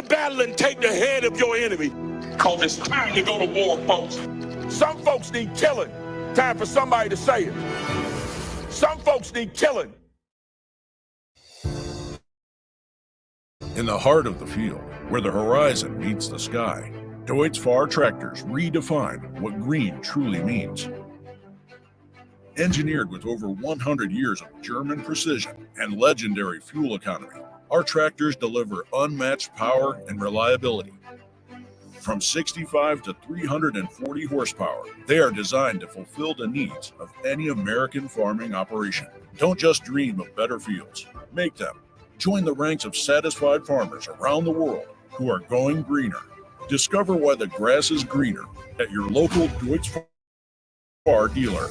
battle and take the head of your enemy. Because it's time to go to war, folks. Some folks need killing. Time for somebody to say it. Some folks need killing. In the heart of the field, where the horizon meets the sky, Deutz-Fahr tractors redefine what green truly means. Engineered with over 100 years of German precision and legendary fuel economy, our tractors deliver unmatched power and reliability. From 65 to 340 horsepower, they are designed to fulfill the needs of any American farming operation. Don't just dream of better fields, make them. Join the ranks of satisfied farmers around the world who are going greener. Discover why the grass is greener at your local Deutz-Fahr dealer.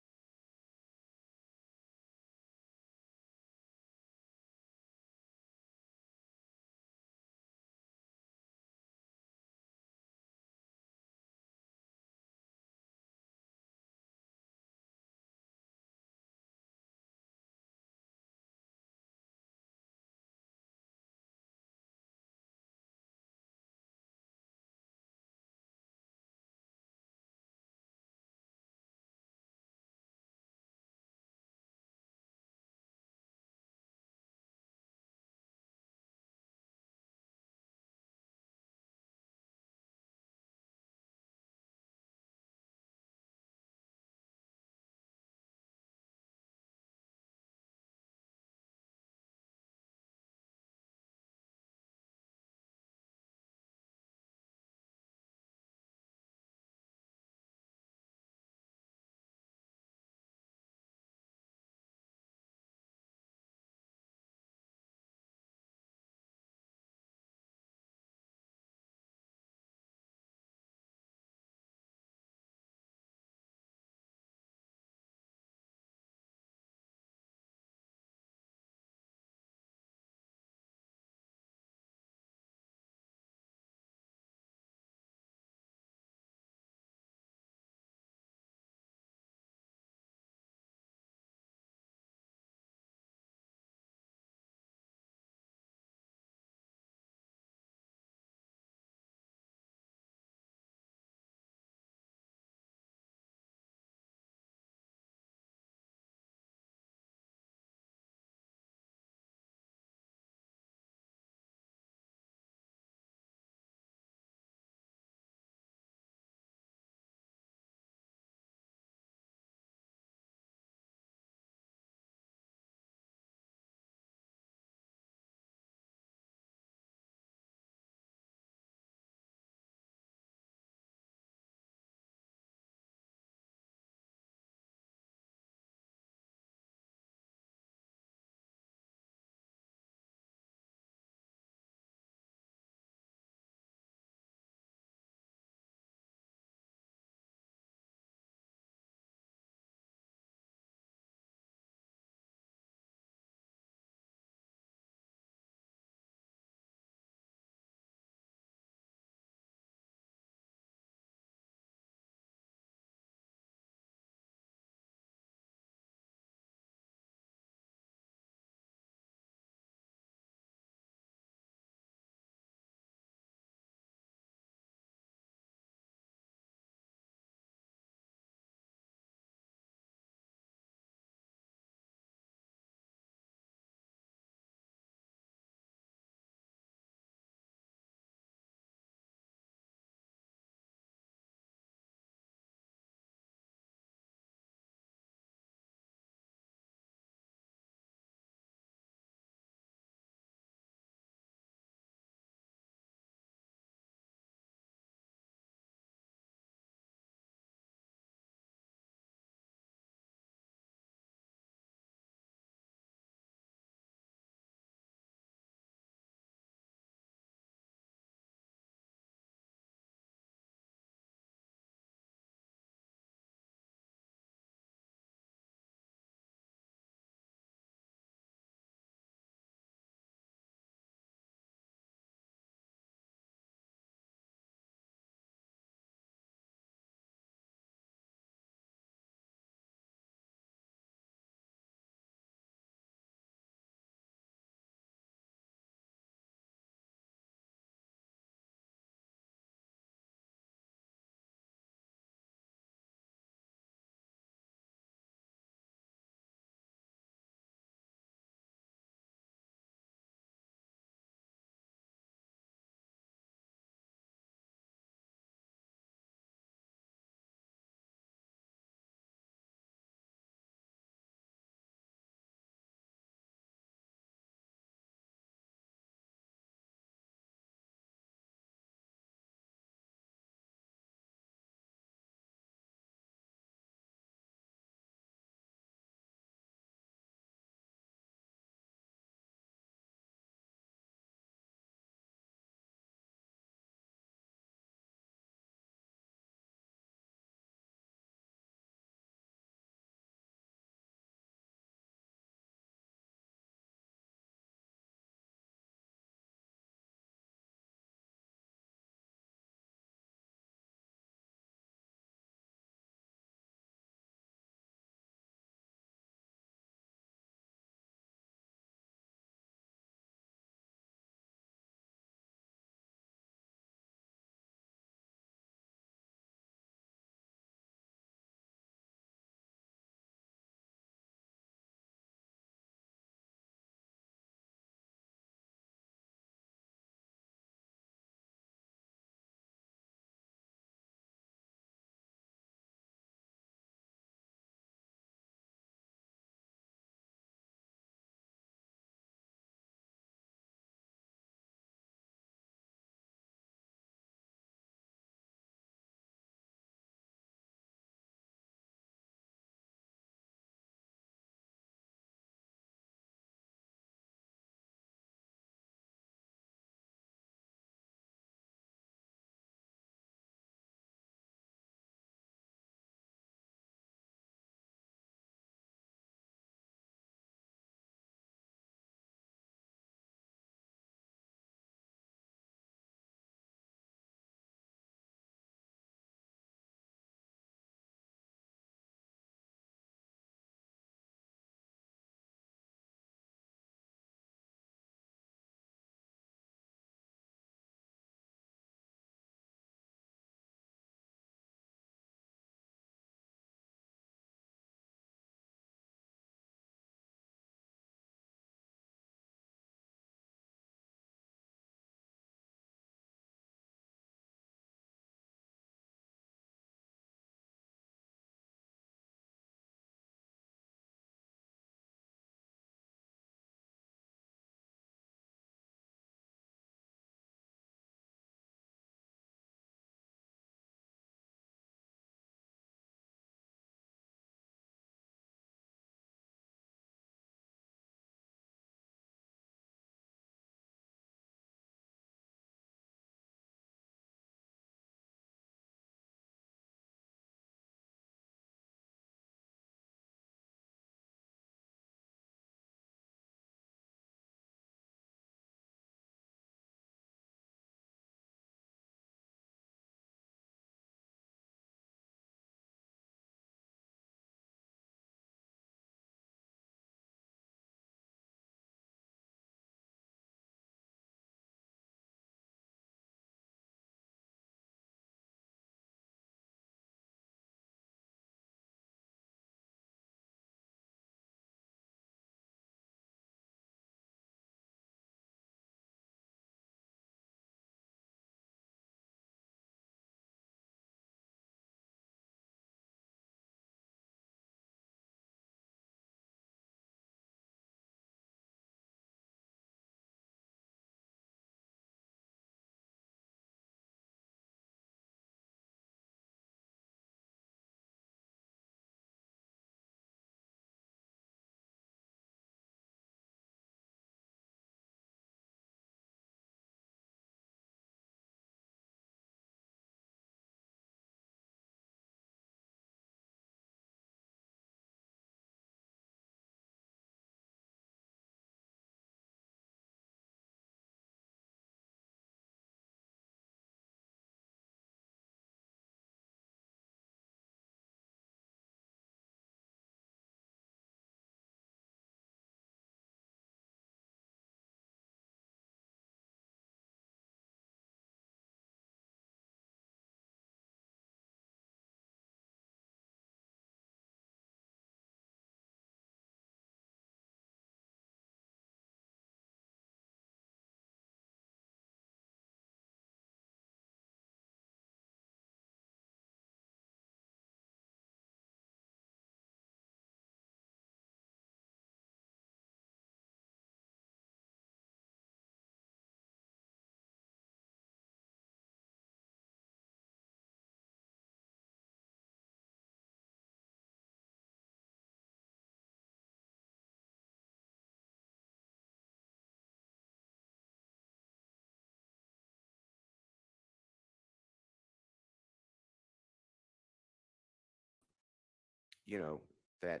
that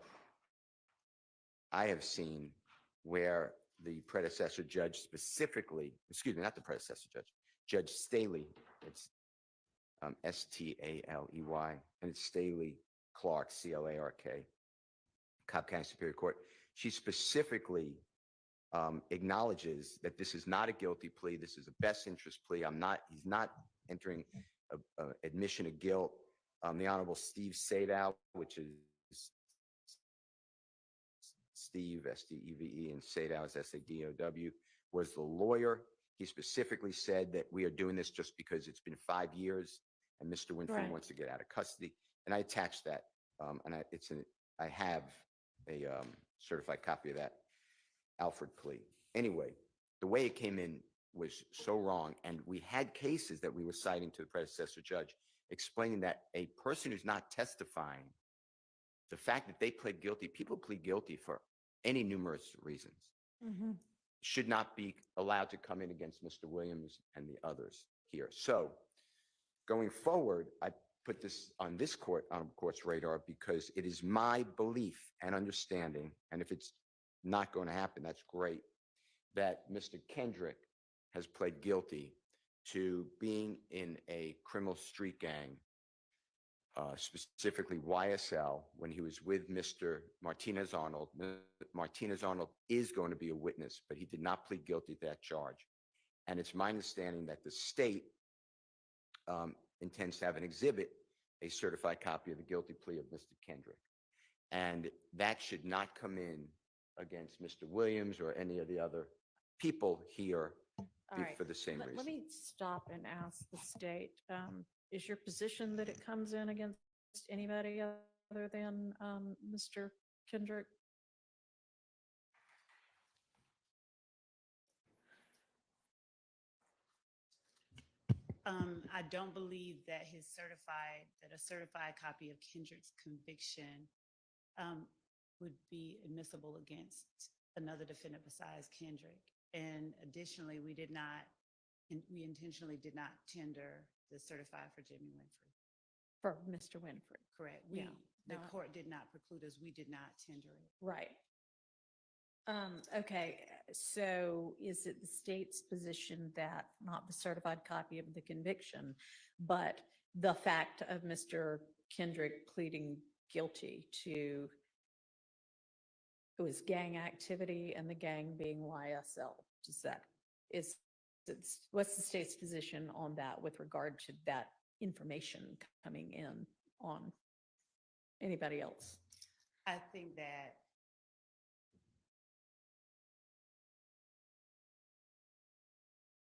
I have seen where the predecessor judge specifically, excuse me, not the predecessor judge, Judge Staley, it's Staley, and it's Staley Clark, Clark, Cobb County Superior Court. She specifically acknowledges that this is not a guilty plea. This is a best interest plea. He's not entering a admission of guilt. The Honorable Steve Sadow, which is Steve, Steve, and Sadow is Sadow, was the lawyer. He specifically said that we are doing this just because it's been 5 years and Mr. Winfrey wants to get out of custody. And I attached that, and I have a certified copy of that Alford plea. Anyway, the way it came in was so wrong, and we had cases that we were citing to the predecessor judge explaining that a person who's not testifying, the fact that they pled guilty, people plead guilty for any numerous reasons, should not be allowed to come in against Mr. Williams and the others here. So going forward, I put this on this court's radar because it is my belief and understanding, and if it's not going to happen, that's great, that Mr. Kendrick has pled guilty to being in a criminal street gang, specifically YSL, when he was with Mr. Martinez-Arnold. Martinez-Arnold is going to be a witness, but he did not plead guilty to that charge. And it's my understanding that the state intends to have an exhibit, a certified copy of the guilty plea of Mr. Kendrick. And that should not come in against Mr. Williams or any of the other people here for the same reason. Let me stop and ask the state, is your position that it comes in against anybody other than Mr. Kendrick? I don't believe that a certified copy of Kendrick's conviction would be admissible against another defendant besides Kendrick. And additionally, we intentionally did not tender the certified for Jimmy Winfrey. For Mr. Winfrey. Correct. The court did not preclude us. We did not tender it. Right. Okay, so is it the state's position that not the certified copy of the conviction, but the fact of Mr. Kendrick pleading guilty to, it was gang activity and the gang being YSL? What's the state's position on that with regard to that information coming in on anybody else? I think that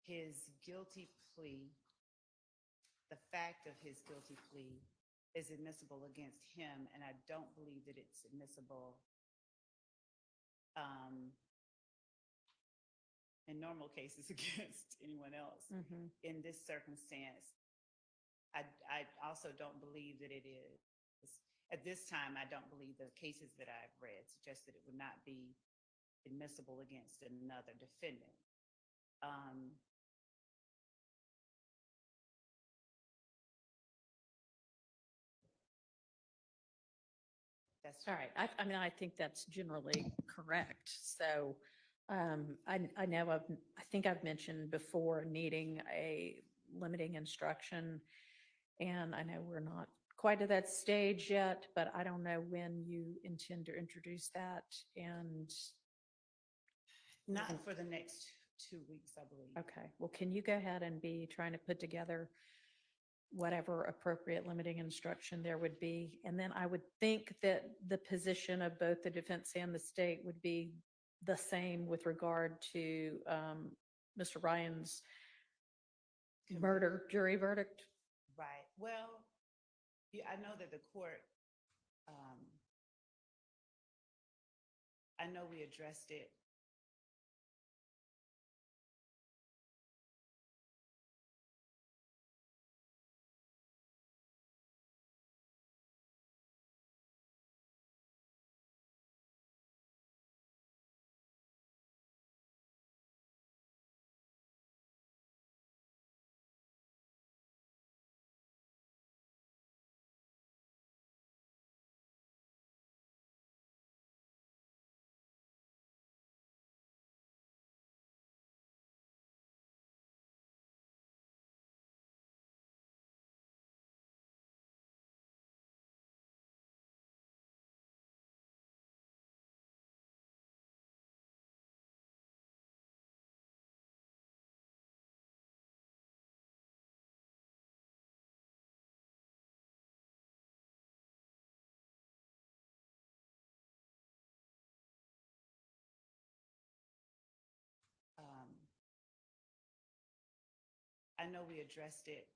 his guilty plea, the fact of his guilty plea is admissible against him, and I don't believe that it's admissible in normal cases against anyone else. In this circumstance, I also don't believe that it is. At this time, I don't believe the cases that I've read suggest that it would not be admissible against another defendant. That's all right. I mean, I think that's generally correct. So I know I think I've mentioned before needing a limiting instruction, and I know we're not quite at that stage yet, but I don't know when you intend to introduce that. And not for the next 2 weeks, I believe. Okay. Well, can you go ahead and be trying to put together whatever appropriate limiting instruction there would be? And then I would think that the position of both the defense and the state would be the same with regard to Mr. Ryan's murder jury verdict. Right. Well, yeah, I know that the court, I know we addressed it I know we addressed it.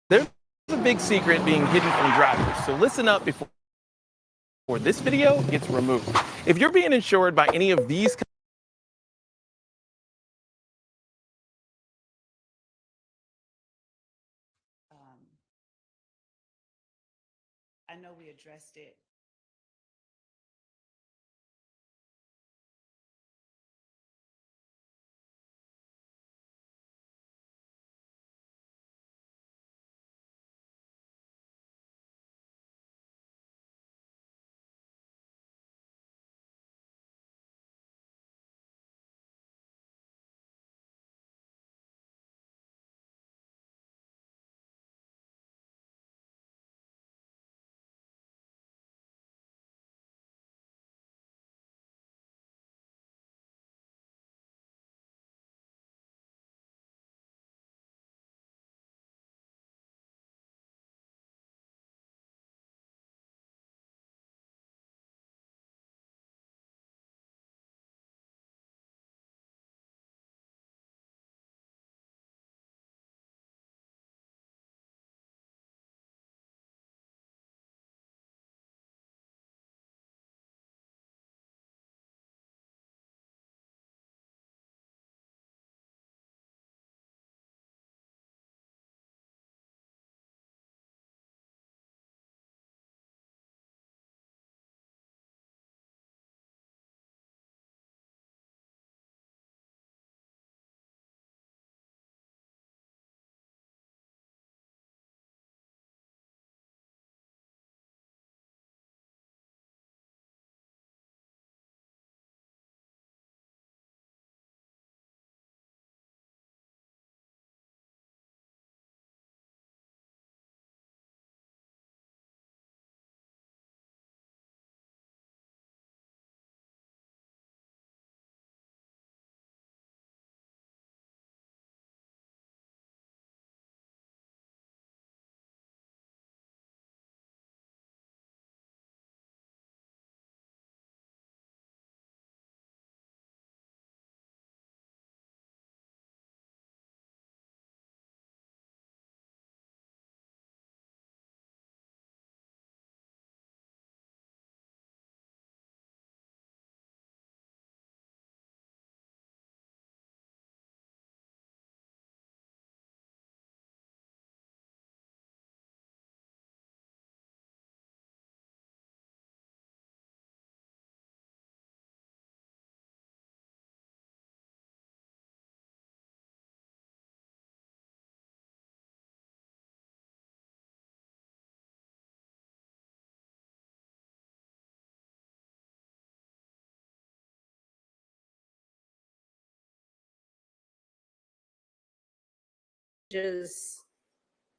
There's a big secret being hidden from drivers, so listen up before this video gets removed. If you're being insured by any of these I know we addressed it.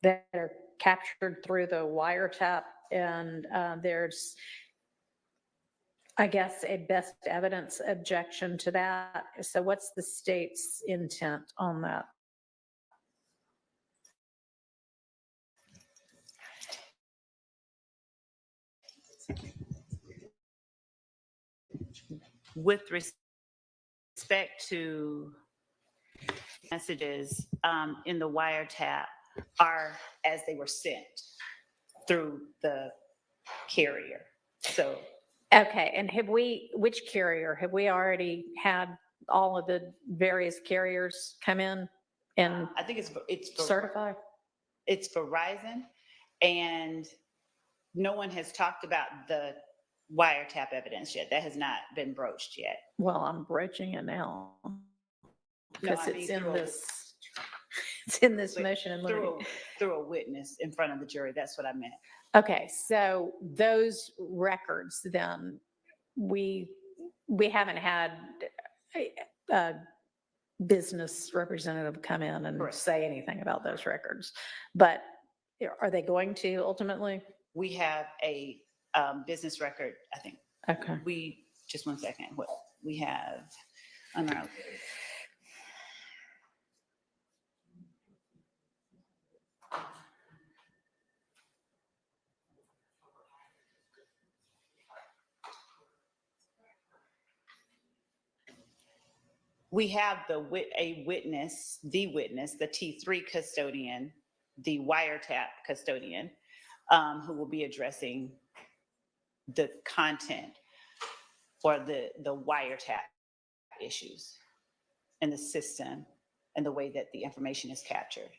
That are captured through the wiretap, and there's, I guess, a best evidence objection to that. So what's the state's intent on that? With respect to messages in the wiretap are as they were sent through the carrier. So, Okay, and which carrier? Have we already had all of the various carriers come in and I think it's certify? It's Verizon, and no one has talked about the wiretap evidence yet. That has not been broached yet. Well, I'm broaching it now. No, Because I mean it's in through a- this, it's in this But motion and limiting. through a witness in front of the jury. That's what I meant. Okay, so those records then, we haven't had a business representative come in and Correct. say anything about those records. But are they going to ultimately? We have a business record, I think. Okay. Just 1 second. What we have on our. We have the witness, the T3 custodian, the wiretap custodian, who will be addressing the content or the wiretap issues in the system and the way that the information is captured.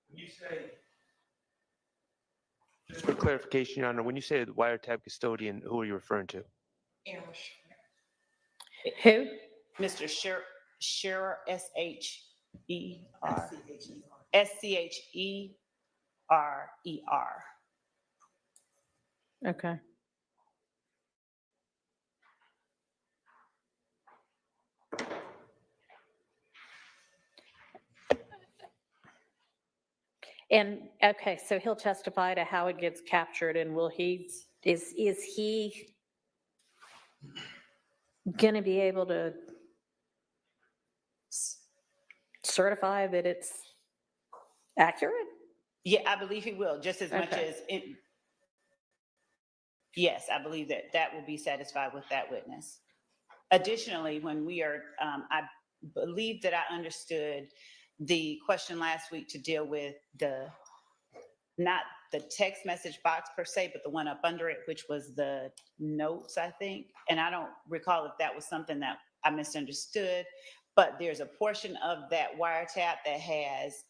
When you say, just for clarification, Your Honor, when you say the wiretap custodian, who are you referring to? Who? Mr. Scherer, S-H-E-R. S-C-H-E-R-E-R. Okay. And, okay, so he'll testify to how it gets captured, and is he going to be able to certify that it's accurate? Yeah, I believe he will, just as much Okay. as it. Yes, I believe that will be satisfied with that witness. Additionally, when we are, I believe that I understood the question last week to deal with not the text message box per se, but the one up under it, which was the notes, I think. And I don't recall if that was something that I misunderstood, but there's a portion of that wiretap that has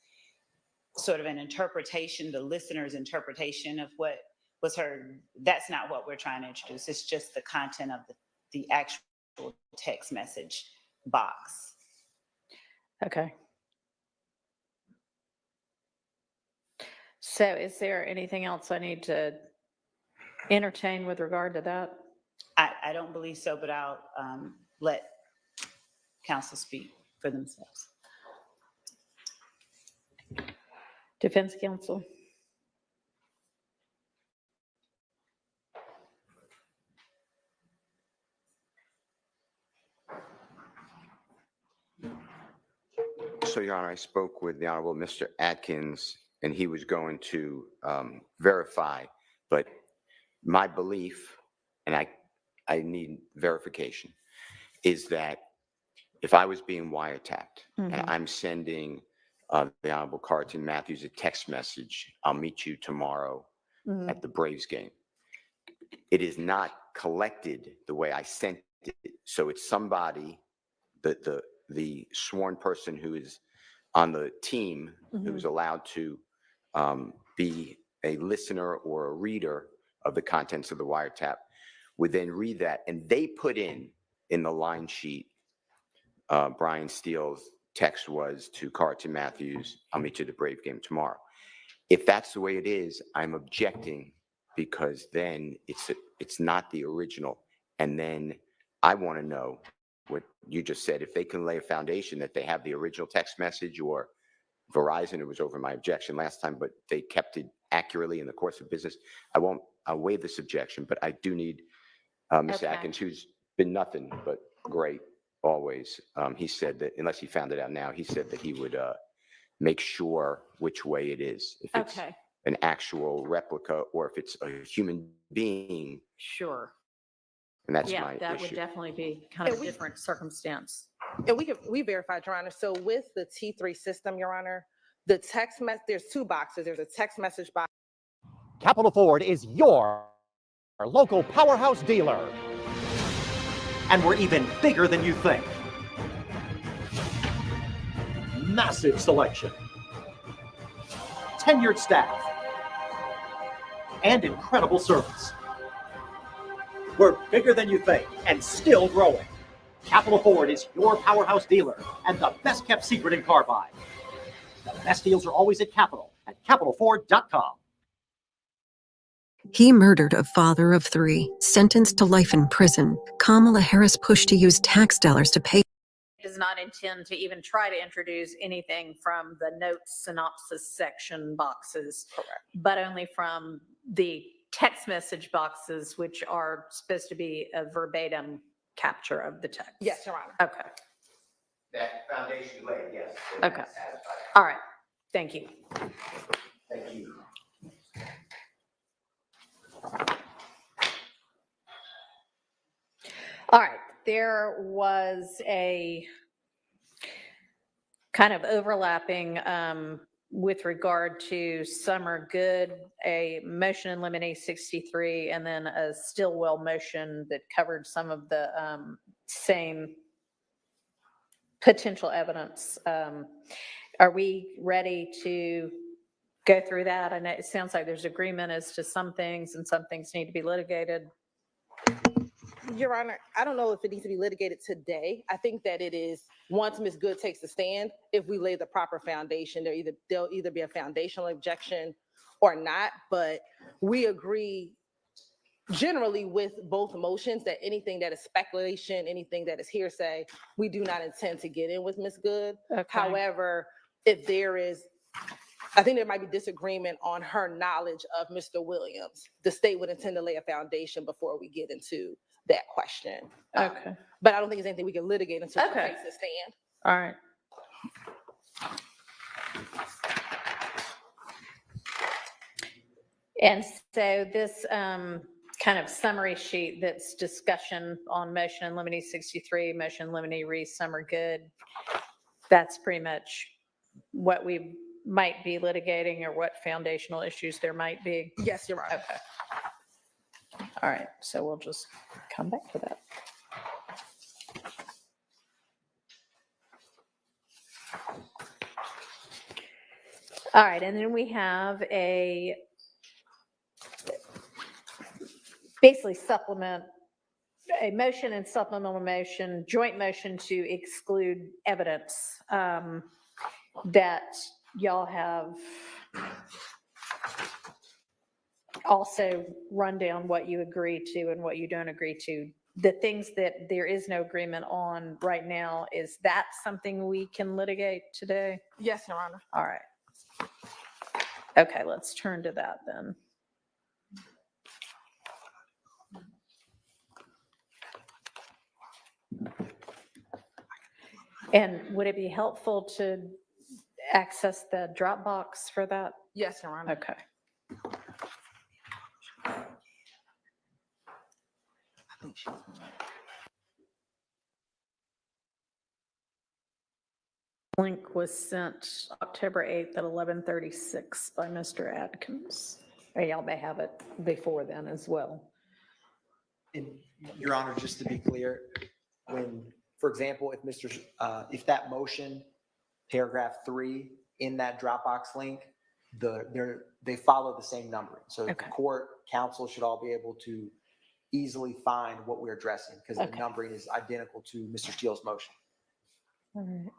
sort of an interpretation, the listener's interpretation of what was heard. That's not what we're trying to introduce. It's just the content of the actual text message box. Okay. So is there anything else I need to entertain with regard to that? I don't believe so, but I'll let counsel speak for themselves. Defense counsel? So, Your Honor, I spoke with the Honorable Mr. Atkins, and he was going to verify, but my belief, and I need verification, is that if I was being wiretapped and I'm sending the Honorable Carlton Matthews a text message, I'll meet you tomorrow at the Braves game. It is not collected the way I sent it. So it's somebody, the sworn person who is on the team who's allowed to be a listener or a reader of the contents of the wiretap would then read that, and they put in the line sheet, Brian Steele's text was to Carlton Matthews, I'll meet you at the Brave game tomorrow. If that's the way it is, I'm objecting, because then it's not the original. And then I want to know what you just said, if they can lay a foundation that they have the original text message, or Verizon, it was over my objection last time, but they kept it accurately in the course of business. I'll waive this objection, but I do need Mr. Okay. Atkins, who's been nothing but great always. He said that, unless he found it out now, he said that he would make sure which way it is. If it's Okay. an actual replica or if it's a human being, Sure. and that's Yeah, my that would issue. definitely be kind of a different circumstance. And we verified, Your Honor. So with the T3 system, Your Honor, the text message, there's two boxes. There's a text message box. Capital Ford is your local powerhouse dealer. And we're even bigger than you think. Massive selection, tenured staff, and incredible service. We're bigger than you think and still growing. Capital Ford is your powerhouse dealer and the best kept secret in car buying. The best deals are always at capitalford.com. He murdered a father of 3, sentenced to life in prison. Kamala Harris pushed to use tax dollars to pay. Does not intend to even try to introduce anything from the notes synopsis section boxes, but only from the text message boxes, which are supposed to be a verbatim capture of the text. Yes, Your Honor. Okay. That foundation laid, yes. Okay. All right. Thank you. Thank you. All right. There was a kind of overlapping with regard to Summer Good, a motion in limine 63, and then a Stillwell motion that covered some of the same potential evidence. Are we ready to go through that? And it sounds like there's agreement as to some things and some things need to be litigated. Your Honor, I don't know if it needs to be litigated today. I think that it is, once Ms. Good takes a stand, if we lay the proper foundation, there'll either be a foundational objection or not, but we agree generally with both motions that anything that is speculation, anything that is hearsay, we do not intend to get in with Ms. Good. Okay. However, if there is, I think there might be disagreement on her knowledge of Mr. Williams, the state would intend to lay a foundation before we get into that question. Okay. But I don't think it's anything we can litigate until she Okay. takes a stand. All right. And so this kind of summary sheet that's discussion on motion in limine 63, motion in limine re Summer Good, that's pretty much what we might be litigating or what foundational issues there might be. Yes, Your Honor. Okay. All right, so we'll just come back to that. All right, and then we have a basically supplement, a motion and supplemental motion, joint motion to exclude evidence that y'all have also run down what you agree to and what you don't agree to. The things that there is no agreement on right now, is that something we can litigate today? Yes, Your Honor. All right. Okay, let's turn to that then. And would it be helpful to access the Dropbox for that? Yes, Your Honor. Okay. Link was sent October 8th at 11:36 by Mr. Adkins. And y'all may have it before then as well. And Your Honor, just to be clear, when, for example, if that motion, paragraph 3 in that Dropbox link, they follow the same numbering. So the Okay. court counsel should all be able to easily find what we're addressing because the Okay. numbering is identical to Mr. Steele's motion. All right.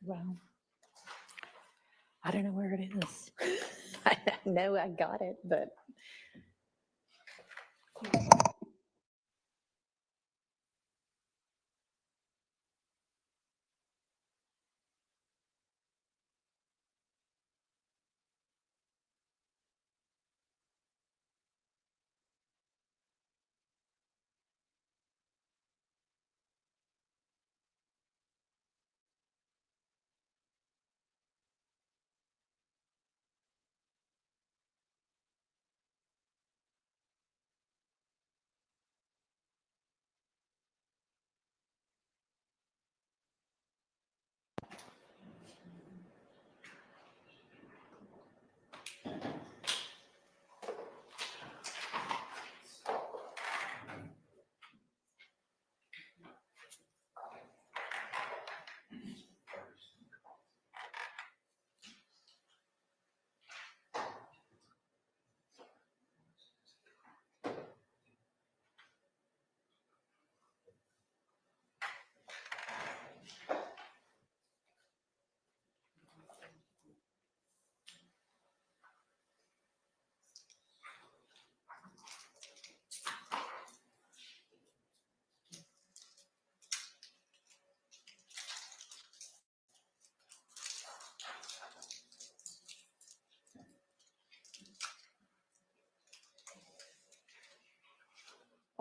Well, I don't know where it is. I know I got it, but.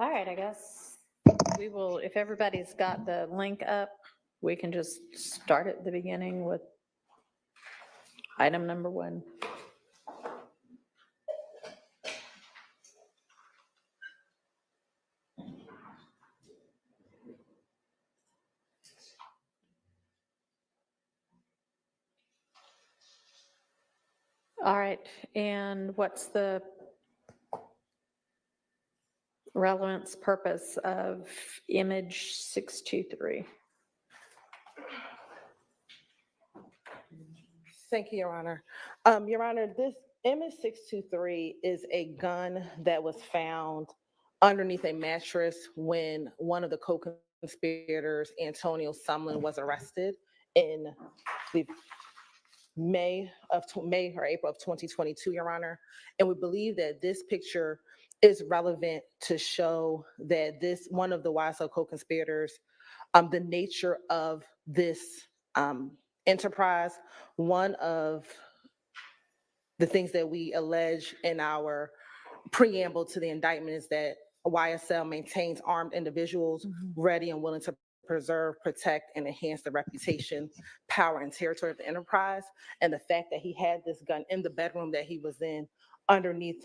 All right, I guess we will, if everybody's got the link up, we can just start at the beginning with item number 1. All right, and what's the relevance purpose of image 623? Thank you, Your Honor. Your Honor, this image 623 is a gun that was found underneath a mattress when one of the co-conspirators, Antonio Sumlin, was arrested in, I believe, May or April of 2022, Your Honor. And we believe that this picture is relevant to show that this, one of the YSL co-conspirators, the nature of this enterprise. One of the things that we allege in our preamble to the indictment is that YSL maintains armed individuals ready and willing to preserve, protect, and enhance the reputation, power, and territory of the enterprise. And the fact that he had this gun in the bedroom that he was in underneath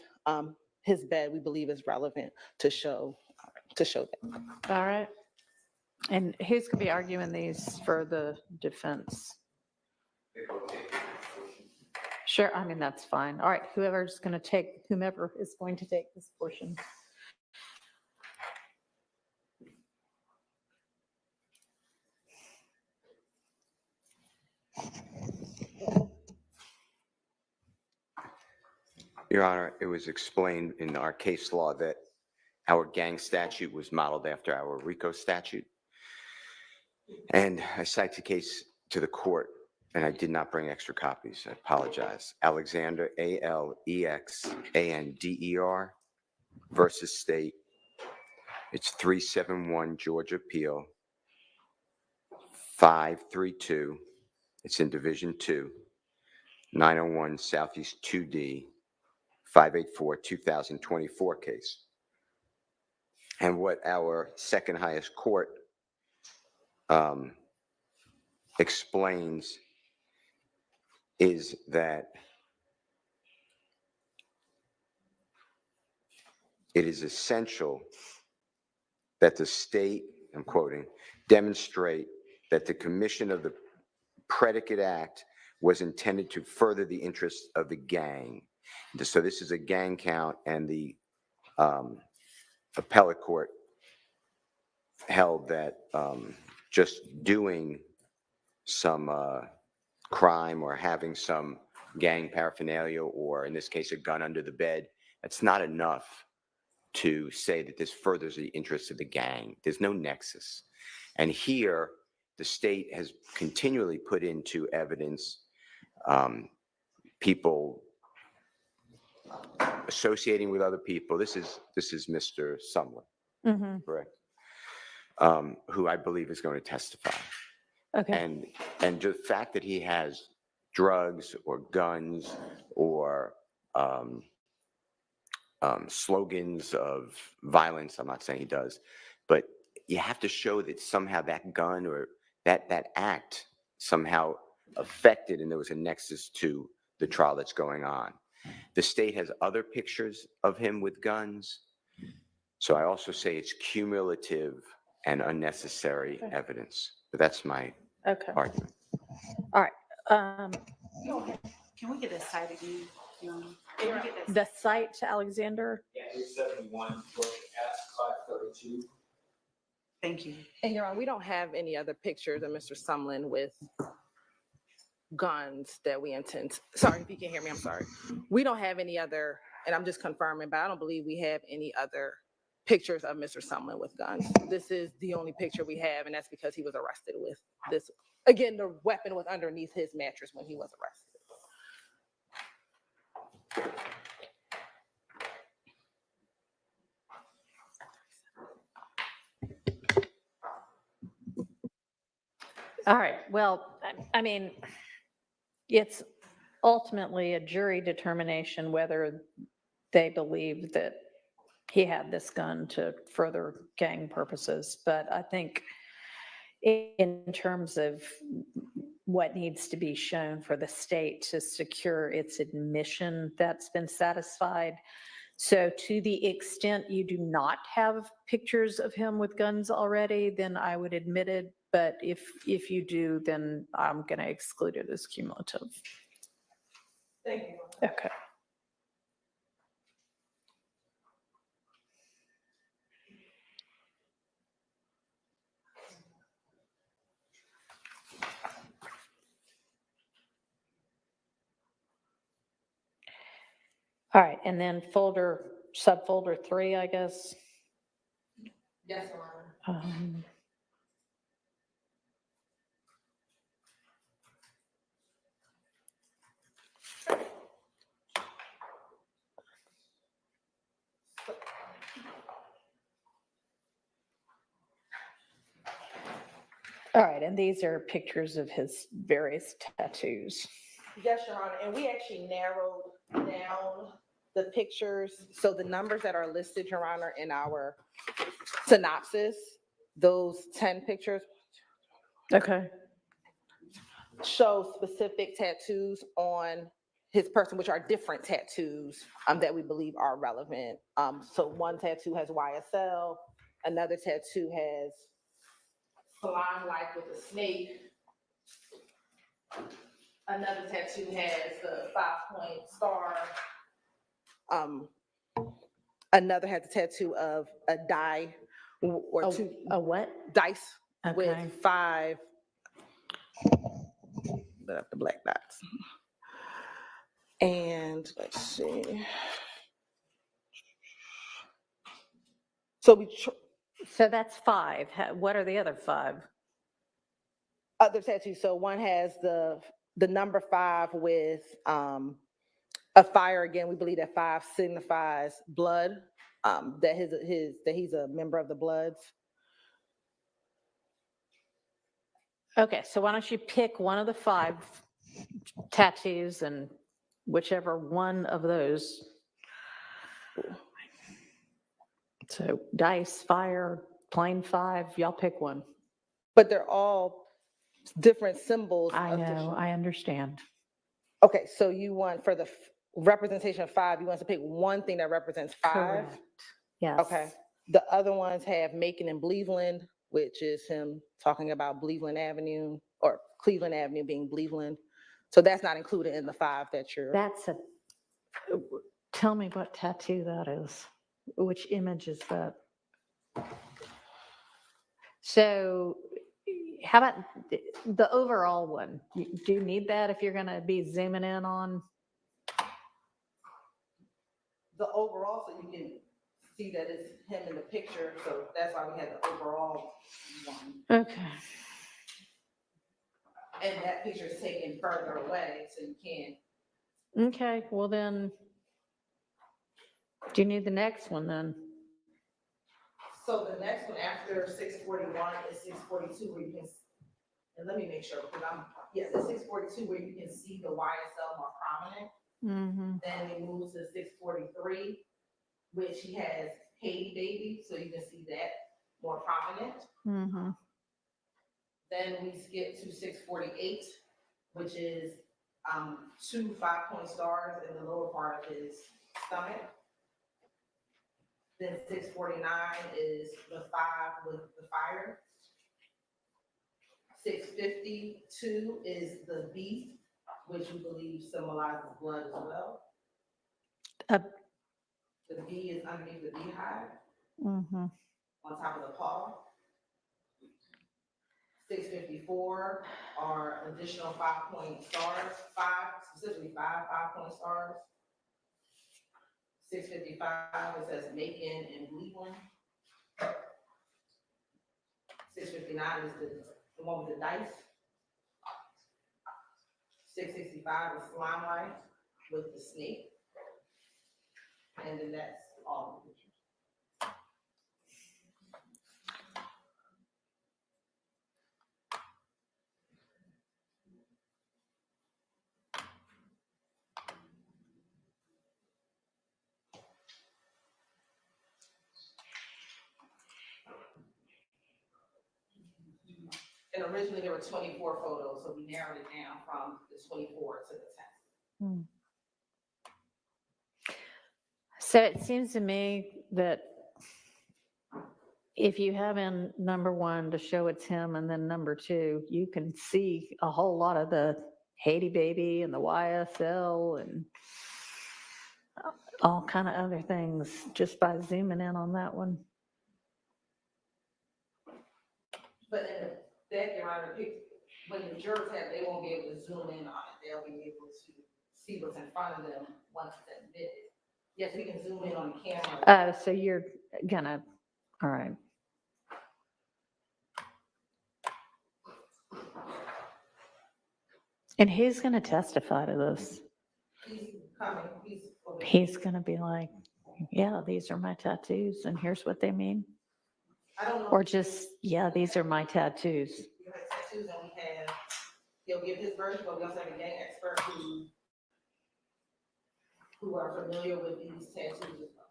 his bed, we believe is relevant to show that. All right. And who's going to be arguing these for the defense? Sure, I mean, that's fine. All right, whomever is going to take this portion. Your Honor, it was explained in our case law that our gang statute was modeled after our RICO statute. And I cite the case to the court, and I did not bring extra copies. I apologize. Alexander, Alexander versus State. It's 371 Georgia Appeal, 532. It's in Division 2, 901 Southeast 2D, 584, 2024 case. And what our second highest court explains is that it is essential that the state, I'm quoting, demonstrate that the commission of the predicate act was intended to further the interests of the gang. So this is a gang count, and the appellate court held that just doing some crime or having some gang paraphernalia, or in this case, a gun under the bed, that's not enough to say that this furthers the interests of the gang. There's no nexus. And here, the state has continually put into evidence people associating with other people. This is Mr. Sumlin, correct? Who I believe is going to testify. Okay. And the fact that he has drugs or guns or slogans of violence, I'm not saying he does, but you have to show that somehow that gun or that act somehow affected, and there was a nexus to the trial that's going on. The state has other pictures of him with guns. So I also say it's cumulative and unnecessary evidence. But that's my argument. All right. Can we get a site again? Can we get that The site to Alexander. Yeah, 371 Georgia S 532. Thank you. And Your Honor, we don't have any other pictures of Mr. Sumlin with guns that we intend. Sorry, if you can hear me, I'm sorry. We don't have any other, and I'm just confirming, but I don't believe we have any other pictures of Mr. Sumlin with guns. This is the only picture we have, and that's because he was arrested with this. Again, the weapon was underneath his mattress when he was arrested. All right. Well, I mean, it's ultimately a jury determination whether they believe that he had this gun to further gang purposes. But I think in terms of what needs to be shown for the state to secure its admission, that's been satisfied. So to the extent you do not have pictures of him with guns already, then I would admit it. But if you do, then I'm going to exclude it as cumulative. Thank you. Okay. All right, and then subfolder 3, I guess. Yes, Your Honor. All right, and these are pictures of his various tattoos. Yes, Your Honor, and we actually narrowed down the pictures. So the numbers that are listed, Your Honor, in our synopsis, those 10 pictures Okay. show specific tattoos on his person, which are different tattoos that we believe are relevant. So one tattoo has YSL, another tattoo has slime like with a snake. Another tattoo has the 5-point star. Another has a tattoo of a die or two. A what? Dice Okay. with 5. The black dots. And let's see. So So that's 5. What are the other 5? other tattoos. So one has the number 5 with a fire. Again, we believe that 5 signifies blood. That he's a member of the Bloods. Okay, so why don't you pick one of the 5 tattoos and whichever one of those. So dice, fire, plain 5, y'all pick one. But they're all different symbols. I know, I understand. Okay, so you want for the representation of 5, you want to pick one thing that represents 5? Correct. Yes. Okay. The other ones have Macon and Cleveland, which is him talking about Cleveland Avenue or Cleveland Avenue being Cleveland. So that's not included in the 5 that you're. Tell me what tattoo that is. Which image is that? So how about the overall one? Do you need that if you're going to be zooming in on? The overall, so you can see that it's him in the picture. So that's why we had the overall one. Okay. And that picture is taken further away, so you can't. Okay, well then, do you need the next one then? So the next one after 641 is 642 where you can, and let me make sure, because it's 642 where you can see the YSL more prominent. Mm-hmm. Then we move to 643, which he has Haiti baby, so you can see that more prominent. Mm-hmm. Then we skip to 648, which is 2 5-point stars in the lower part of his stomach. Then 649 is the 5 with the fire. 652 is the beast, which we believe symbolizes blood as well. The bee is underneath the beehive Mm-hmm. on top of the paw. 654 are additional 5-point stars, specifically 5 5-point stars. 655, it says Macon and Cleveland. 659 is the one with the dice. 665 is slime light with the snake. And then that's all the pictures. And originally there were 24 photos, so we narrowed it down from the 24 to the 10. So it seems to me that if you have in number one to show it's him and then number two, you can see a whole lot of the Haiti baby and the YSL and all kind of other things just by zooming in on that one. But in that, Your Honor, when the jurors have, they won't be able to zoom in on it. They'll be able to see what's in front of them once it's admitted. Yes, we can zoom in on the camera. So you're gonna, all right. And who's gonna testify to this? He's coming, He's gonna be like, yeah, these are my tattoos and here's what they mean. I don't know. Or just, yeah, these are my tattoos. We have tattoos and we have, he'll give his version, but we also have a gang expert who are familiar with these tattoos as well.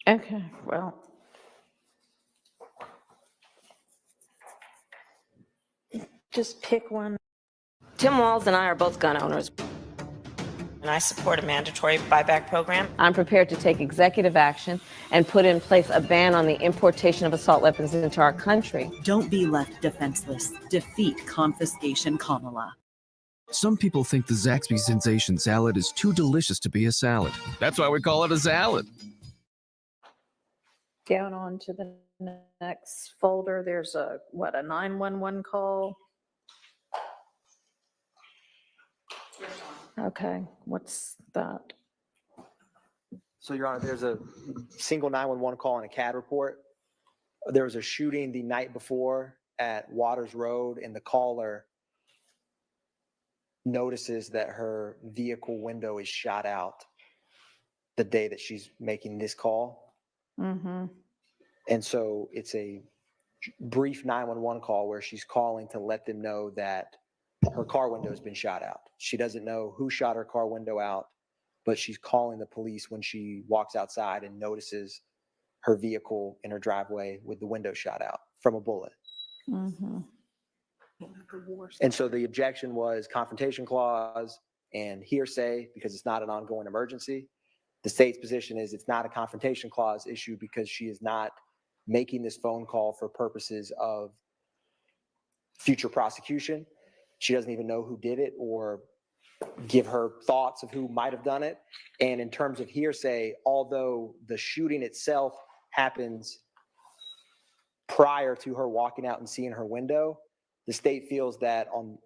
Okay, well. Just pick one. Tim Walz and I are both gun owners, and I support a mandatory buyback program. I'm prepared to take executive action and put in place a ban on the importation of assault weapons into our country. Don't be left defenseless. Defeat confiscation, Kamala. Some people think the Zaxby Sensation salad is too delicious to be a salad. That's why we call it a salad. Down on to the next folder, there's a 911 call. Okay, what's that? So, Your Honor, there's a single 911 call and a CAD report. There was a shooting the night before at Waters Road, and the caller notices that her vehicle window is shot out the day that she's making this call. Mm-hmm. And so it's a brief 911 call where she's calling to let them know that her car window has been shot out. She doesn't know who shot her car window out, but she's calling the police when she walks outside and notices her vehicle in her driveway with the window shot out from a bullet. Mm-hmm. And so the objection was confrontation clause and hearsay because it's not an ongoing emergency. The state's position is it's not a confrontation clause issue because she is not making this phone call for purposes of future prosecution. She doesn't even know who did it or give her thoughts of who might have done it. And in terms of hearsay, although the shooting itself happens prior to her walking out and seeing her window, the state feels that on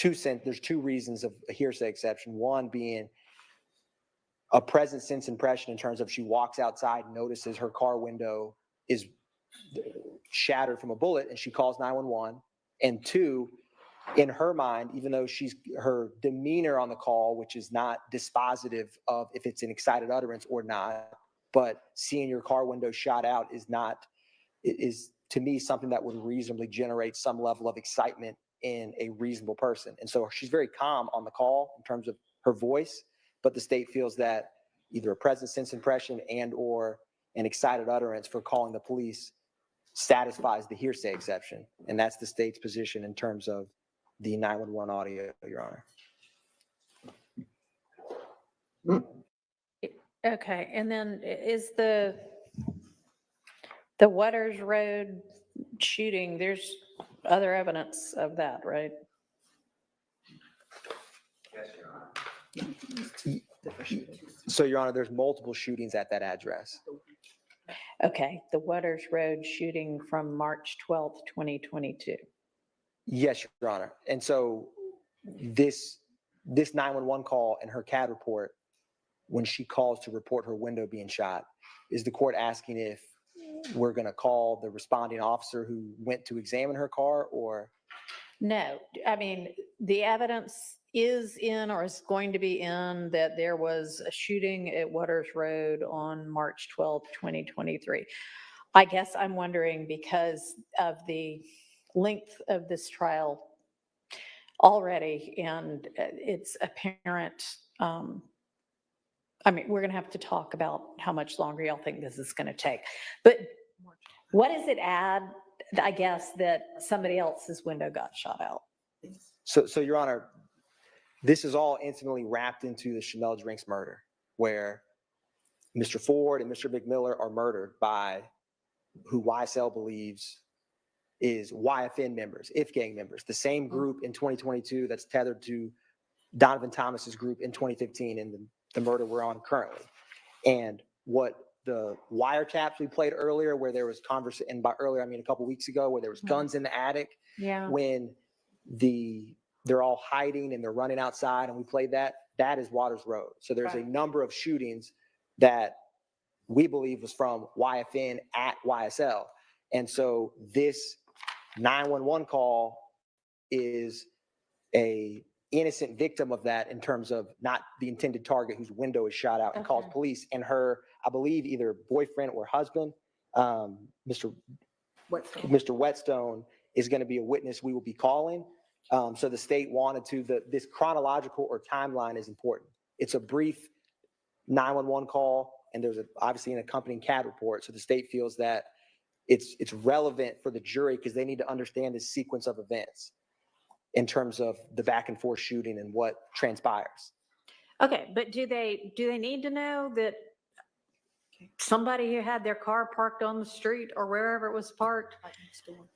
there's two reasons of a hearsay exception. One being a present sense impression in terms of she walks outside, notices her car window is shattered from a bullet, and she calls 911. And two, in her mind, even though her demeanor on the call, which is not dispositive of if it's an excited utterance or not, but seeing your car window shot out is to me something that would reasonably generate some level of excitement in a reasonable person. And so she's very calm on the call in terms of her voice, but the state feels that either a present sense impression and or an excited utterance for calling the police satisfies the hearsay exception. And that's the state's position in terms of the 911 audio, Your Honor. Okay, and then is the Waters Road shooting, there's other evidence of that, right? Yes, Your Honor. So, Your Honor, there's multiple shootings at that address. Okay, the Waters Road shooting from March 12th, 2022. Yes, Your Honor. And so this 911 call and her CAD report, when she calls to report her window being shot, is the court asking if we're going to call the responding officer who went to examine her car or? No, I mean, the evidence is in or is going to be in that there was a shooting at Waters Road on March 12th, 2023. I guess I'm wondering because of the length of this trial, already, and it's apparent. I mean, we're going to have to talk about how much longer y'all think this is going to take. But what does it add, I guess, that somebody else's window got shot out? So Your Honor, this is all intimately wrapped into the Chanel Drinks murder, where Mr. Ford and Mr. McMiller are murdered by who YSL believes is YFN members, if gang members, the same group in 2022 that's tethered to Donovan Thomas's group in 2015 and the murder we're on currently. And what the wiretaps we played earlier, where there was conversation, and by earlier I mean a couple weeks ago, where there was guns in the attic, Yeah. when they're all hiding and they're running outside, and we played that is Waters Road. So there's a number of shootings that we believe was from YFN at YSL. And so this 911 call is a innocent victim of that, in terms of not the intended target whose window is shot out, and calls police. And her, I believe, either boyfriend or husband, Mr. Whetstone, is going to be a witness we will be calling. So the state wanted to, this chronological or timeline is important. It's a brief 911 call, and there's obviously an accompanying CAD report. So the state feels that it's relevant for the jury, because they need to understand this sequence of events in terms of the back and forth shooting and what transpires. Okay, but do they need to know that somebody who had their car parked on the street or wherever it was parked,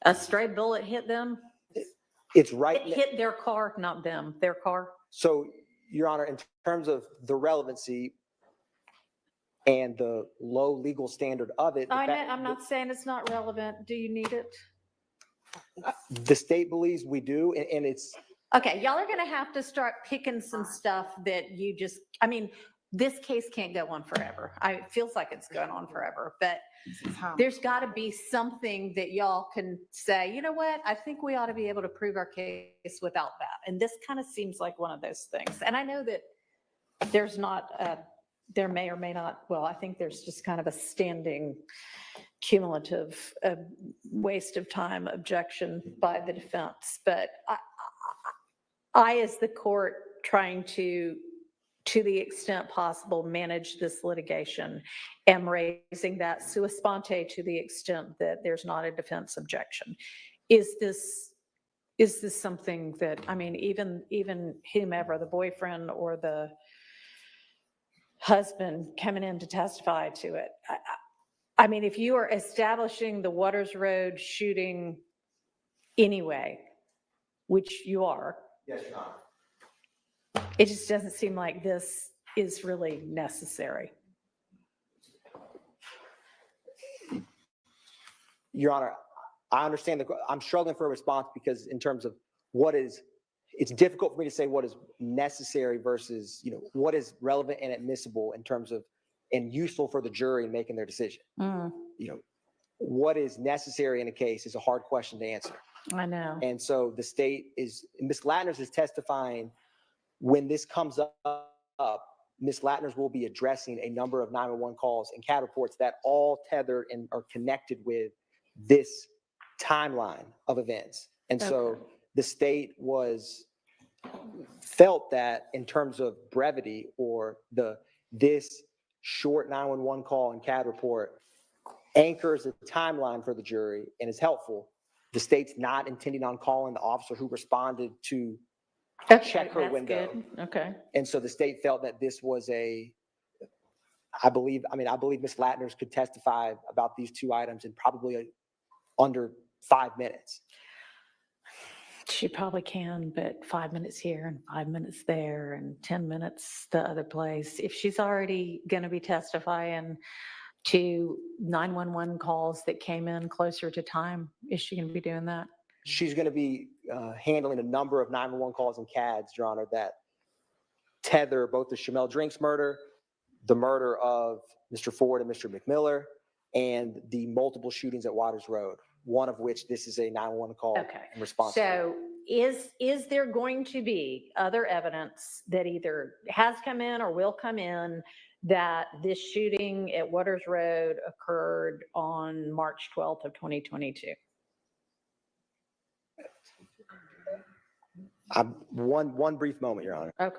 a stray bullet hit them? It's right. It hit their car, not them, their car. So, Your Honor, in terms of the relevancy and the low legal standard of it, I'm not saying it's not relevant. Do you need it? the state believes we do, and it's. Okay, y'all are going to have to start picking some stuff that you just, I mean, this case can't go on forever. It feels like it's going on forever, but there's got to be something that y'all can say, you know what, I think we ought to be able to prove our case without that. And this kind of seems like one of those things. And I know that there's not, there may or may not, well, I think there's just kind of a standing cumulative waste of time objection by the defense. But I, as the court, trying to the extent possible, manage this litigation, am raising that sua sponte to the extent that there's not a defense objection. Is this something that, I mean, even whomever, the boyfriend or the husband coming in to testify to it, I mean, if you are establishing the Waters Road shooting anyway, which you are. Yes, Your Honor. It just doesn't seem like this is really necessary. Your Honor, I understand I'm struggling for a response, because in terms of it's difficult for me to say what is necessary versus, what is relevant and admissible in terms of, and useful for the jury in making their decision. What is necessary in a case is a hard question to answer. I know. And so the state Ms. Latners is testifying. When this comes up, Ms. Latners will be addressing a number of 911 calls and CAD reports that all tether and are connected with this timeline of events. And so the state felt that in terms of brevity, or this short 911 call and CAD report anchors a timeline for the jury and is helpful. The state's not intending on calling the officer who responded to check her window. Good. Okay. And so the state felt that this was I believe Ms. Latners could testify about these two items in probably under 5 minutes. She probably can, but 5 minutes here and 5 minutes there and 10 minutes the other place. If she's already going to be testifying to 911 calls that came in closer to time, is she going to be doing that? She's going to be handling a number of 911 calls and CADs, Your Honor, that tether both the Chanel Drinks murder, the murder of Mr. Ford and Mr. McMiller, and the multiple shootings at Waters Road, one of which this is a 911 call in response. So is there going to be other evidence that either has come in or will come in that this shooting at Waters Road occurred on March 12th of 2022? One brief moment, Your Honor. Okay.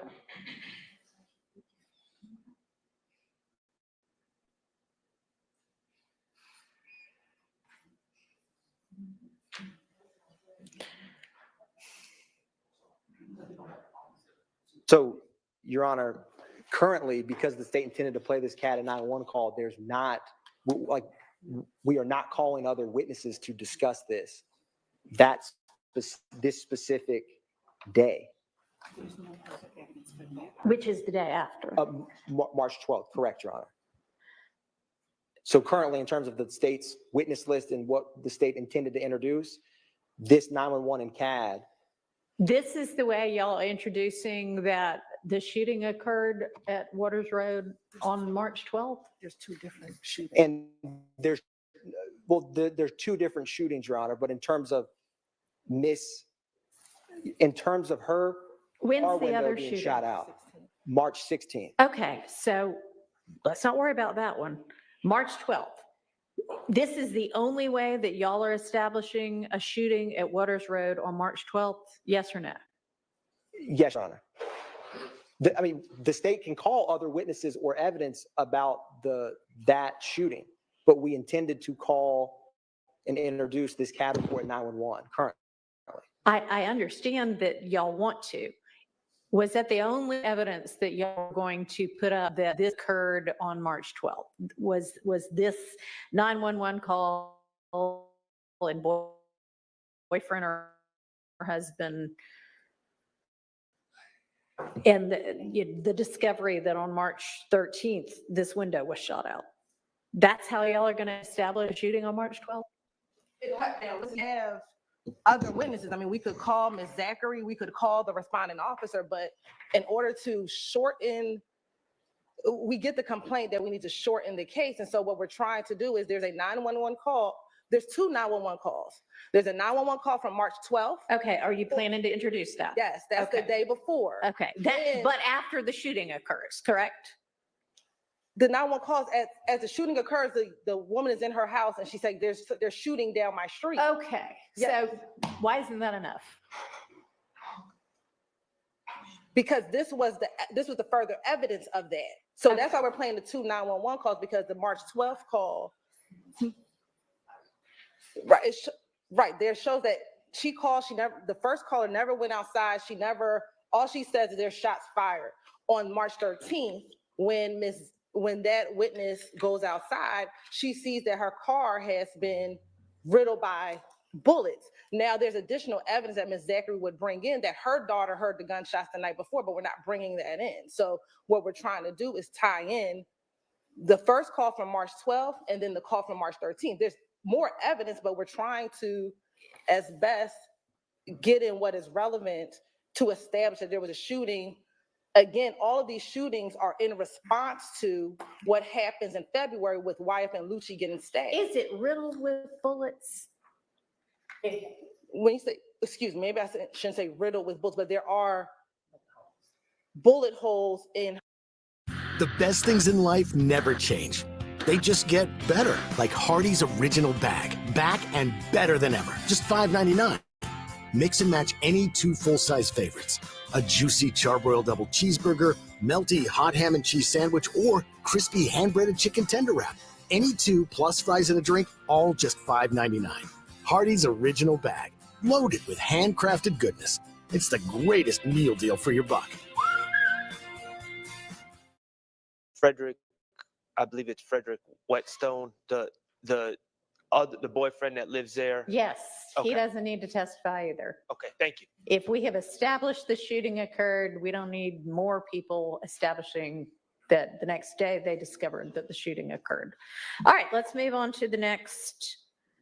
So, Your Honor, currently, because the state intended to play this cat and 911 call, there's not, like, we are not calling other witnesses to discuss this. That's this specific day. Which is the day after. March 12th, correct, Your Honor. So currently, in terms of the state's witness list and what the state intended to introduce, this 911 and CAD. This is the way y'all are introducing that the shooting occurred at Waters Road on March 12th? There's two different shootings. And there's, well, there's two different shootings, Your Honor, but in terms of her When's car the window other being shooting? shot out, March 16th. Okay, so let's not worry about that one. March 12th. This is the only way that y'all are establishing a shooting at Waters Road on March 12th? Yes or no? Yes, Your Honor. I mean, the state can call other witnesses or evidence about that shooting, but we intended to call and introduce this CAD report 911 currently. I understand that y'all want to. Was that the only evidence that y'all were going to put up that this occurred on March 12th? Was this 911 call and boyfriend or husband and the discovery that on March 13th, this window was shot out? That's how y'all are going to establish a shooting on March 12th? We have other witnesses. I mean, we could call Ms. Zachary, we could call the responding officer, but in order to shorten, we get the complaint that we need to shorten the case. And so what we're trying to do is there's a 911 call. There's two 911 calls. There's a 911 call from March 12th. Okay, are you planning to introduce that? Yes, that's the day before. Okay, but after the shooting occurs, correct? The 911 calls as the shooting occurs, the woman is in her house and she's like, they're shooting down my street. Okay, so why isn't that enough? Because this was the further evidence of that. So that's why we're playing the two 911 calls, because the March 12th call, right, there shows that she called, the first caller never went outside. All she says is there's shots fired. On March 13th, when that witness goes outside, she sees that her car has been riddled by bullets. Now, there's additional evidence that Ms. Zachary would bring in that her daughter heard the gunshots the night before, but we're not bringing that in. So what we're trying to do is tie in the first call from March 12th and then the call from March 13th. There's more evidence, but we're trying to, as best, get in what is relevant to establish that there was a shooting. Again, all of these shootings are in response to what happens in February with Wyatt and Lucci getting stabbed. Is it riddled with bullets? When you say, excuse me, maybe I shouldn't say riddled with bullets, but there are bullet holes in. The best things in life never change. They just get better, like Hardee's Original Bag. Back and better than ever. Just $5.99. Mix and match any two full-size favorites. A juicy charbroiled double cheeseburger, melty hot ham and cheese sandwich, or crispy hand-breaded chicken tender wrap. Any two plus fries and a drink, all just $5.99. Hardee's Original Bag, loaded with handcrafted goodness. It's the greatest meal deal for your buck. Frederick, I believe it's Frederick Whetstone, the boyfriend that lives there. Yes, he Okay. doesn't need to testify either. Okay, thank you. If we have established the shooting occurred, we don't need more people establishing that the next day they discovered that the shooting occurred. All right, let's move on to the next.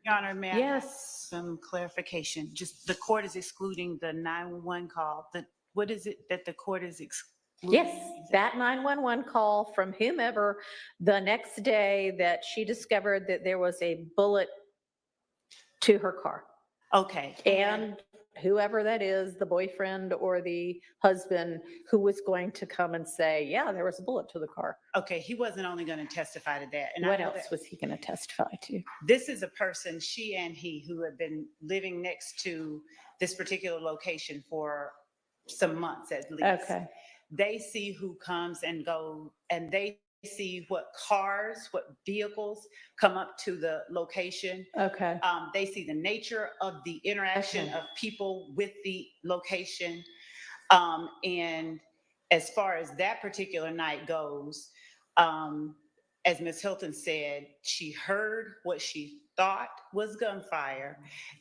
Your Honor, may I have Yes. some clarification? Just the court is excluding the 911 call. What is it that the court is excluding? Yes, that 911 call from whomever the next day that she discovered that there was a bullet to her car. Okay. And whoever that is, the boyfriend or the husband who was going to come and say, yeah, there was a bullet to the car. Okay, he wasn't only going to testify to that. And I What know else that was he going to testify to? this is a person, she and he, who have been living next to this particular location for some months at least. Okay. They see who comes and go, and they see what cars, what vehicles come up to the location. Okay. They see the nature of the interaction Okay. of people with the location. And as far as that particular night goes, as Ms. Hilton said, she heard what she thought was gunfire.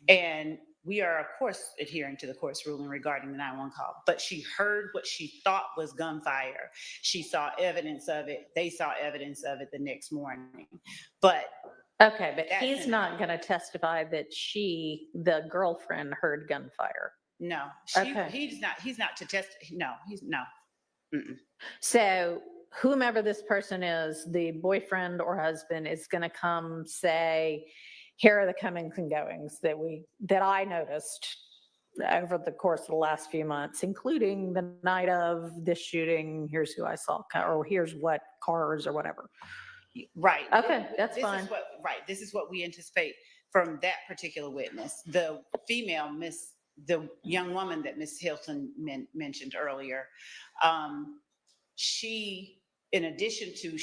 And we are, of course, adhering to the court's ruling regarding the 911 call, but she heard what she thought was gunfire. She saw evidence of it. They saw evidence of it the next morning. But Okay, but that's he's not going to testify that the girlfriend, heard gunfire. no, Okay. he's not to test. No, he's no. Mm-mm. So whomever this person is, the boyfriend or husband is going to come say, here are the comings and goings that I noticed over the course of the last few months, including the night of this shooting. Here's who I saw, or here's what cars or whatever. Right. Okay, that's this fine. Is what, right. This is what we anticipate from that particular witness. The female, the young woman that Ms. Hilton mentioned earlier, she, in addition to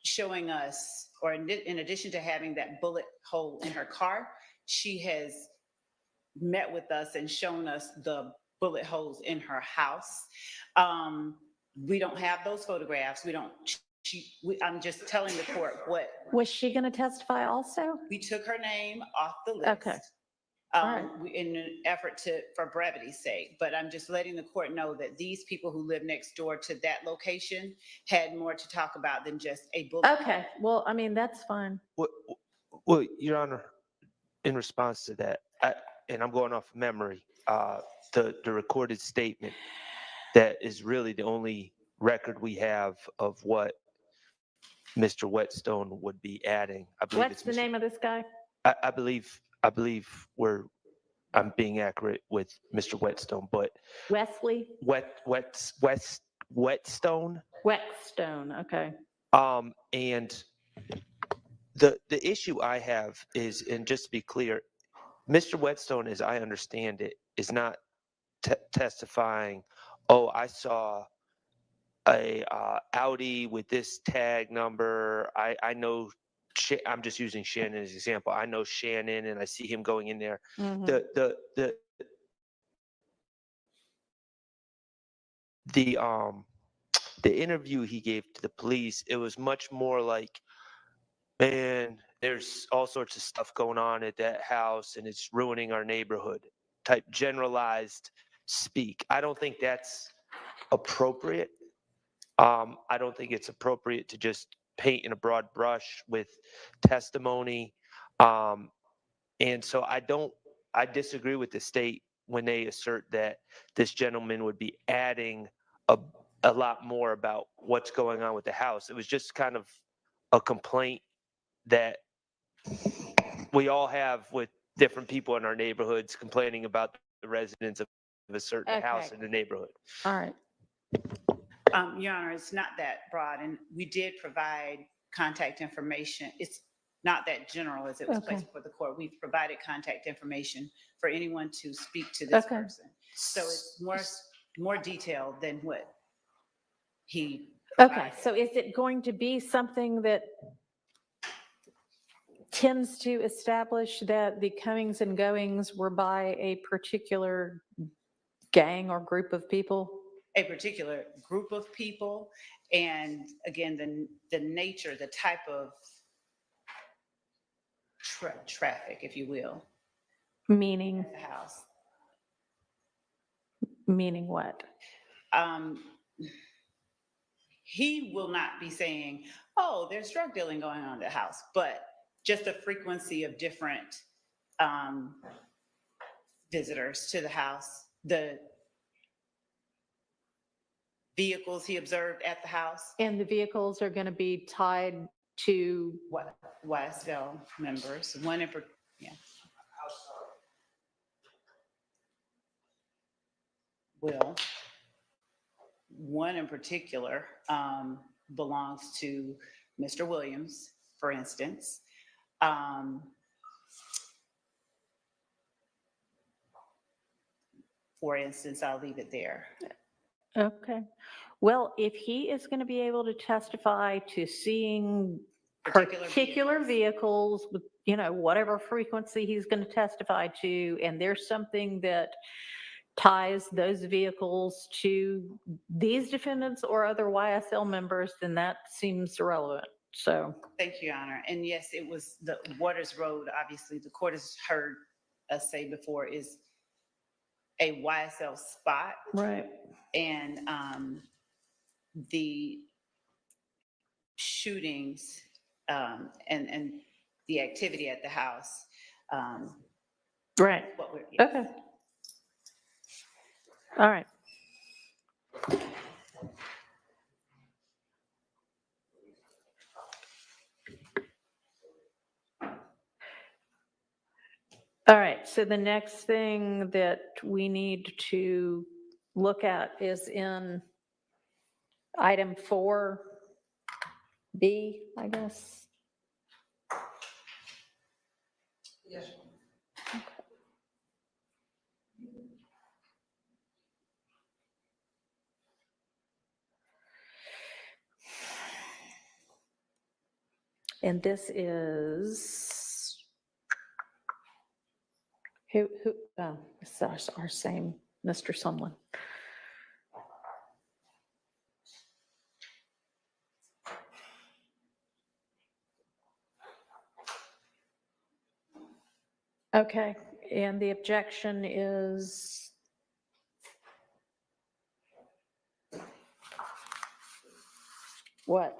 showing us, or in addition to having that bullet hole in her car, she has met with us and shown us the bullet holes in her house. We don't have those photographs. I'm just telling the court what. Was she going to testify also? We took her name off the list. Okay. All right. In an effort for brevity's sake, but I'm just letting the court know that these people who live next door to that location had more to talk about than just a bullet. Okay. Well, I mean, that's fine. Well, Your Honor, in response to that, and I'm going off memory, the recorded statement that is really the only record we have of what Mr. Whetstone would be adding. I believe What's the name of this guy? I believe I'm being accurate with Mr. Whetstone, but Wesley? Whetstone. Whetstone, okay. And the issue I have is, and just to be clear, Mr. Whetstone, as I understand it, is not testifying, oh, I saw a Audi with this tag number. I know, I'm just using Shannon as an example. I know Shannon and I see him going in there. Mhm. The interview he gave to the police, it was much more like, man, there's all sorts of stuff going on at that house and it's ruining our neighborhood type generalized speak. I don't think that's appropriate. I don't think it's appropriate to just paint in a broad brush with testimony. And so I disagree with the state when they assert that this gentleman would be adding a lot more about what's going on with the house. It was just kind of a complaint that we all have with different people in our neighborhoods complaining about the residents of a certain house in the neighborhood. All right. Your Honor, it's not that broad, and we did provide contact information. It's not that general as it was placed before the court. We've provided contact information for anyone to speak to this person. So it's more detailed than what he Okay, so is it going to be something that tends to establish that the comings and goings were by a particular gang or group of people? A particular group of people, and again, the nature, the type of traffic, if you will. Meaning? The house. Meaning what? He will not be saying, oh, there's drug dealing going on at the house, but just a frequency of different visitors to the house, the vehicles he observed at the house. And the vehicles are going to be tied to what? YSL members. Well, one in particular belongs to Mr. Williams, for instance. for instance, I'll leave it there. Okay. Well, if he is going to be able to testify to seeing Particular particular vehicles with, whatever frequency he's going to testify to, and there's something that ties those vehicles to these defendants or other YSL members, then that seems irrelevant. So, Thank you, Your Honor. And yes, it was the Waters Road, obviously, the court has heard us say before, is a YSL spot. right. And the shootings and the activity at the house. Right. Okay. All right. All right, so the next thing that we need to look at is in item 4B, I guess. Yes. And this is, it's our same Mr. Sumlin. Okay, and the objection is? What?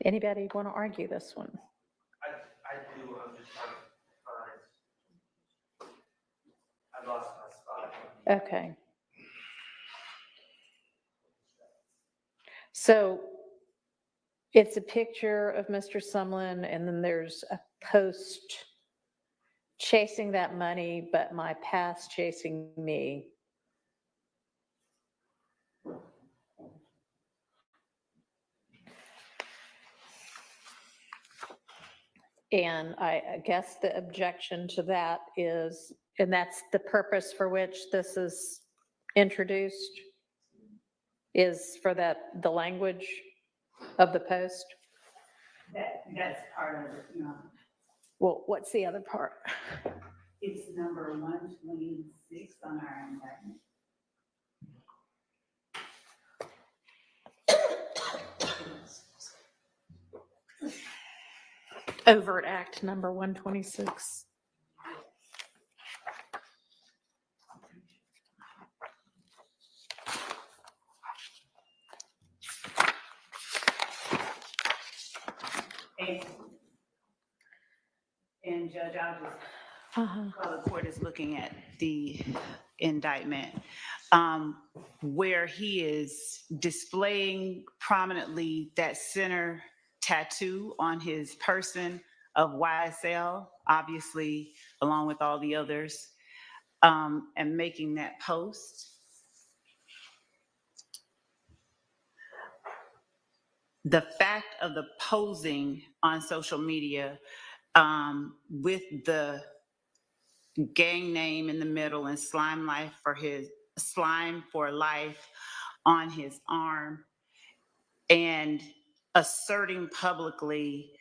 Anybody want to argue this one? I do. I'm just trying to find. I lost my spot. Okay. So it's a picture of Mr. Sumlin, and then there's a post chasing that money, but my past chasing me. And I guess the objection to that is, and that's the purpose for which this is introduced, is for the language of the post. That's part of it, you know. Well, what's the other part? It's number 126 on our indictment. Overt act number 126. And Judge, I'll just, while the court is looking at the indictment, where he is displaying prominently that center tattoo on his person of YSL, obviously, along with all the others, and making that post. The fact of the posing on social media with the gang name in the middle and slime for life on his arm, and asserting publicly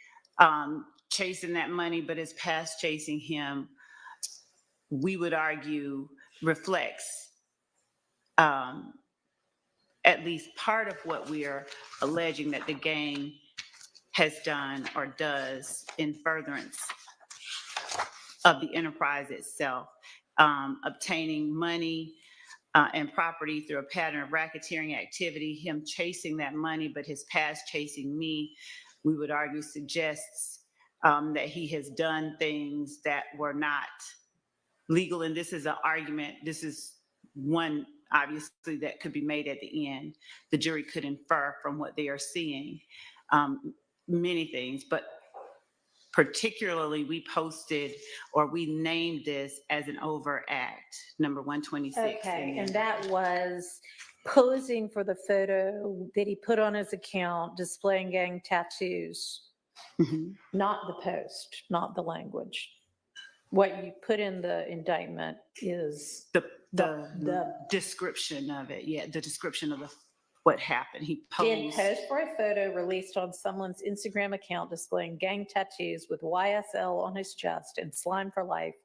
chasing that money, but his past chasing him, we would argue reflects at least part of what we are alleging that the gang has done or does in furtherance of the enterprise itself, obtaining money and property through a pattern of racketeering activity, him chasing that money, but his past chasing me, we would argue suggests that he has done things that were not legal. And this is an argument, this is one obviously that could be made at the end. The jury could infer from what they are seeing many things, but particularly we posted or we named this as an overt act, number 126. Okay, and that was posing for the photo that he put on his account displaying gang tattoos, not the post, not the language. What you put in the indictment is the description of it. Yeah, the description of what happened. He did posed. post for a photo released on someone's Instagram account displaying gang tattoos with YSL on his chest and Slime for Life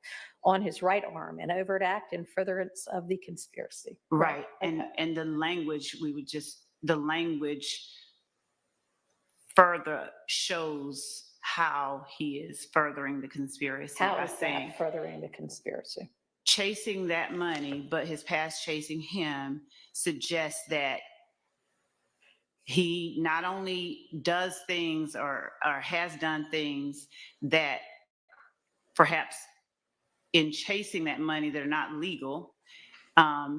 on his right arm, an overt act in furtherance of the conspiracy. Right. Okay. And the language, the language further shows how he is furthering the conspiracy. How by is saying, that furthering the conspiracy? chasing that money, but his past chasing him suggests that he not only does things or has done things that perhaps in chasing that money that are not legal,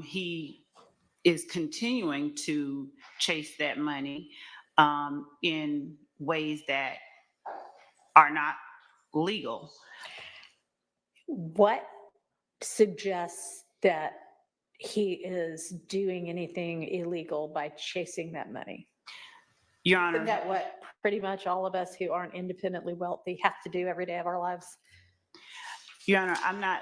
he is continuing to chase that money in ways that are not legal. What suggests that he is doing anything illegal by chasing that money? Your Honor. Isn't that what pretty much all of us who aren't independently wealthy have to do every day of our lives? Your Honor, I'm not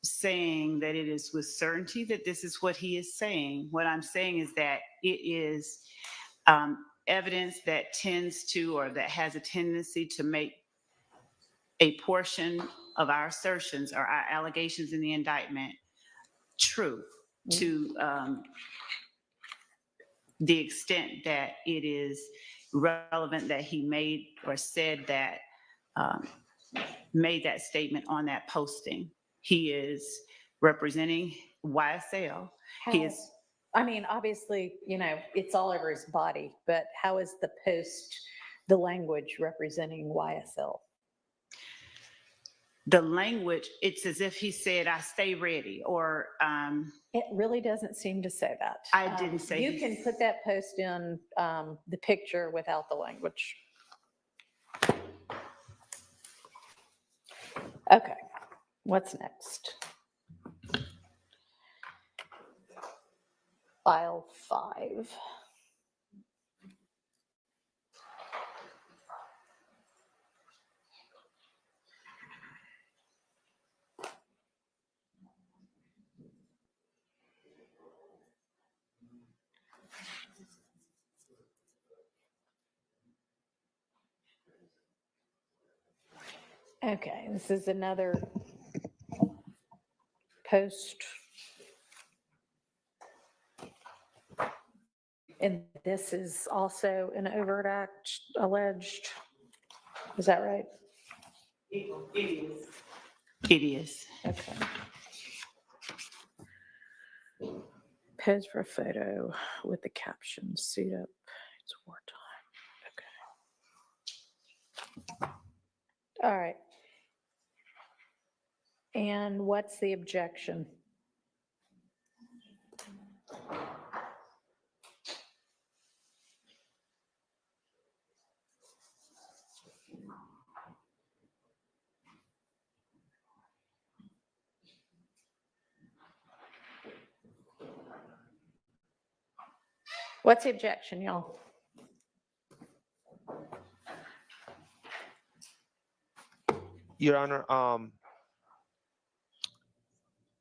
saying that it is with certainty that this is what he is saying. What I'm saying is that it is evidence that tends to, or that has a tendency to make a portion of our assertions or our allegations in the indictment true to the extent that it is relevant that he made or said that, made that statement on that posting. He is representing YSL. He is. I mean, obviously, it's all over his body, but how is the post, the language representing YSL? The language, it's as if he said, I stay ready, or. It really doesn't seem to say that. I didn't say. You can put that post in the picture without the language. Okay, what's next? File 5. Okay, this is another post. And this is also an overt act alleged. Is that right? It is. It is. Okay. Pose for a photo with the caption, suit up, it's wartime. Okay. All right. And what's the objection? What's the objection, y'all? Your Honor,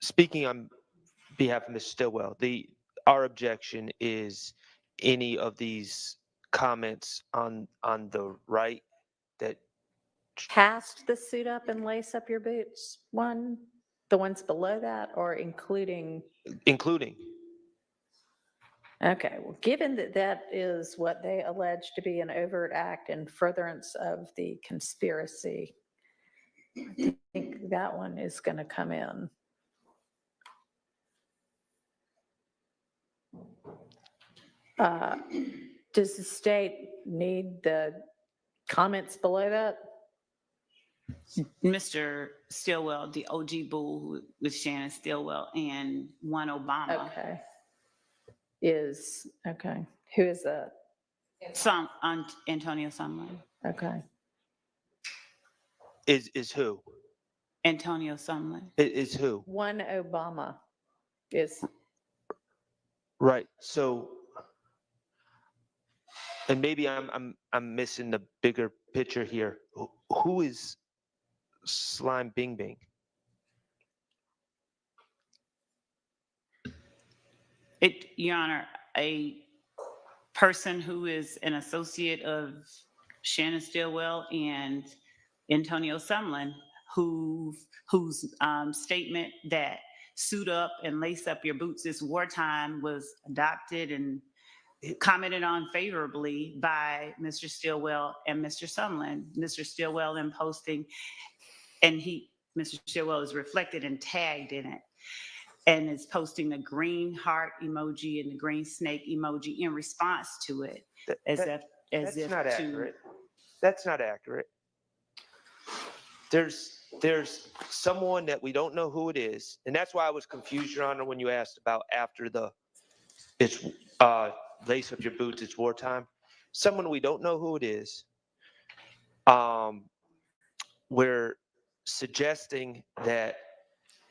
speaking on behalf of Ms. Stillwell, our objection is any of these comments on the right that Past the suit up and lace up your boots one, the ones below that, or including? including. Okay, well, given that that is what they allege to be an overt act in furtherance of the conspiracy, I think that one is going to come in. Does the state need the comments below that? Mr. Stillwell, the OG bull with Shannon Stillwell and one Obama. Okay. Okay. Who is that? Antonio Sumlin. Okay. Is who? Antonio Sumlin. Is who? One Obama is, Right. So, and maybe I'm missing the bigger picture here. Who is Slime Bing Bing? Your Honor, a person who is an associate of Shannon Stillwell and Antonio Sumlin, whose statement that suit up and lace up your boots is wartime was adopted and commented on favorably by Mr. Stillwell and Mr. Sumlin. Mr. Stillwell then posting, and Mr. Stillwell is reflected and tagged in it, and is posting the green heart emoji and the green snake emoji in response to it, That's not accurate. That's not accurate. There's someone that we don't know who it is, and that's why I was confused, Your Honor, when you asked about after it's lace up your boots, it's wartime. Someone we don't know who it is. We're suggesting that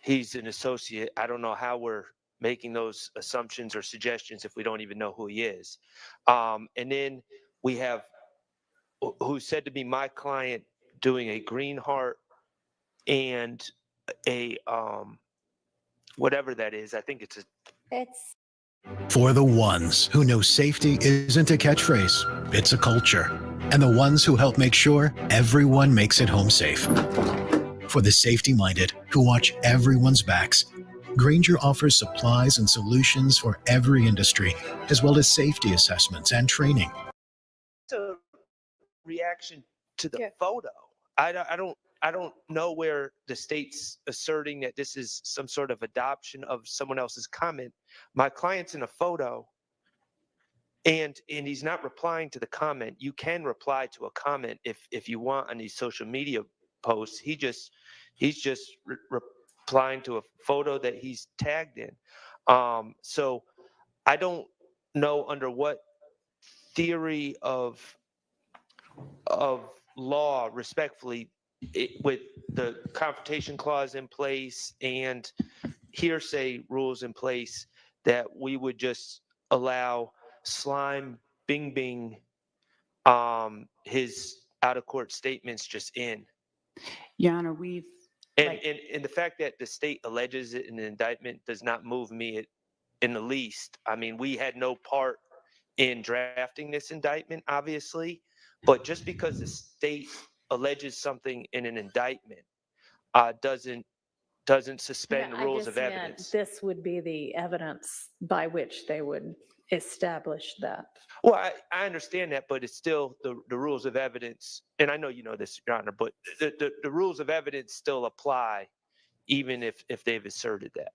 he's an associate. I don't know how we're making those assumptions or suggestions if we don't even know who he is. And then we have who's said to be my client doing a green heart and a whatever that is. I think it's For the ones who know safety isn't a catchphrase, it's a culture. And the ones who help make sure everyone makes it home safe. For the safety-minded who watch everyone's backs, Grainger offers supplies and solutions for every industry, as well as safety assessments and training. a reaction to the photo. I don't know where the state's asserting that this is some sort of adoption of someone else's comment. My client's in a photo, and he's not replying to the comment. You can reply to a comment if you want on these social media posts. He's just replying to a photo that he's tagged in. So I don't know under what theory of law, respectfully, with the confrontation clause in place and hearsay rules in place, that we would just allow Slime Bing Bing his out of court statements just in. Your Honor, and the fact that the state alleges it in the indictment does not move me in the least. I mean, we had no part in drafting this indictment, obviously, but just because the state alleges something in an indictment doesn't suspend the rules of evidence. this would be the evidence by which they would establish that. Well, I understand that, but it's still the rules of evidence, and I know you know this, Your Honor, but the rules of evidence still apply, even if they've asserted that.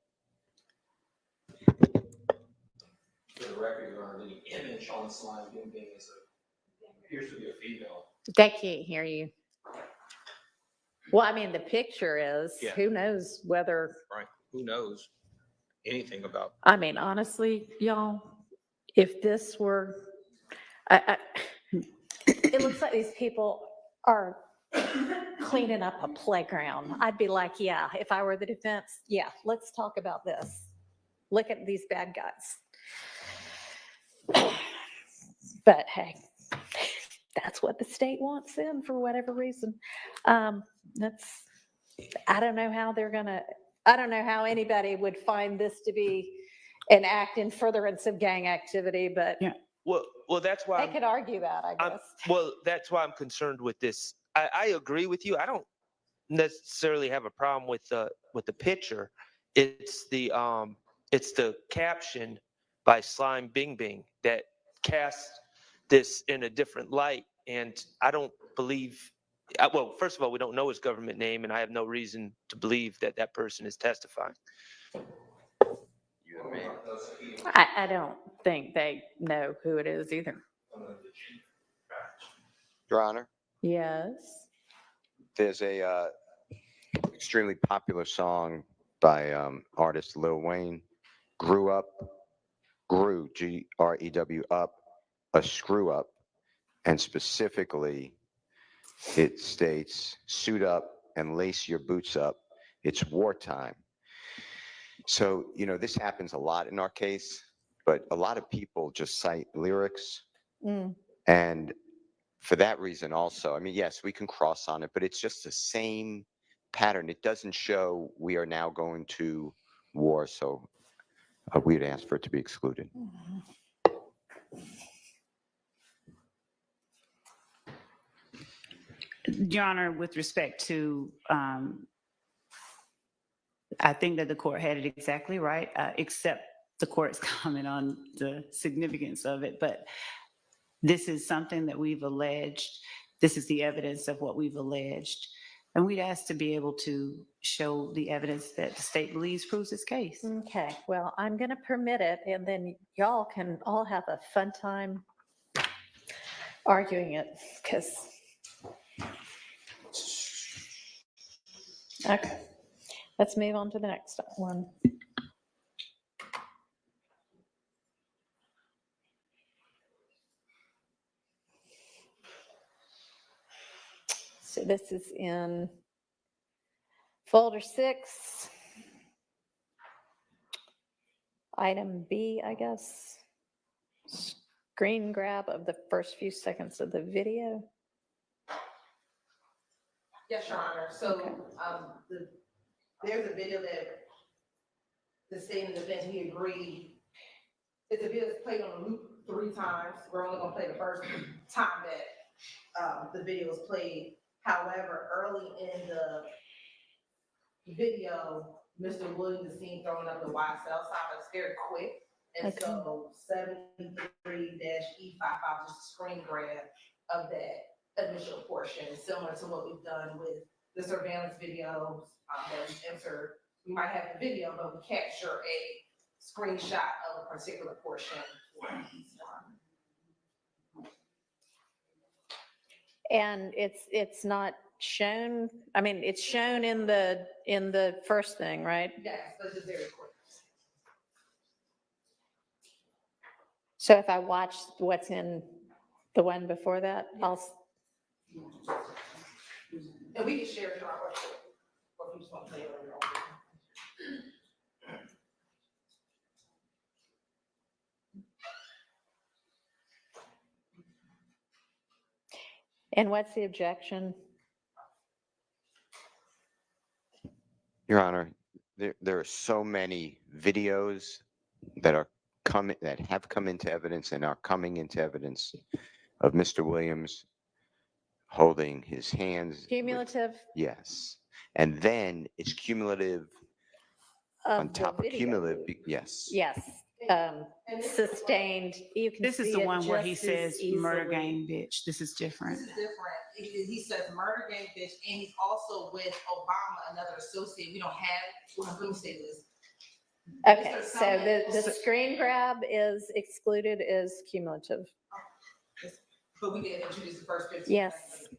For the record, Your Honor, the image on Slime Bing Bing appears to be a female. They can't hear you. Well, I mean, the picture is, Yeah. who knows whether, Right. Who knows anything about? I mean, honestly, y'all, if this were, it looks like these people are cleaning up a playground. I'd be like, yeah, if I were the defense, yeah, let's talk about this. Look at these bad guys. But hey, that's what the state wants in for whatever reason. I don't know how I don't know how anybody would find this to be an act in furtherance of gang activity, but yeah. Well, that's why they could argue that, I guess. well, that's why I'm concerned with this. I agree with you. I don't necessarily have a problem with the picture. It's the caption by Slime Bing Bing that casts this in a different light, and I don't believe. Well, first of all, we don't know his government name, and I have no reason to believe that person is testifying. I don't think they know who it is either. Your Honor, Yes. there's a extremely popular song by artist Lil Wayne, Grew, Grew, up, a screw up, and specifically it states, suit up and lace your boots up. It's wartime. So, this happens a lot in our case, but a lot of people just cite lyrics. Mm. And for that reason also, I mean, yes, we can cross on it, but it's just the same pattern. It doesn't show we are now going to war. So we'd ask for it to be excluded. Your Honor, with respect to, I think that the court had it exactly right, except the court's comment on the significance of it. But this is something that we've alleged. This is the evidence of what we've alleged. And we'd ask to be able to show the evidence that the state believes proves its case. Okay, well, I'm going to permit it, and then y'all can all have a fun time arguing it, because. Okay, let's move on to the next one. So this is in folder 6, item B, I guess. Screen grab of the first few seconds of the video. Yes, Your Honor. So there's a video that the state and defense, we agree. It's a video that's played on a loop 3 times. We're only going to play the first time that the video was played. However, early in the video, Mr. Williams is seen throwing up the YSL sign, but it's very quick. And so 73-E55, just a screen grab of that initial portion, similar to what we've done with the surveillance videos that we entered. We might have the video, but we capture a screenshot of a particular portion for each one. And it's not shown, I mean, it's shown in the first thing, right? Yes, but it's very quick. So if I watch what's in the one before that, I'll. And we can share it on our website, or if you just want to play it on your own. And what's the objection? Your Honor, there are so many videos that have come into evidence and are coming into evidence of Mr. Williams holding his hands. Cumulative? Yes. And then it's cumulative on top of cumulative. Yes. Yes. Sustained. You can This is see the it one where he just as says murder easily. gang bitch. This is different. This is different. He says murder gang bitch, and he's also with Obama, another associate. We don't have, well, let me say this. Okay, so the screen grab is excluded as cumulative. But we did introduce the first 15 Yes. seconds.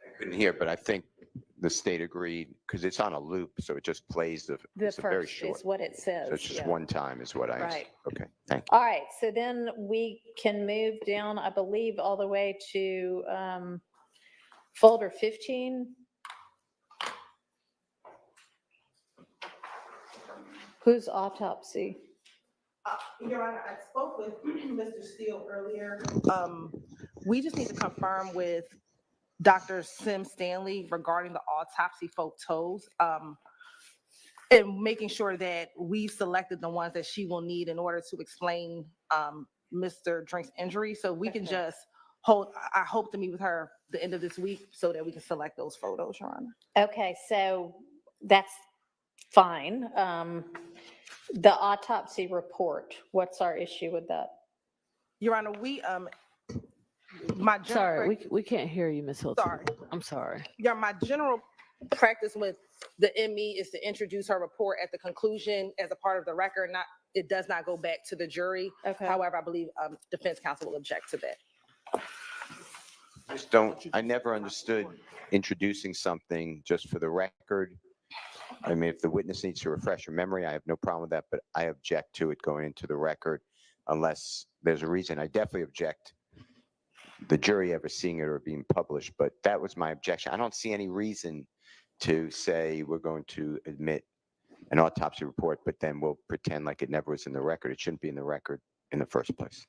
I couldn't hear, but I think the state agreed because it's on a loop, so it just plays The it's a very first short. is what it says. So it's just yeah. one time is what I Right. Okay, thank you. All right, so then we can move down, I believe, all the way to folder 15. Whose autopsy? Your Honor, I spoke with Mr. Steele earlier. We just need to confirm with Dr. Sim Stanley regarding the autopsy photos, and making sure that we selected the ones that she will need in order to explain Mr. Drink's injury. So we can just hold, I hope to meet with her the end of this week so that we can select those photos, Your Honor. Okay, so that's fine. The autopsy report, what's our issue with that? Your Honor, we, Sorry, we can't hear you, Ms. Hilton. Sorry. I'm sorry. Yeah, my general practice with the ME is to introduce her report at the conclusion as a part of the record. It does not go back to the jury. Okay. However, I believe defense counsel will object to that. I never understood introducing something just for the record I mean, if the witness needs to refresh your memory, I have no problem with that, but I object to it going into the record unless there's a reason. I definitely object the jury ever seeing it or being published, but that was my objection. I don't see any reason to say we're going to admit an autopsy report, but then we'll pretend like it never was in the record. It shouldn't be in the record in the first place.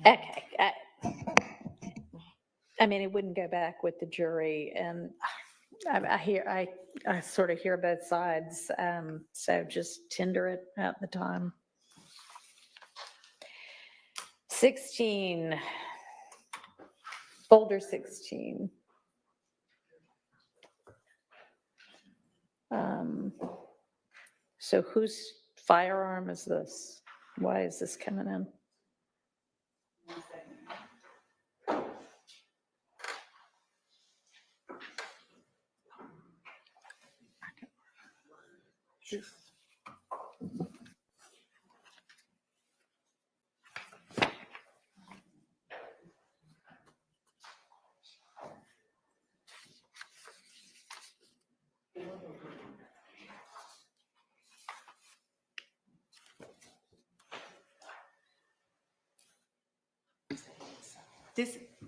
Okay. I mean, it wouldn't go back with the jury, and I sort of hear both sides. So just tender it at the time. 16, folder 16. So whose firearm is this? Why is this coming in?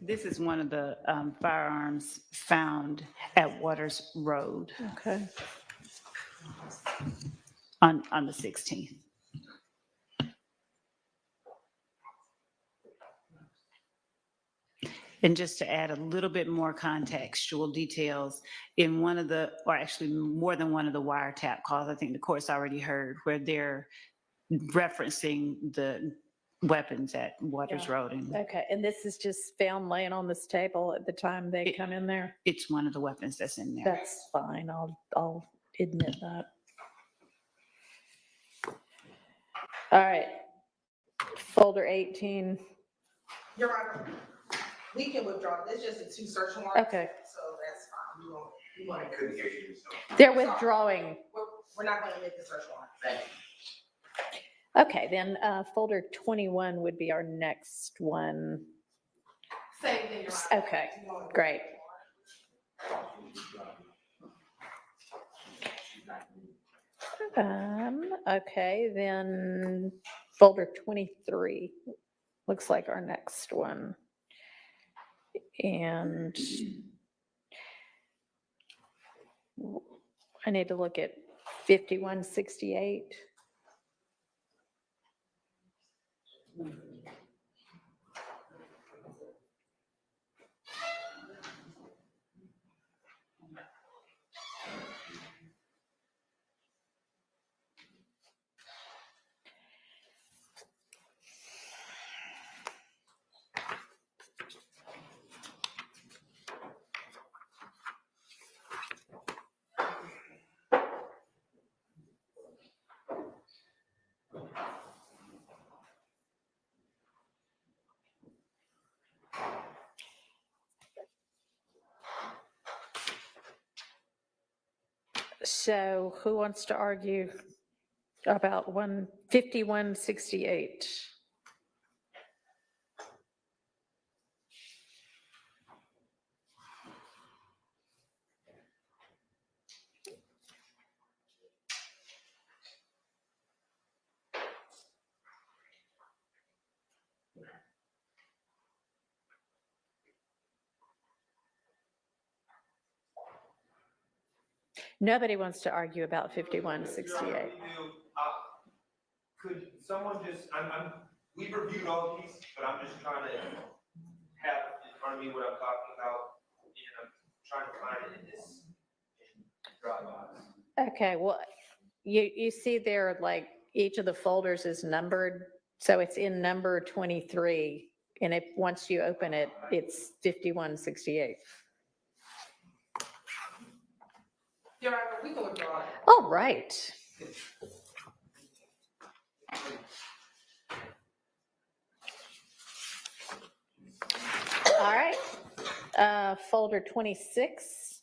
This is one of the firearms found at Waters Road Okay. on the 16th. And just to add a little bit more contextual details, in one of the, or actually more than one of the wiretap calls, I think the court's already heard, where they're referencing the weapons at Waters Road. And Okay, and this is just found laying on this table at the time they come in there? it's one of the weapons that's in there. That's fine, I'll admit that. All right, folder 18. Your Honor, we can withdraw. It's just a 2 search warrants. Okay. So that's fine. We want to. They're withdrawing. We're not going to make the search warrant. Thank you. Okay, then folder 21 would be our next one. Same thing, Your Honor. Okay, great. Okay, then folder 23 looks like our next one. And I need to look at 5168. So who wants to argue about 5168? Nobody wants to argue about 5168. Could someone just, we've reviewed all these, but I'm just trying to have in front of me what I'm talking about, and I'm trying to find it in this Dropbox. Okay, well, you see there, like, each of the folders is numbered, so it's in number 23, and if, once you open it, it's 5168. Your Honor, we can withdraw it. All right. All right, folder 26.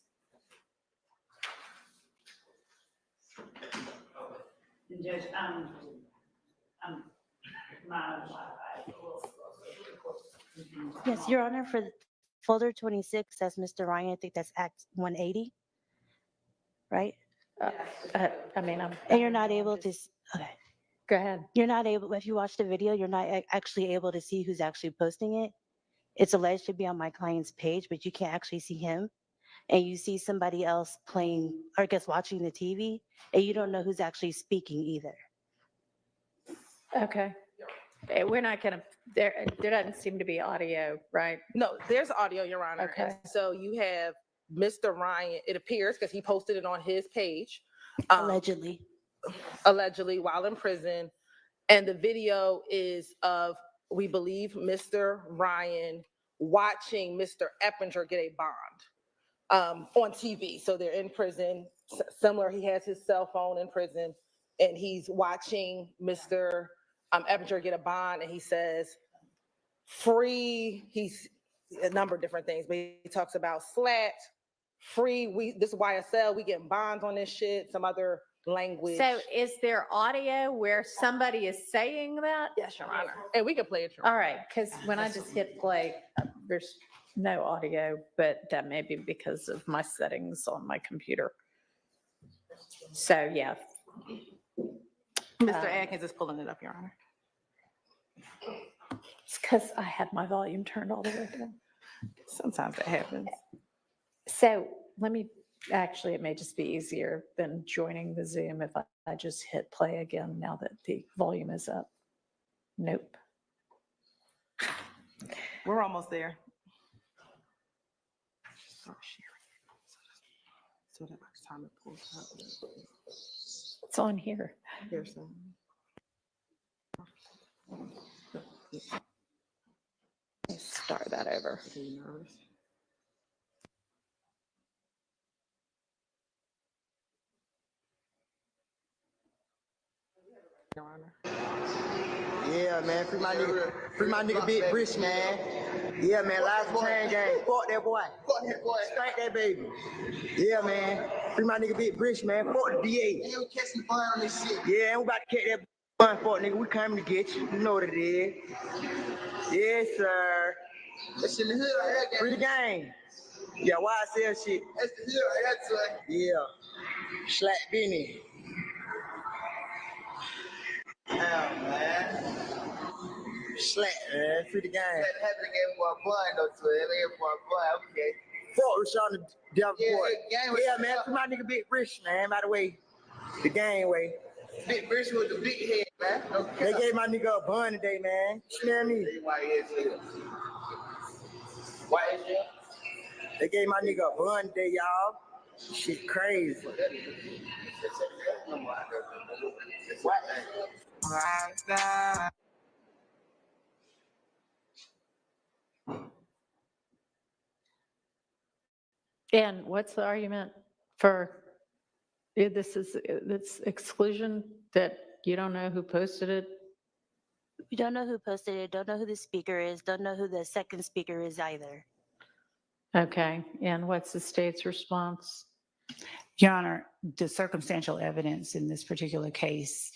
Judge, Yes, Your Honor, for folder 26 says Mr. Ryan. I think that's Act 180, right? I mean, And you're not able to, okay. Go ahead. You're not able, if you watch the video, you're not actually able to see who's actually posting it. It's alleged to be on my client's page, but you can't actually see him. And you see somebody else playing, or I guess watching the TV, and you don't know who's actually speaking either. Okay. We're not gonna, there doesn't seem to be audio, right? No, there's audio, Your Honor. And Okay. so you have Mr. Ryan, it appears, because he posted it on his page. Allegedly. Allegedly while in prison. And the video is of, we believe, Mr. Ryan watching Mr. Eppinger get a bond on TV. So they're in prison. Similar, he has his cell phone in prison, and he's watching Mr. Eppinger get a bond, and he says, free, he's a number of different things, but he talks about slat, free, this YSL, we getting bonds on this shit, some other language. So is there audio where somebody is saying that? Yes, Your Honor. And we can play it. All right, because when I just hit play, there's no audio, but that may be because of my settings on my computer. So, yeah. Mr. Atkins is pulling it up, Your Honor. It's because I had my volume turned all the way down. Sometimes that happens. So let me, actually, it may just be easier than joining the Zoom if I just hit play again now that the volume is up. Nope. We're almost there. So that much time it pulls up. It's on here. Here's some. Start that over. Are you nervous? Your Honor. Yeah, man, free my nigga Big Brish, man. Yeah, man, live chain gang. Fuck that boy. Fuck that boy. Spank that baby. Yeah, man. Free my nigga Big Brish, man. Fuck the DA. Yeah, we catching the fun on this shit. Yeah, and we about to catch that fun, fuck nigga. We coming to get you. You know what it is. Yes, sir. That's in the hood right there, free the gang. Yeah, YSL shit. That's the hood right there, son. Yeah. Slack Benny. Man. Slack, man. Free the game. Had to get for a blind, though, so they get for a blind. Okay. Fuck Rashawn the Davenport. Yeah, man. Free my nigga Big Brish, man. By the way, the game way. Big Brish with the big head, man. Okay. They gave my nigga a bun today, man. Smell me. Why is it? They gave my nigga a bun today, y'all. Shit crazy. What? And what's the argument for this exclusion that you don't know who posted it? We don't know who posted it, don't know who the speaker is, don't know who the second speaker is either. Okay, and what's the state's response? Your Honor, the circumstantial evidence in this particular case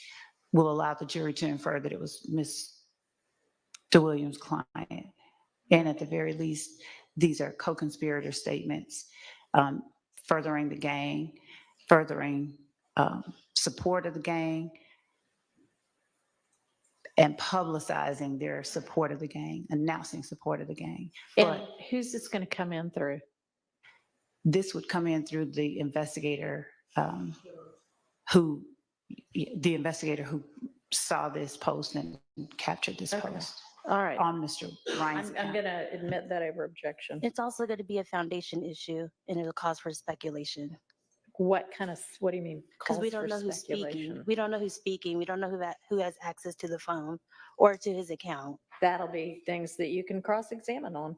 will allow the jury to infer that it was Mr. Williams' client. And at the very least, these are co-conspirator statements furthering the gang, furthering support of the gang, and publicizing their support of the gang, announcing support of the gang. And But who's this going to come in through? this would come in through the investigator who saw this post and captured this post. All right. On Mr. Ryan's I'm account. going to admit that over objection. It's also going to be a foundation issue, and it'll cause for speculation. What do you mean? Because we calls don't for know who's speaking. speculation? We don't know who's speaking. We don't know who has access to the phone or to his account. That'll be things that you can cross-examine on.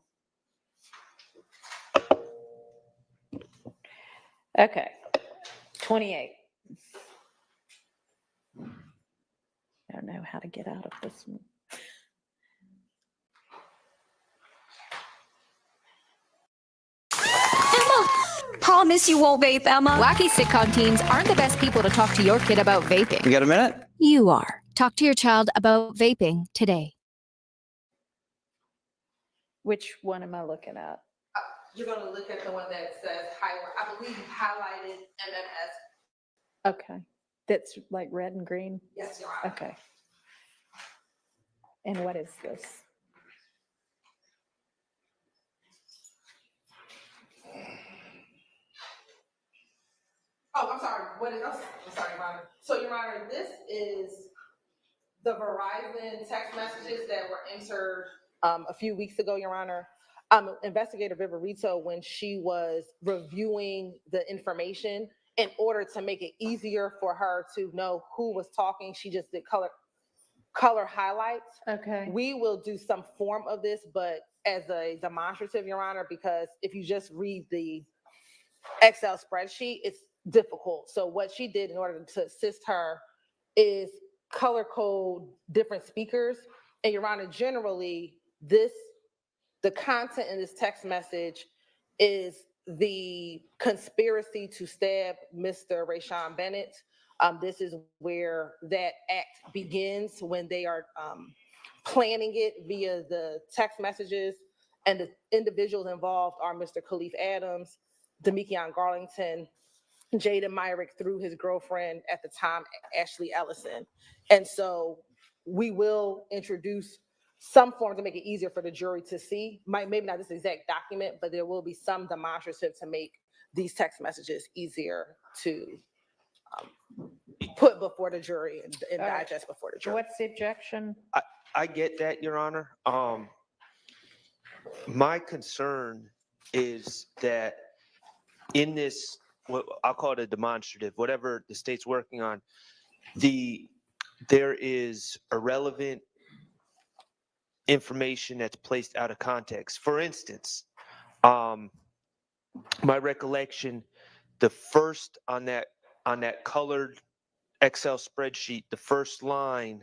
Okay, 28. I don't know how to get out of this one. Promise you won't vape, Emma. Wacky sitcom teens aren't the best people to talk to your kid about vaping. You got a minute? You are. Talk to your child about vaping today. Which one am I looking at? you're gonna look at the one that says highlight, I believe highlighted MMS. Okay. That's like red and green? Yes, Your Honor. Okay. And what is this? Oh, I'm sorry, what is, I'm sorry, Your Honor. So, Your Honor, this is the Verizon text messages that were entered a few weeks ago, Your Honor. Investigator Viverito, when she was reviewing the information, in order to make it easier for her to know who was talking, she just did color highlights. Okay. We will do some form of this, but as a demonstrative, Your Honor, because if you just read the Excel spreadsheet, it's difficult. So what she did in order to assist her is color code different speakers. And Your Honor, generally, the content in this text message is the conspiracy to stab Mr. Rayshawn Bennett. This is where that act begins, when they are planning it via the text messages. And the individuals involved are Mr. Khalif Adams, Demikion Garlington, Jaden Myrick through his girlfriend at the time, Ashley Ellison. And so we will introduce some form to make it easier for the jury to see. Maybe not this exact document, but there will be some demonstrative to make these text messages easier to put before the jury and digest before the jury. What's the objection? I get that, Your Honor. My concern is that in this, what I'll call it a demonstrative, whatever the state's working on, there is irrelevant information that's placed out of context. For instance, my recollection, the first on that colored Excel spreadsheet, the first line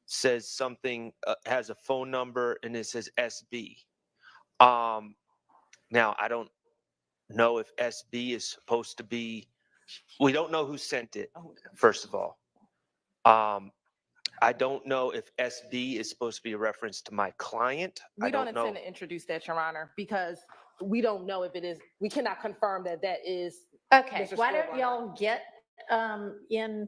says something, has a phone number, and it says SB. Now I don't know if SB is supposed to be, we don't know who sent it, first of all. I don't know if SB is supposed to be a reference to my client. We don't intend to introduce that, Your Honor, because we don't know if it is, we cannot confirm that that is. Okay, Mr. why don't Stillwater. y'all get in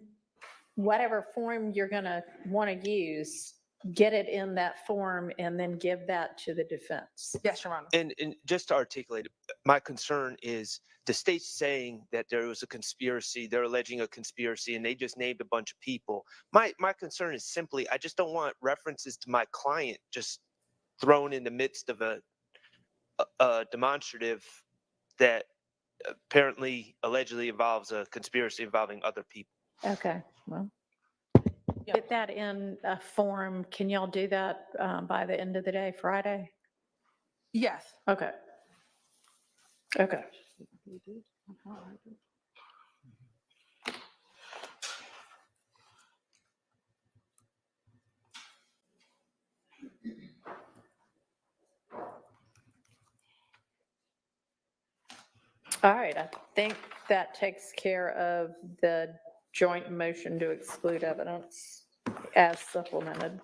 whatever form you're gonna want to use, get it in that form and then give that to the defense. Yes, Your Honor. And just to articulate it, my concern is the state's saying that there was a conspiracy, they're alleging a conspiracy, and they just named a bunch of people. My concern is simply, I just don't want references to my client just thrown in the midst of a demonstrative that apparently, allegedly involves a conspiracy involving other people. Okay, well, get that in a form. Can y'all do that by the end of the day, Friday? Yes. Okay. Okay. All right, I think that takes care of the joint motion to exclude evidence as supplemented.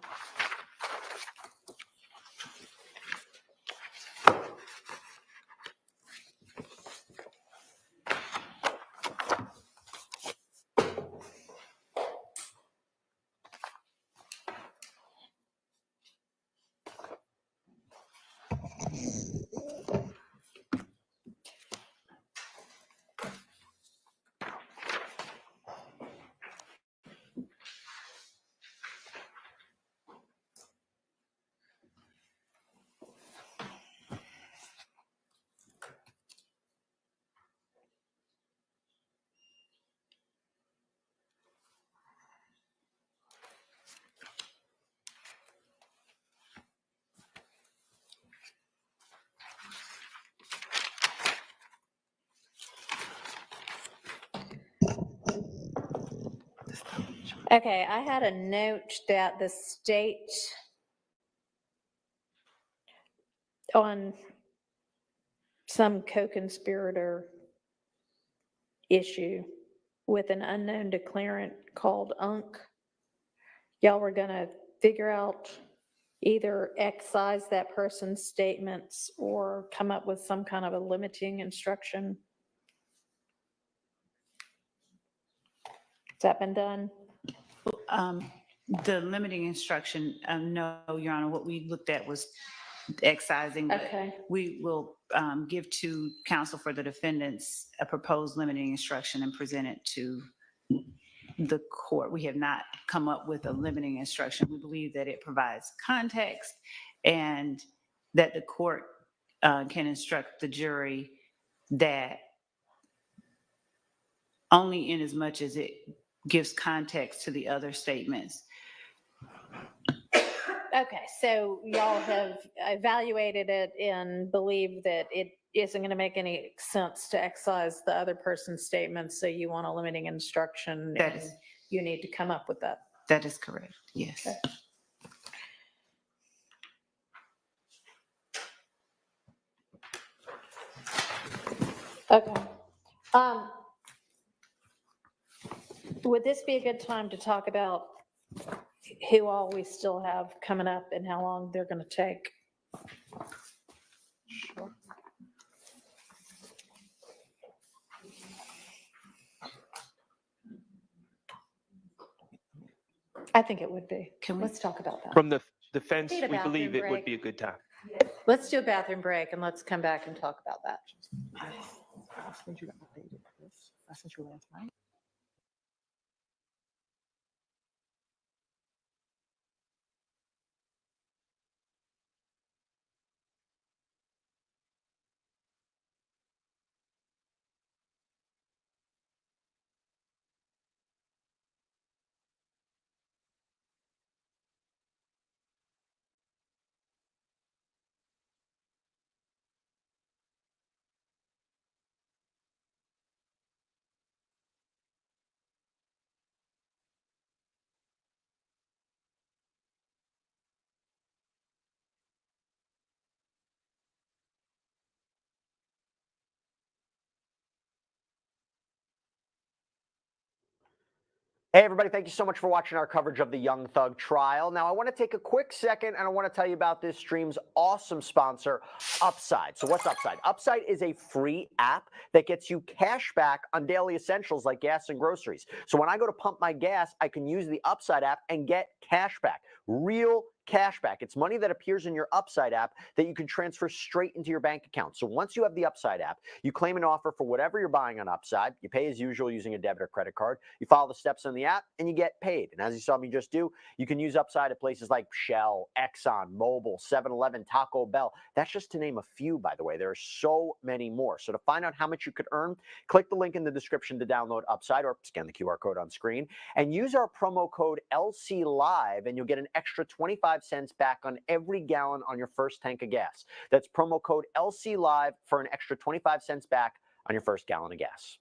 Okay, I had a note that the state on some co-conspirator issue with an unknown declarant called Unk. Y'all were gonna figure out either excise that person's statements or come up with some kind of a limiting instruction. Has that been done? The limiting instruction, no, Your Honor, what we looked at was excising. But Okay. we will give to counsel for the defendants a proposed limiting instruction and present it to the court. We have not come up with a limiting instruction. We believe that it provides context and that the court can instruct the jury that only in as much as it gives context to the other statements. Okay, so y'all have evaluated it and believe that it isn't going to make any sense to excise the other person's statements, so you want a limiting instruction. That and is- you need to come up with that. That is correct, yes. Okay. Would this be a good time to talk about who all we still have coming up and how long they're going to take? Sure. I think it would be. Can we? Let's talk about that. From the defense, Need a we believe bathroom it would break. be a good time. Let's do a bathroom break and let's come back and talk about that. I sent you that updated this. I sent you last night. Hey, everybody, thank you so much for watching our coverage of the Young Thug trial. Now, I want to take a quick second and I want to tell you about this stream's awesome sponsor, Upside. So what's Upside? Upside is a free app that gets you cash back on daily essentials like gas and groceries. So when I go to pump my gas, I can use the Upside app and get cash back, real cash back. It's money that appears in your Upside app that you can transfer straight into your bank account. So once you have the Upside app, you claim an offer for whatever you're buying on Upside. You pay as usual using a debit or credit card. You follow the steps on the app and you get paid. And as you saw me just do, you can use Upside at places like Shell, Exxon, Mobil, 7-Eleven, Taco Bell. That's just to name a few, by the way. There are so many more. So to find out how much you could earn, click the link in the description to download Upside or scan the QR code on screen and use our promo code LCLive and you'll get an extra 25 cents back on every gallon on your first tank of gas. That's promo code LCLive for an extra 25 cents back on your first gallon of gas.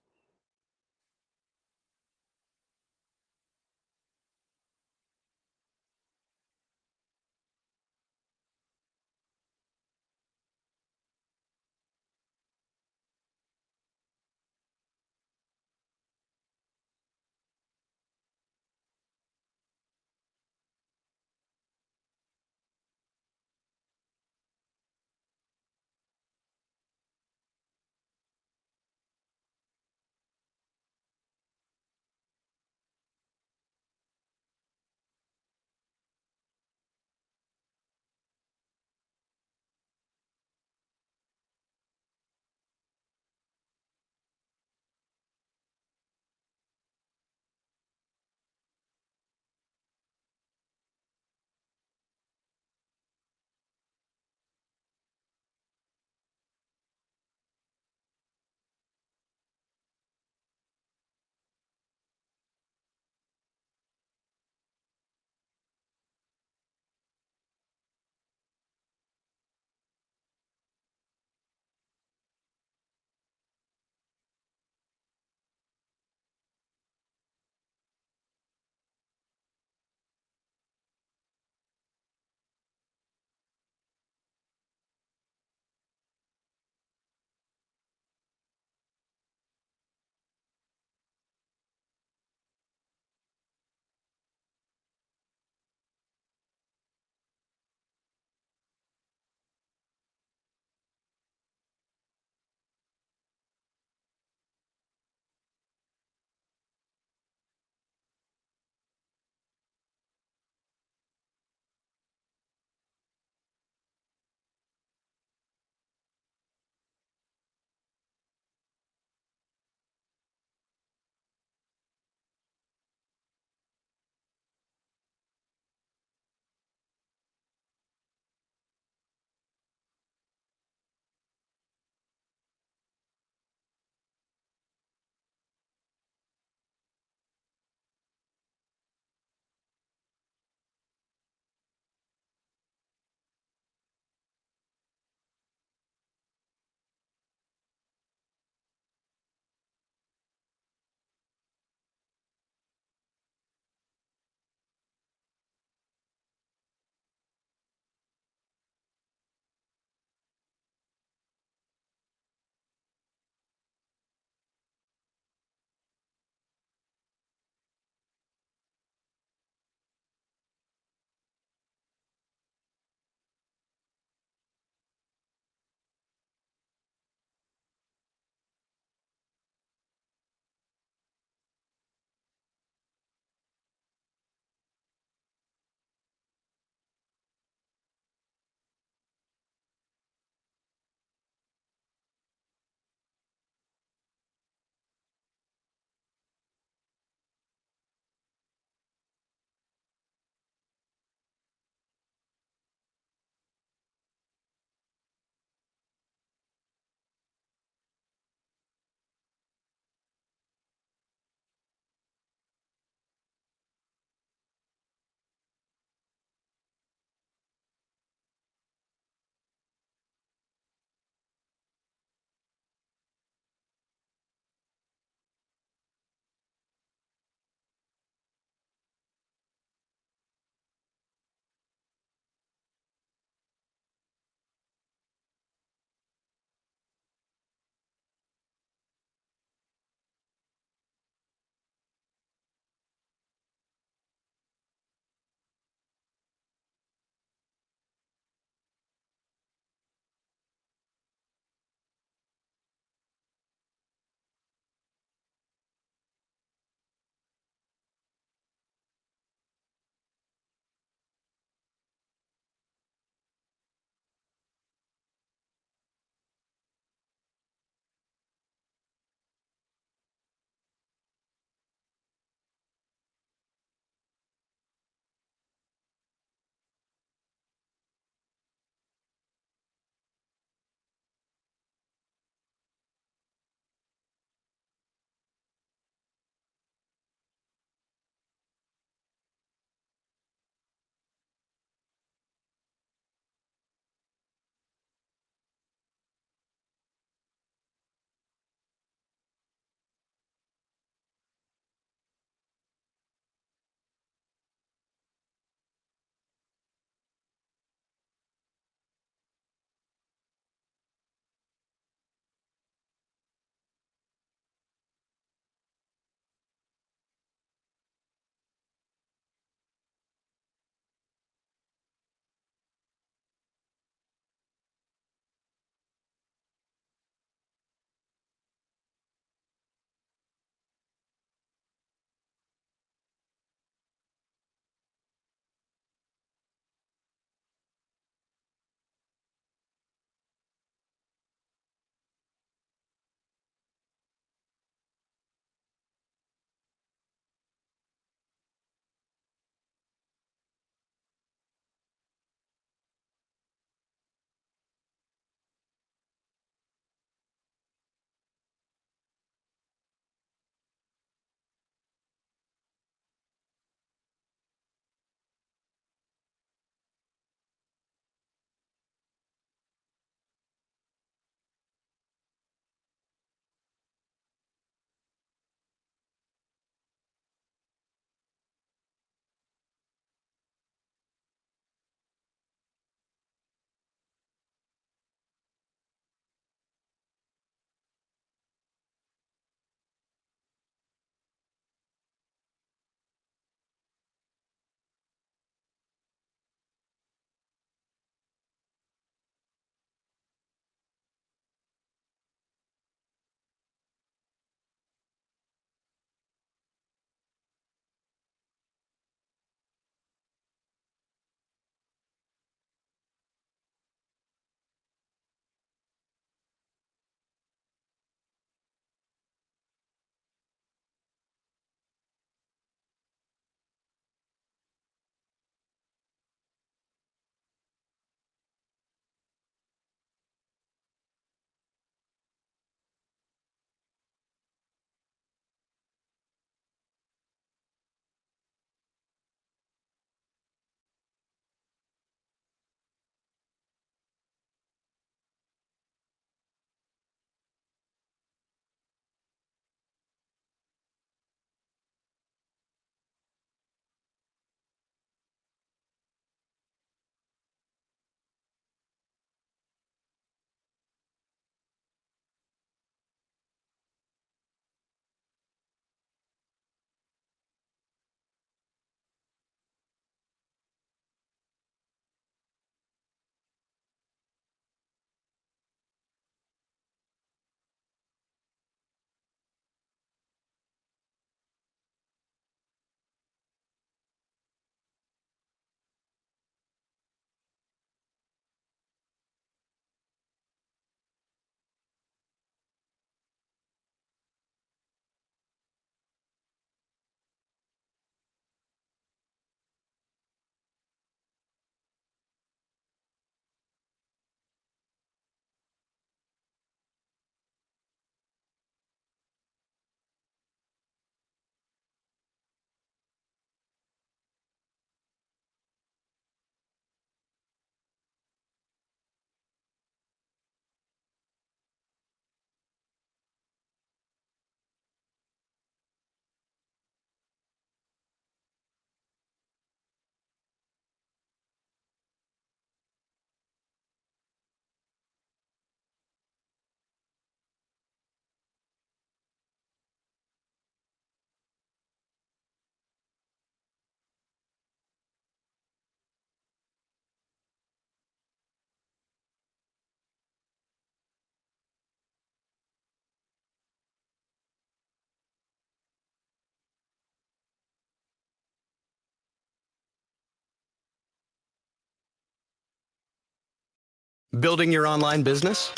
Building your online business?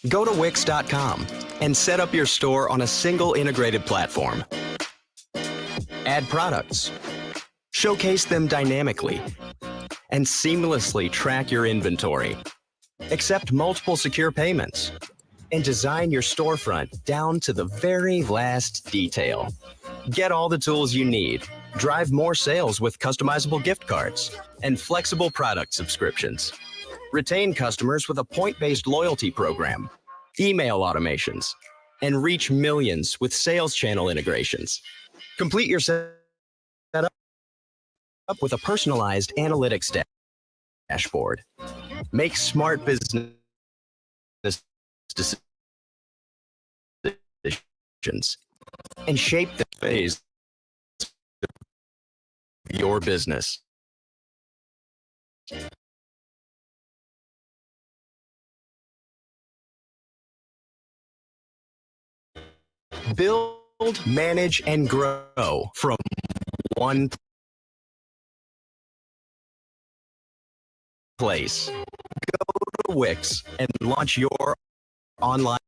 Go to Wix.com and set up your store on a single integrated platform. Add products, showcase them dynamically, and seamlessly track your inventory. Accept multiple secure payments, and design your storefront down to the very last detail. Get all the tools you need. Drive more sales with customizable gift cards and flexible product subscriptions. Retain customers with a point-based loyalty program, email automations, and reach millions with sales channel integrations. Complete your setup with a personalized analytics dashboard. Make smart business decisions and shape the phase of your business. Build, manage, and grow from one place. Go to Wix and launch your online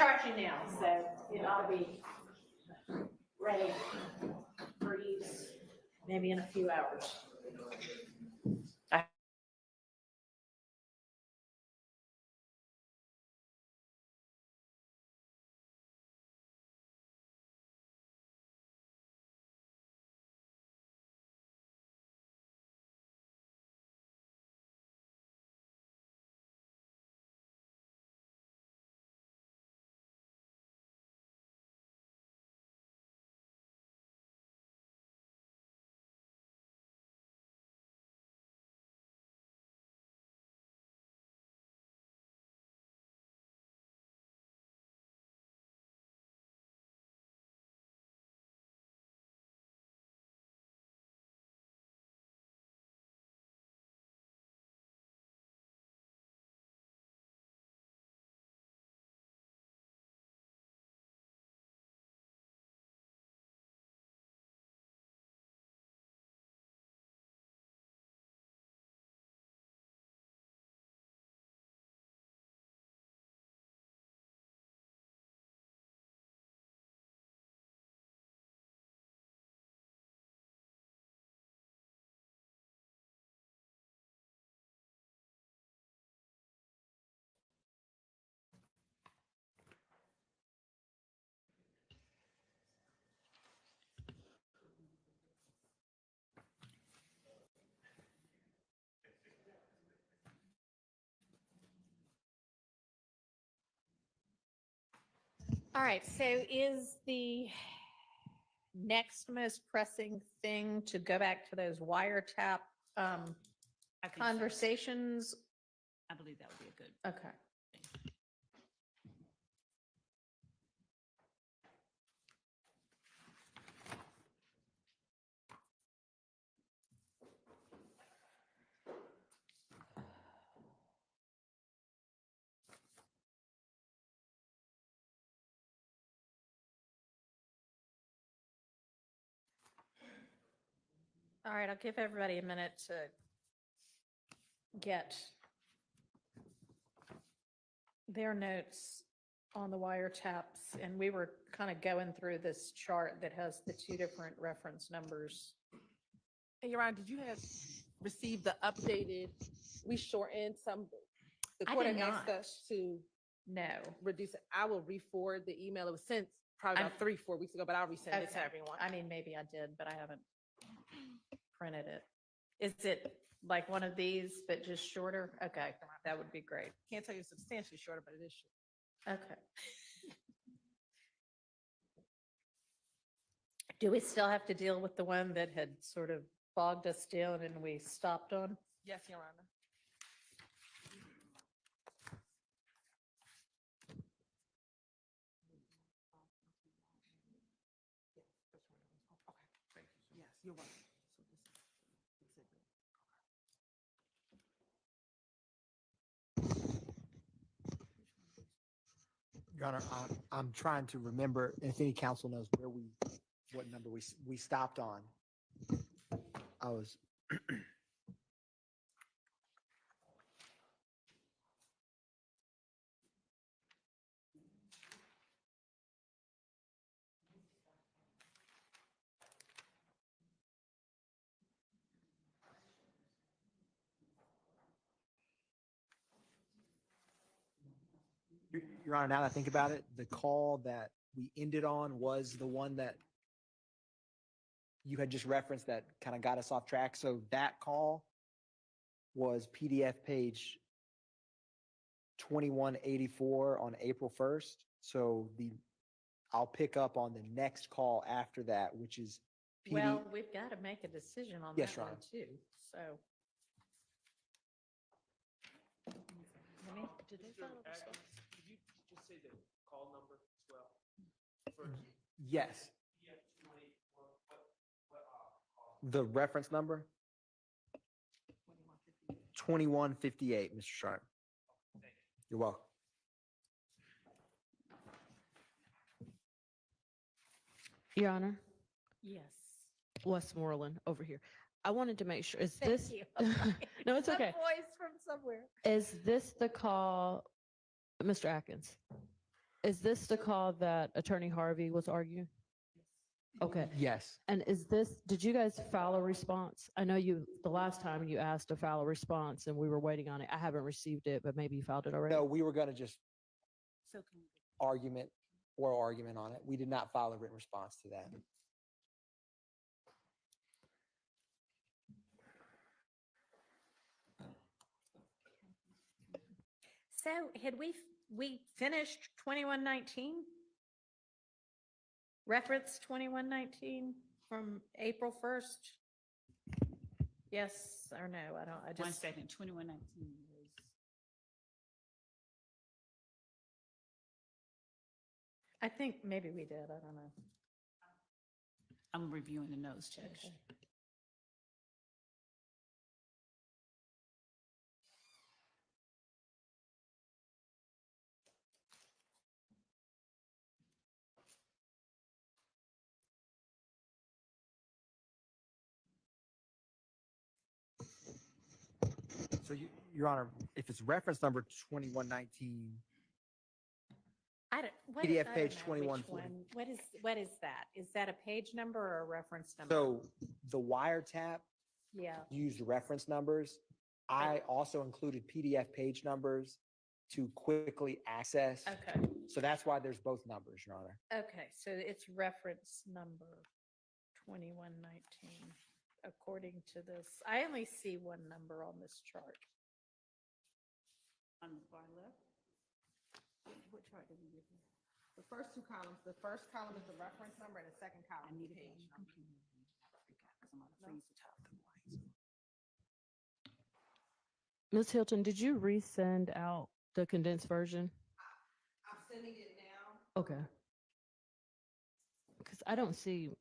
charging now, so it ought to be ready for use maybe in a few hours. All right, so is the next most pressing thing to go back to those wiretap I think so. conversations? I believe that would be a good. Okay. All right, I'll give everybody a minute to get their notes on the wiretaps, and we were kind of going through this chart that has the two different reference numbers. And Your Honor, did you have received the updated, we shortened some, the I court did had asked not. us to No. reduce it. I will re-forward the email. It was sent probably about 3-4 weeks ago, but I'll resend it to Okay. everyone. I mean, maybe I did, but I haven't printed it. Is it like one of these, but just shorter? Okay, that would be great. Can't tell you substantially shorter, but it is short. Okay. Do we still have to deal with the one that had sort of bogged us down and we stopped on? Yes, Your Honor. Yes, you're welcome. Your Honor, I'm trying to remember if any council knows what number we stopped on. I was. Your Honor, now that I think about it, the call that we ended on was the one that you had just referenced that kind of got us off track. So that call was PDF page 2184 on April 1st. So I'll pick up on the next call after that, which is Well, we've got to make a decision on Yes, that Your one Honor. too, so. Let me- did they Mr. file a Atkins, response? could you just say the call number as well? yes. What The reference number? 2158, Mr. Sharp. You're welcome. Your Honor, Yes. Westmoreland over here. I wanted to make sure, is Thank this, you. no, it's Some okay. voice from somewhere. Is this the call, Mr. Atkins? Is this the call that Attorney Harvey was arguing? Okay. Yes. And did you guys file a response? I know the last time you asked to file a response and we were waiting on it. I haven't received it, but maybe you filed it already? No, we were gonna just So oral argument on it. We did not file a written response to that. So had we finished 2119? Reference 2119 from April 1st? Yes or no? I one just. second, 2119 was. I think maybe we did. I don't know. I'm reviewing the notes, Judge. Okay. So Your Honor, if it's reference number 2119, I don't, what PDF I page don't know which 2140. one. What is that? Is that a page number or a reference number? so the wiretap Yeah. used reference numbers. I also included PDF page numbers to quickly access. Okay. So that's why there's both numbers, Your Honor. Okay, so it's reference number 2119, according to this. I only see one number on this chart. On the far left? What chart did we give you? The first two columns, the first column is the reference number and the second column is the page number. Ms. Hilton, did you resend out the condensed version? I'm sending it now. Okay. Because I don't see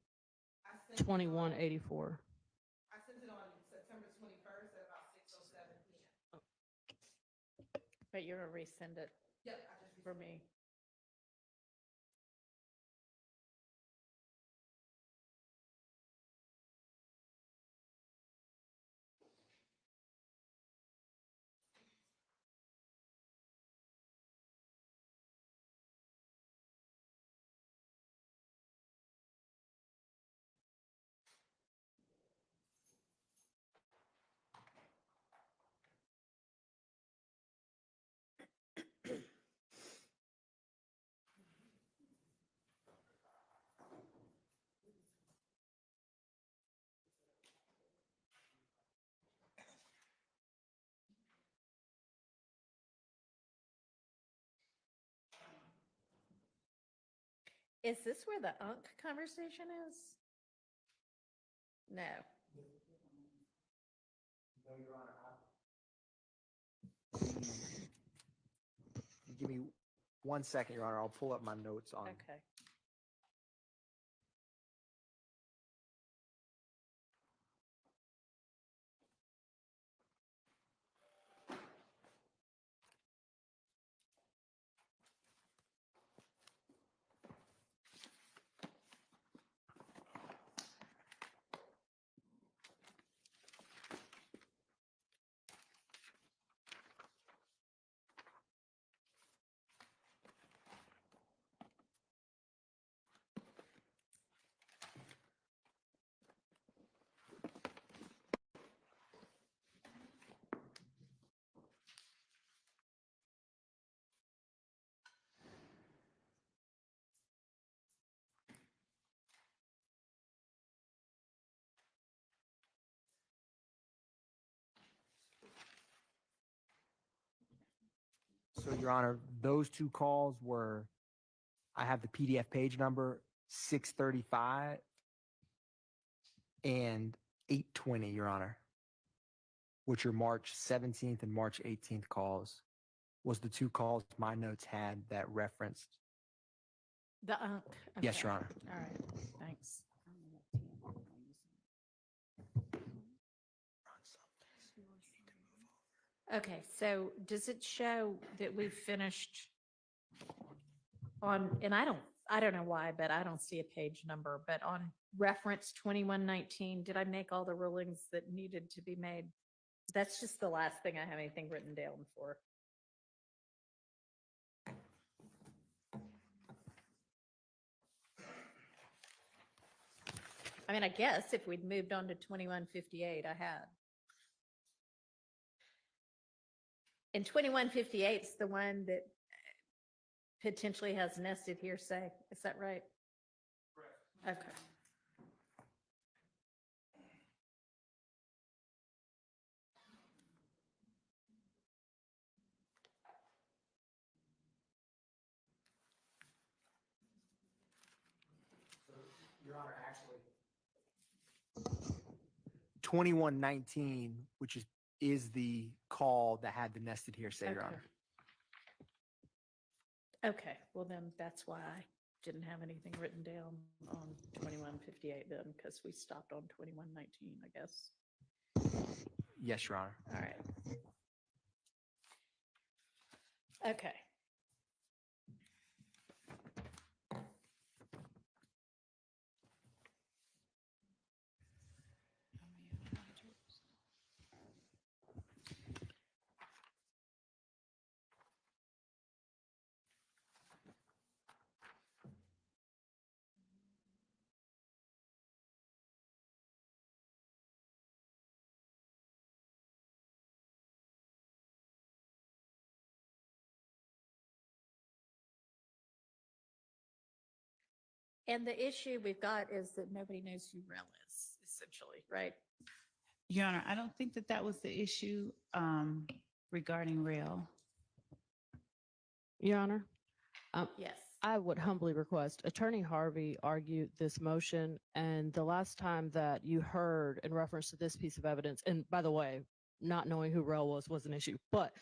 I sent it on- 2184. I sent it on September 21st at about 6:07 p.m. But you're gonna resend it Yep, I just for me. Is this where the UNC conversation is? No. No, Your Honor. Give me 1 second, Your Honor. I'll pull up my notes on. Okay. So, Your Honor, those two calls were, I have the PDF page number 635 and 820, Your Honor, which are March 17th and March 18th calls, was the two calls my notes had that referenced. The UNC. Yes, Your Okay. Honor. All right, thanks. Okay, so does it show that we've finished on, and I don't know why, but I don't see a page number, but on reference 2119, did I make all the rulings that needed to be made? That's just the last thing I have anything written down for. I mean, I guess if we'd moved on to 2158, I had. And 2158 is the one that potentially has nested hearsay. Is that right? Correct. Okay. Your Honor, actually, 2119, which is the call that had the nested hearsay, Your Okay. Honor. Okay, well then that's why I didn't have anything written down on 2158 then, because we stopped on 2119, I guess. Yes, Your Honor. All right. Okay. And the issue we've got is that nobody knows who Rel is, essentially, right? Your Honor, I don't think that that was the issue regarding rail. Your Honor, Yes. I would humbly request Attorney Harvey argue this motion. And the last time that you heard in reference to this piece of evidence, and by the way, not knowing who Rel was an issue, but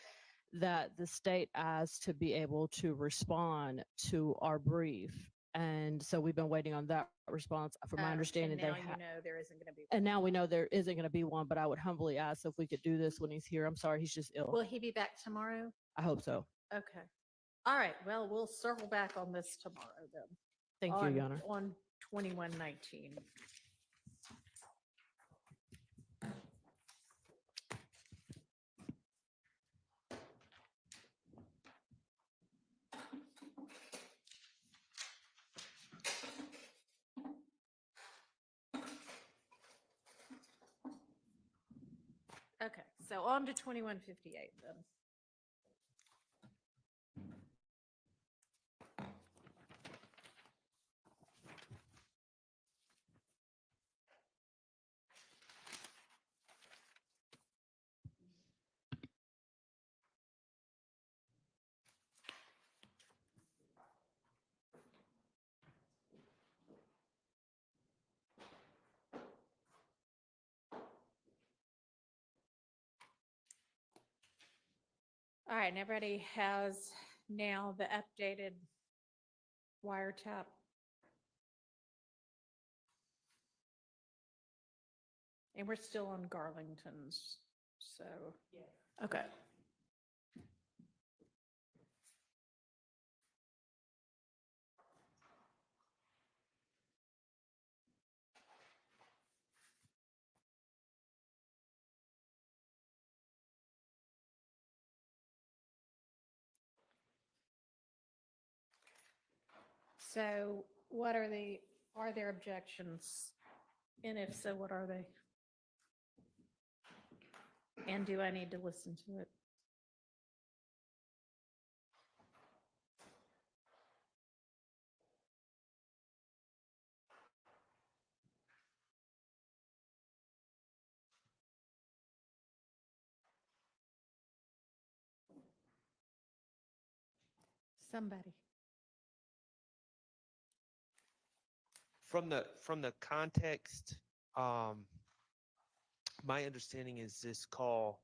that the state asked to be able to respond to our brief. And so we've been waiting on that response. From my understanding, and they now you have. know there isn't going to be. And now we know there isn't going to be one, but I would humbly ask if we could do this when he's here. I'm sorry, he's just ill. Will he be back tomorrow? I hope so. Okay. All right. Well, we'll circle back on this tomorrow then. Thank you, Your Honor. On 2119. Okay, so on to 2158 then. All right, and everybody has now the updated wiretap. And we're still on Garlington's, so. Okay. So what are there objections? And if so, what are they? And do I need to listen to it? Somebody. From the context, my understanding is this call,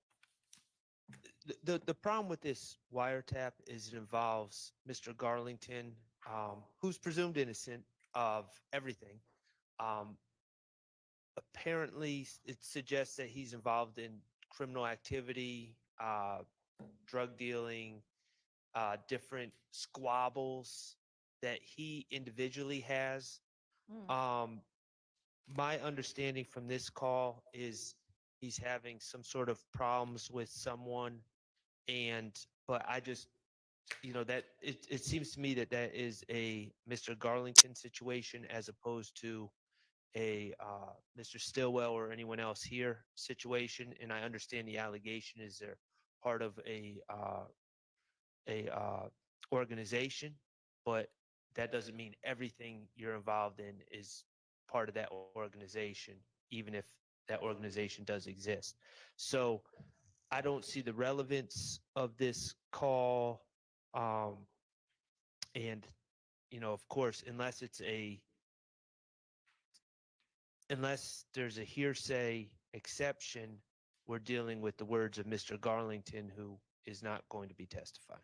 the problem with this wiretap is it involves Mr. Garlington, who's presumed innocent of everything. Apparently, it suggests that he's involved in criminal activity, drug dealing, different squabbles that he individually has. My understanding from this call is he's having some sort of problems with someone, but I just, that it seems to me that is a Mr. Garlington situation as opposed to a Mr. Stillwell or anyone else here situation, and I understand the allegation is they're part of a organization, but that doesn't mean everything you're involved in is part of that organization, even if that organization does exist. So I don't see the relevance of this call. And, of course, unless there's a hearsay exception, we're dealing with the words of Mr. Garlington, who is not going to be testifying.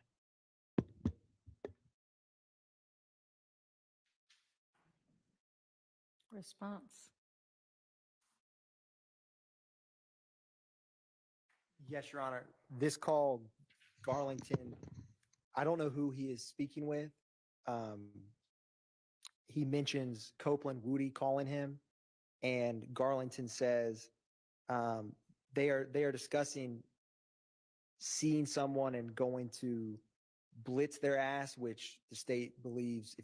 Response. Yes, Your Honor. This call, Garlington, I don't know who he is speaking with. He mentions Copeland Woody calling him, and Garlington says they are discussing seeing someone and going to blitz their ass, which the state believes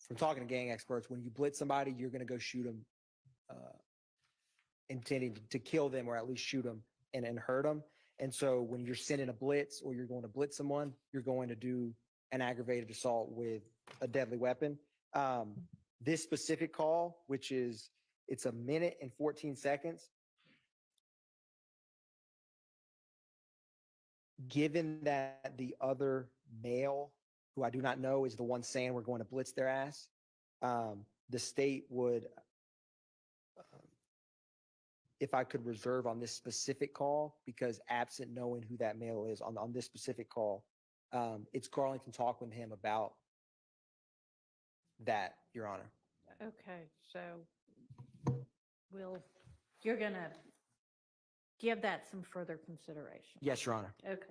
from talking to gang experts, when you blitz somebody, you're going to go shoot them, intending to kill them or at least shoot them and hurt them. And so when you're sending a blitz or you're going to blitz someone, you're going to do an aggravated assault with a deadly weapon. This specific call, which it's a minute and 14 seconds. Given that the other male, who I do not know, is the one saying we're going to blitz their ass, the state would, if I could reserve on this specific call, because absent knowing who that male is on this specific call, it's Garlington talking with him about that, Your Honor. Okay, so you're going to give that some further consideration. Yes, Your Honor. Okay.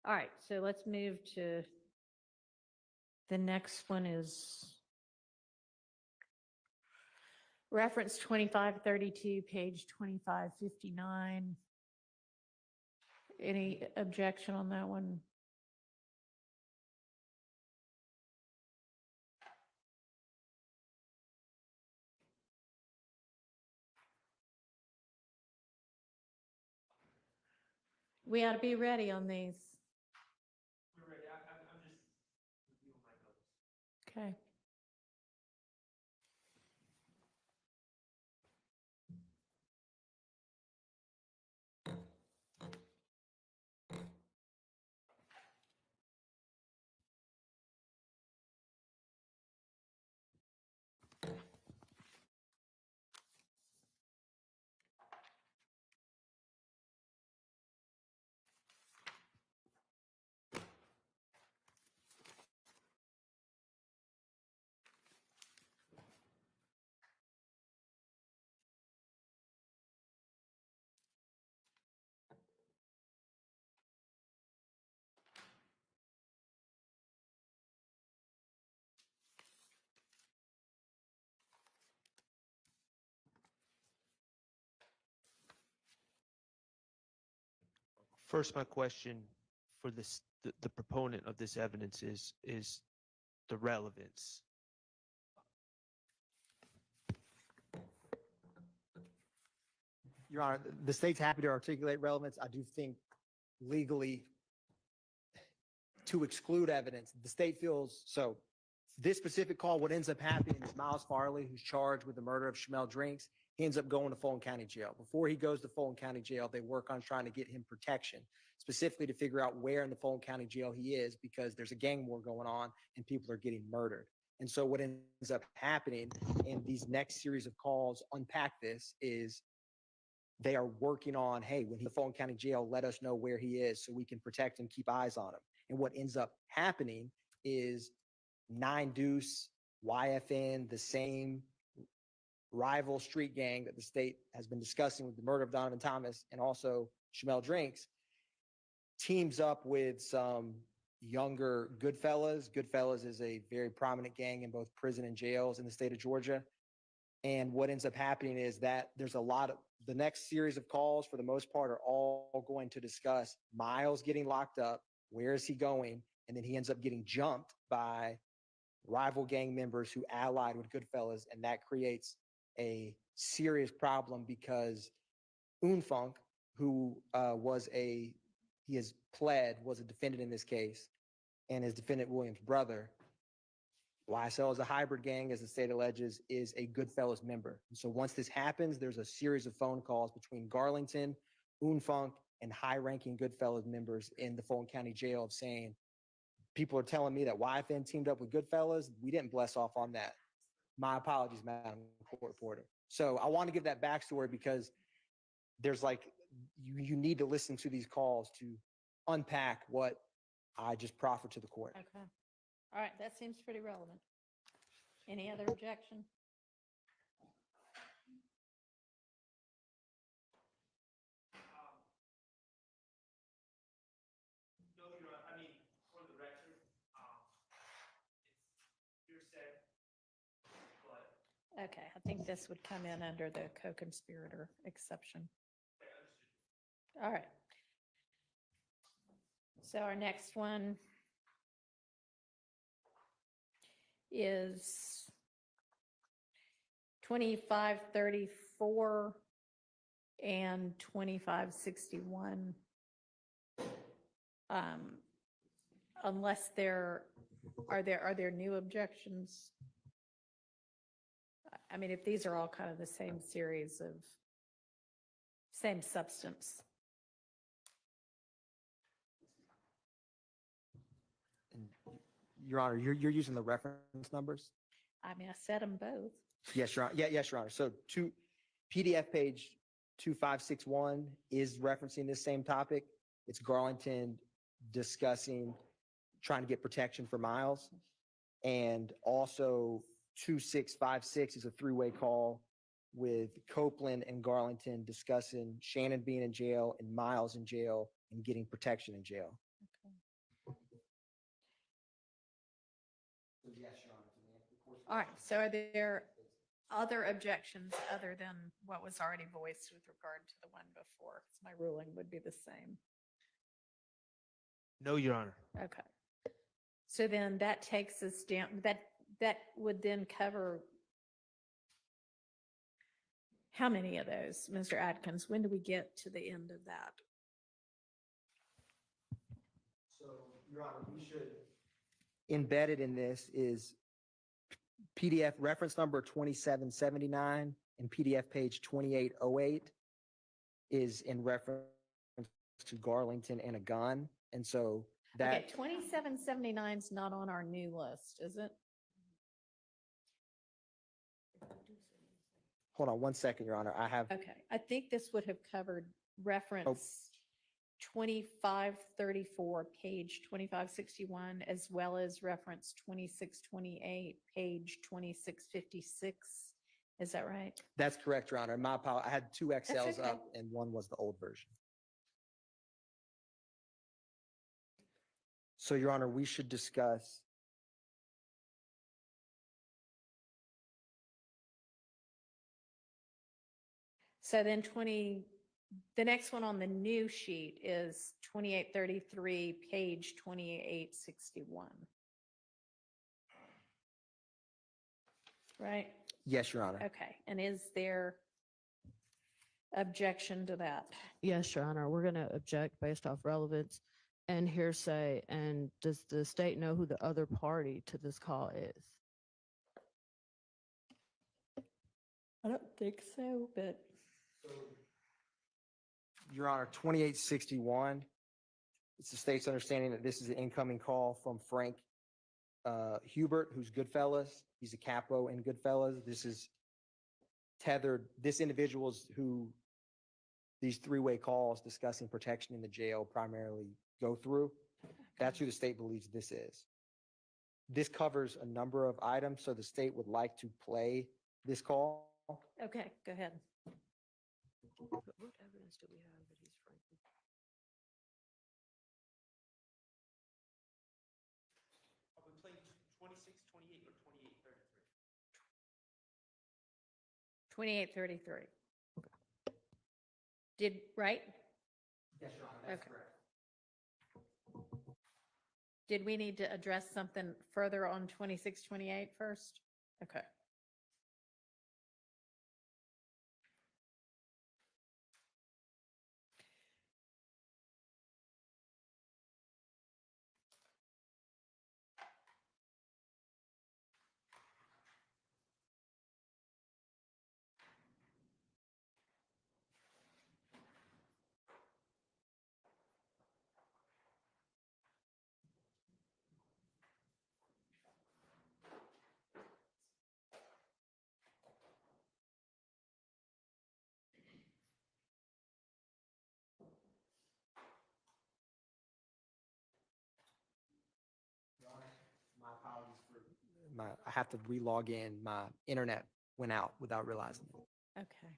All right, so let's move to the next one is reference 2532, page 2559. Any objection on that one? We ought to be ready on these. We're ready. I'm just reviewing my notes. Okay. First, my question for the proponent of this evidence is the relevance. Your Honor, the state's happy to articulate relevance. I do think legally to exclude evidence, the state feels so. This specific call, what ends up happening is Miles Farley, who's charged with the murder of Shamel Drinks, he ends up going to Fulton County Jail. Before he goes to Fulton County Jail, they work on trying to get him protection, specifically to figure out where in the Fulton County Jail he is, because there's a gang war going on and people are getting murdered. And so what ends up happening in these next series of calls, unpack this, is they are working on, hey, when he's in the Fulton County Jail, let us know where he is so we can protect him, keep eyes on him. And what ends up happening is 9 Deuce, YFN, the same rival street gang that the state has been discussing with the murder of Donovan Thomas and also Shamel Drinks, teams up with some younger Goodfellas. Goodfellas is a very prominent gang in both prison and jails in the state of Georgia. And what ends up happening is that there's a lot of the next series of calls, for the most part, are all going to discuss Miles getting locked up. Where is he going? And then he ends up getting jumped by rival gang members who allied with Goodfellas. And that creates a serious problem because Unfunk, who he has pled, was a defendant in this case, and his defendant William's brother, YSL is a hybrid gang, as the state alleges, is a Goodfellas member. And so once this happens, there's a series of phone calls between Garlington, Unfunk, and high-ranking Goodfellas members in the Fulton County Jail of saying, people are telling me that YFN teamed up with Goodfellas. We didn't bless off on that. My apologies, Madam Court Reporter. So I want to give that backstory because there's you need to listen to these calls to unpack what I just proffered to the court. Okay. All right, that seems pretty relevant. Any other objection? No, Your Honor, I mean, for the record, it's hearsay, but. Okay, I think this would come in under the co-conspirator exception. All right. So our next one is 2534 and 2561. Unless are there new objections? I mean, if these are all kind of the same series of same substance. Your Honor, you're using the reference numbers? I mean, I said them both. Yes, Your Honor. Yes, Your Honor. So PDF page 2561 is referencing this same topic. It's Garlington discussing trying to get protection for Miles. And also 2656 is a three-way call with Copeland and Garlington discussing Shannon being in jail and Miles in jail and getting protection in jail. Yes, Your Honor. All right, so are there other objections other than what was already voiced with regard to the one before? 'Cause my ruling would be the same. No, Your Honor. Okay. So then that takes us down, that would then cover how many of those, Mr. Atkins? When do we get to the end of that? So, Your Honor, we should. Embedded in this is PDF reference number 2779 and PDF page 2808 is in reference to Garlington and a gun. And so that. Okay, 2779 is not on our new list, is it? Hold on one second, Your Honor. I have. Okay, I think this would have covered reference 2534, page 2561, as well as reference 2628, page 2656. Is that right? That's correct, Your Honor. My apologies. I had two XLs okay. up and one was the old version. So, Your Honor, we should discuss. So then the next one on the new sheet is 2833, page 2861. Right? Yes, Your Honor. Okay, and is there objection to that? Yes, Your Honor. We're going to object based off relevance and hearsay. And does the state know who the other party to this call is? I don't think so, but. Your Honor, 2861, it's the state's understanding that this is an incoming call from Frank Hubert, who's Goodfellas. He's a capo in Goodfellas. This is tethered. This individual is who these three-way calls discussing protection in the jail primarily go through. That's who the state believes this is. This covers a number of items, so the state would like to play this call. Okay, go ahead. But what evidence do we have that he's Franklin? Are we playing 26, 28, or 28, 33? 2833. Right? Yes, Your Honor, that's Okay. correct. Did we need to address something further on 2628 first? Okay. I have to re-log in. My internet went out without realizing it. Okay.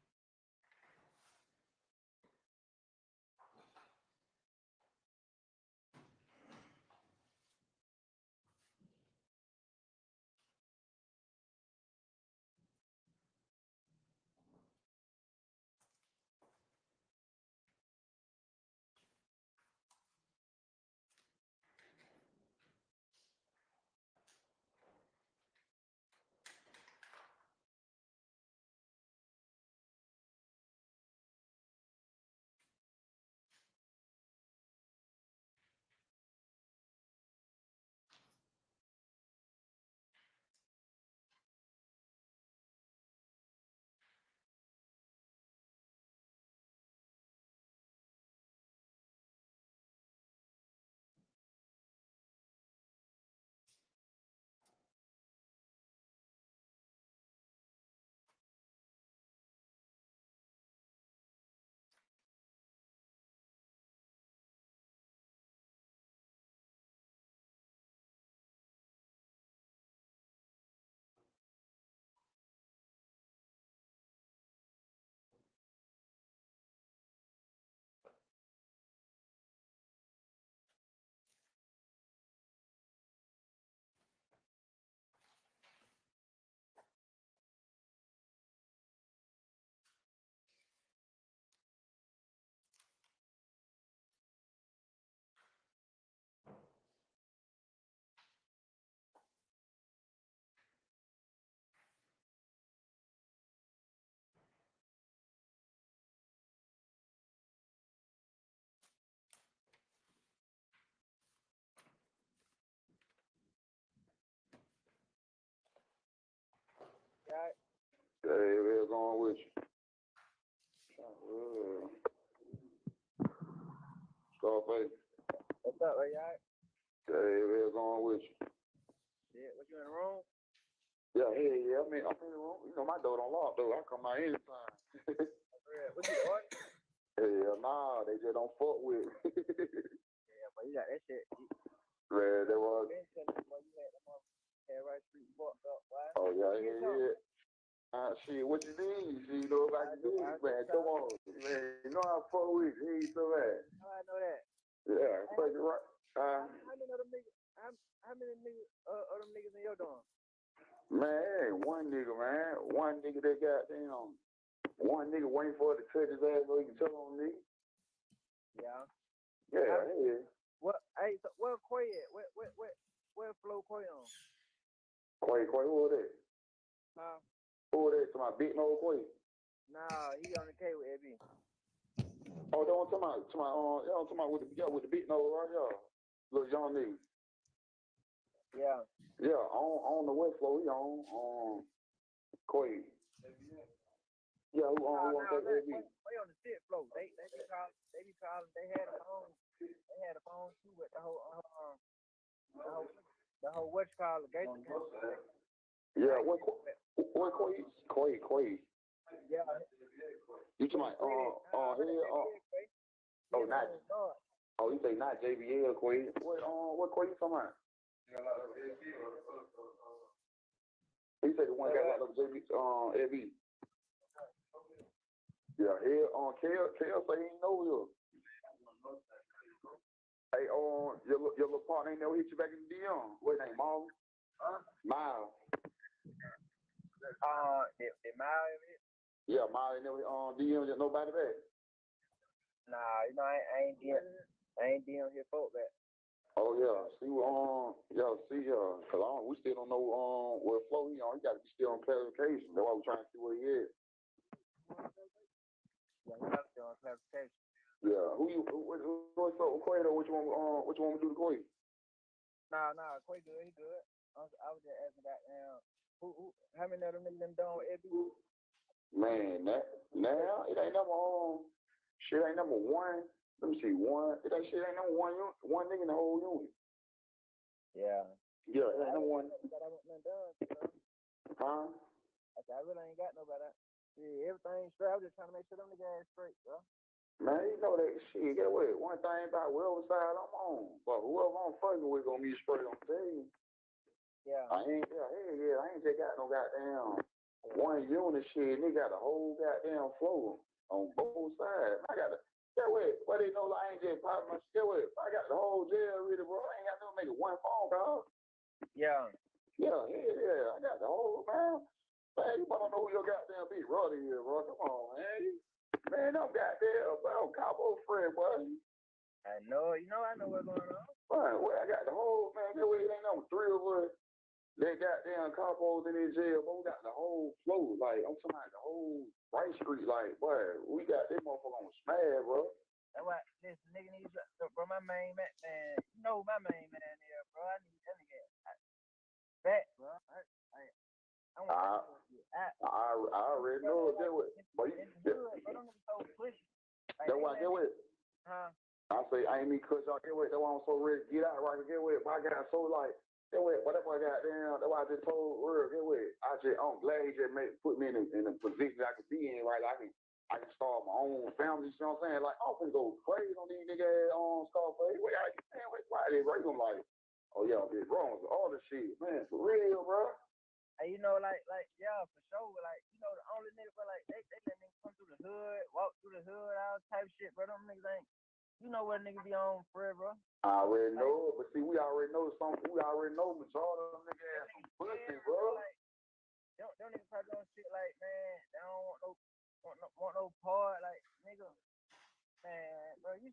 Hey, we're going with you. Scarface. What's up, are you alright? Hey, we're going with you. Yeah, what you in the room? Yeah, yeah. I mean, I'm in the room. You know, my door don't lock, though. I come out anytime. What you on? Hell nah, they just don't fuck with me. Yeah, but you got that shit. Man, that was. You had them up right street fucked up, why? Oh, yeah. Shit, what you need? You know if I can do it, man. Come on. Man, you know I fuck with you. He ain't so bad. How I know that? Yeah, fucking right. How many of them niggas, how many niggas, of them niggas in your dorm? Man, one nigga, man. One nigga that got damn. One nigga waiting for it to touch his ass so he can tell on me. Yeah. Yeah, yeah. What? Hey, so where Quay at? Where Flo Quay on? Quay, who was that? Huh? Who was that? To my big nose Quay? Nah, he on the K with AB. Oh, don't talk about with the big nose right here. Little young nigga. Yeah. Yeah, on the west floor, he on Quay. Yeah, who on AB? Quay on the fifth floor. They be calling. They had a phone. They had a phone too with the whole what you call it, Gator. Yeah, what Quay? Quay. Yeah. You talking about not. Oh, you say not JBL Quay. What Quay you talking about? He said the one got locked up JB Yeah, here Kel say he ain't know you. Hey, your little partner ain't never hit you back in the DM. What name, Miles? Miles. The Miles ever hit? Yeah, Miles ain't never DM nobody back. Nah, you know I ain't DM his folk back. Oh yeah, see cause we still don't know what flow he on. He got to be still on clarification. That's why we're trying to see where he is. Yeah, he got to be on clarification. Yeah, what's up with Quay though? What you want to do to Quay? Nah, Quay good, he good. I was just asking that now. How many of them niggas done with Eddie? Man, now it ain't number shit ain't number one. Let me see, that shit ain't number one nigga in the whole unit. Yeah. Yeah, it ain't number one. But I want nothing done. Huh? I really ain't got nobody. Yeah, everything straight. I was just trying to make sure them niggas straight, bro. Man, you know that shit. Get away. One thing about whatever side I'm on, but whoever I'm fucking with gonna be straight on tell you. Yeah. I ain't just got no goddamn one unit shit. They got the whole goddamn floor on both sides. I got but they know I ain't just popping my shit with. I got the whole jail ready, bro. I ain't got to make one phone call. Yeah. Yeah. I got the whole man. Man, you better know who your goddamn big brother is, bro. Come on, man. Man, I'm goddamn, bro. Cowboy friend, boy. I know. I know what's going on. Man, well, I got the whole man. That way, it ain't no three of us. They goddamn couples in this jail, but we got the whole floor. Like, I'm talking about the whole Right Street. Like, boy, we got this motherfucker on smash, bro. That's why this nigga needs to, bro. My main man, you know who my main man is, bro. I need that nigga back, bro. I already know it. Get with, but you, that's why I get with. Huh? I say I ain't me cut y'all. Get with. That's why I'm so ready to get out right. Get with. But I got so like. Get with. Whatever I got down. That's why I just told Real. Get with. I'm glad he just put me in a position I could be in. Right. I can start my own family. You know what I'm saying? Like I'm finna go crazy on these niggas on Scarface. Why they right? I'm like, oh yeah, I'm wrong with all the shit, man. For real, bro. Hey, you know, like, yeah, for sure. Like, you know, the only nigga, but like, they let niggas come through the hood, walk through the hood, all type of shit, bro. Them niggas ain't, you know what niggas be on for real, bro. I already know, but see, we already know something. We already know majority of them niggas ass some pussy, bro. Like, them niggas probably doing shit like, man, they don't want no part, like, nigga. Man, bro, you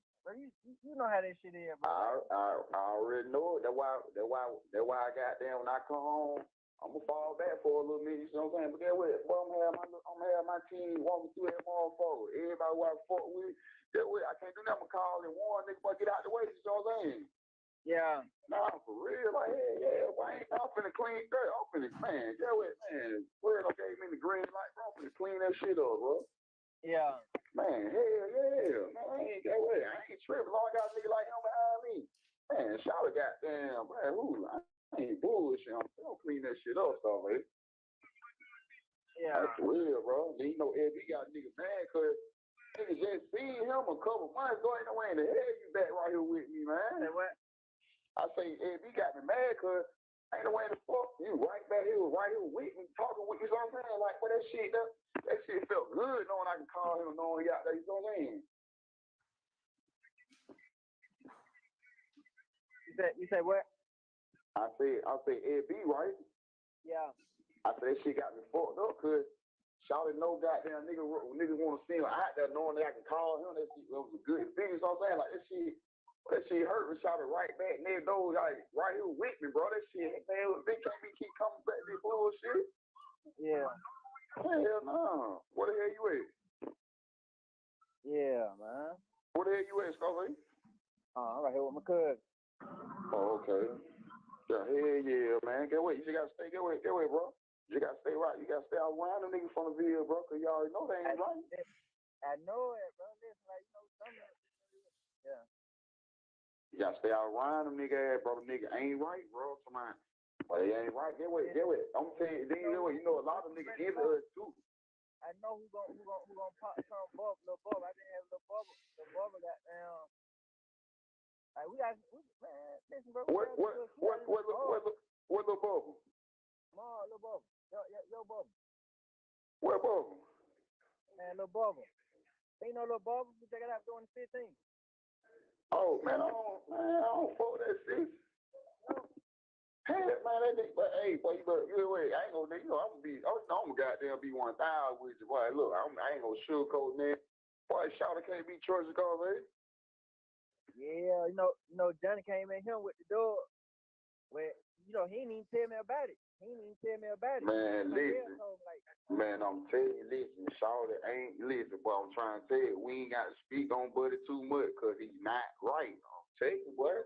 know how that shit is, bro. I already know it. That's why I got there when I come home. I'm gonna fall back for a little minute, you know what I'm saying? But get what? Boy, I'm gonna have my team walking through that motherfucker. Everybody who I fought with, get what? I can't do nothing but call and warn nigga, but get out the way, you know what I'm saying? Yeah. Nah, for real, like, I'm finna clean dirt. I'm finna, man, get what, man? Word gave me the green light, bro. I'm finna clean that shit up, bro. Yeah. Man, hell yeah. Man, I ain't tripping. Long I got a nigga like him behind me. Man, shout out goddamn, man, who? I ain't bullshit. I'm still clean that shit up, though, man. Yeah. That's real, bro. Then you know, Ed, he got a nigga mad because nigga just seen him a couple months ago. Ain't no way in the hell you back right here with me, man. Say what? I say, Ed, he got me mad because ain't no way in the fuck you right back here with me, talking with me. You know what I'm saying? Like, but that shit felt good knowing I can call him, knowing he out there. You know what I'm saying? You say what? I say Ed B, right? Yeah. I said that shit got me fucked up because Shawty no goddamn niggas want to see him out there knowing that I can call him. That shit was a good thing. You know what I'm saying? Like that shit hurt me. Shawty right back near those like right here with me, bro. That shit, man, they can't be keep coming back to this bullshit. Yeah. Hell no. Where the hell you at? Yeah, man. Where the hell you at, Scarface? I'm right here with my cousin. Oh, okay. Yeah, hell yeah, man. Get away. You just gotta stay. Get away, bro. You gotta stay right. You gotta stay out around them niggas from the video, bro, because you already know they ain't right. I know it, bro. Listen, like, you know, yeah. You gotta stay out around them nigga ass, bro. The nigga ain't right, bro. Come on. But they ain't right. Get away. I'm saying, then you know a lot of niggas give us too. I know who gonna pop some little bubble. I didn't have little bubble. The bubble got down. Like man, listen, bro. What little bubble? Small little bubble. Yo bubble. What bubble? Man, little bubble. Ain't no little bubble. We check it out doing the 15. Oh man, I don't fuck that shit. Hey man, that nigga, but hey, boy, wait, I ain't gonna, you know, I'm gonna goddamn be 1,000 with you, boy. Look, I ain't gonna sugarcoat, man. Boy, Shawty can't be trusted, man. Yeah, you know, Johnny came in here with the dog. Well, you know, he didn't even tell me about it. Man, listen. Man, I'm telling you, listen, Shawty listen, boy, I'm trying to tell you, we ain't got to speak on Buddy too much because he's not right. I'm telling you, boy.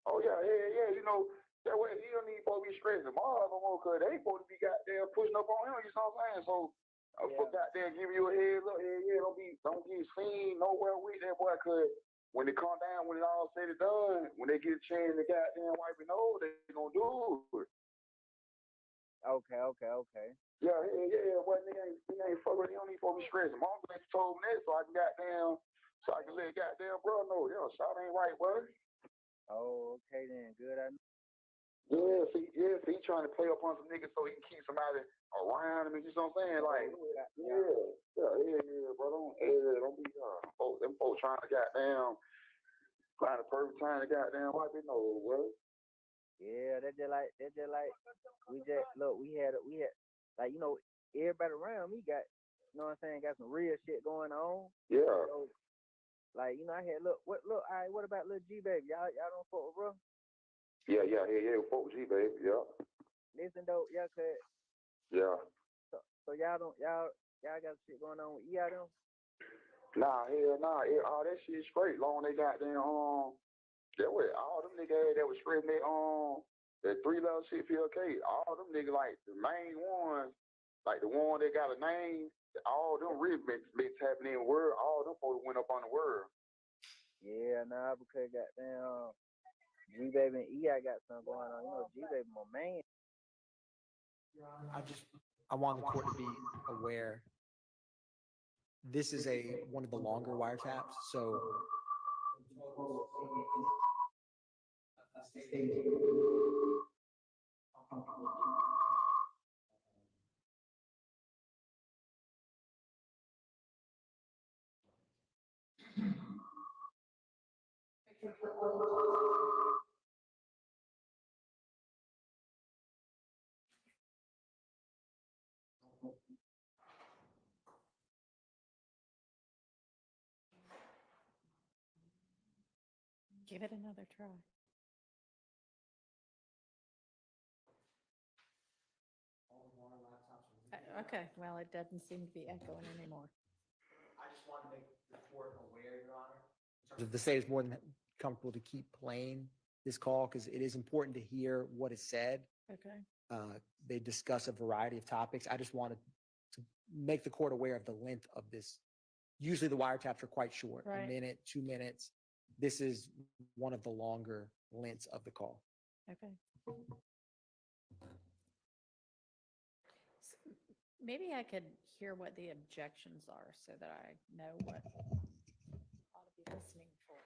Oh, yeah, you know, that way he don't even supposed to be stressing Mars no more because they supposed to be goddamn pushing up on him, you know what I'm saying? So, for goddamn give you a heads up, don't get seen nowhere with that boy because when they come down, when it all said and done, when they get a chance to goddamn wipe it over, they gonna do it. Okay. Yeah, boy, nigga ain't fucking, he don't even supposed to be stressing. Mom told me that so I can let goddamn bro know, yo, shot ain't right, boy. Oh, okay then, good. He trying to play up on some niggas so he can keep somebody around him. You know what I'm saying? Like, bro. Don't be them folks trying to goddamn find the perfect time to goddamn wipe it nose, bro. Yeah, that's just like we had like, you know, everybody around me got, you know what I'm saying, got some real shit going on. Yeah. So, like, you know, I had all right, what about Lil G baby? Y'all don't fuck with bro? Yeah. Fuck with G baby, yeah. Listen though, cause Yeah. so y'all got shit going on with them? Nah, hell nah. All that shit straight. Long they got them that way, all them niggas that was spreading that 3-level shit PLK, all them niggas like the main ones, like the one that got a name, all them really been tapping in word, all them folks went up on the word. Yeah, nah, because goddamn G baby and EI got something going on. You know, G baby my man. I want the court to be aware. This is one of the longer wiretaps, so Give it another try. Okay, well, it doesn't seem to be echoing anymore. I just want to make the court aware, Your Honor. The state is more than comfortable to keep playing this call because it is important to hear what is said. Okay. They discuss a variety of topics. I just wanted to make the court aware of the length of this. Usually the wiretaps are quite short, Right. a minute, 2 minutes. This is one of the longer lengths of the call. Okay. Maybe I could hear what the objections are so that I know what I ought to be listening for.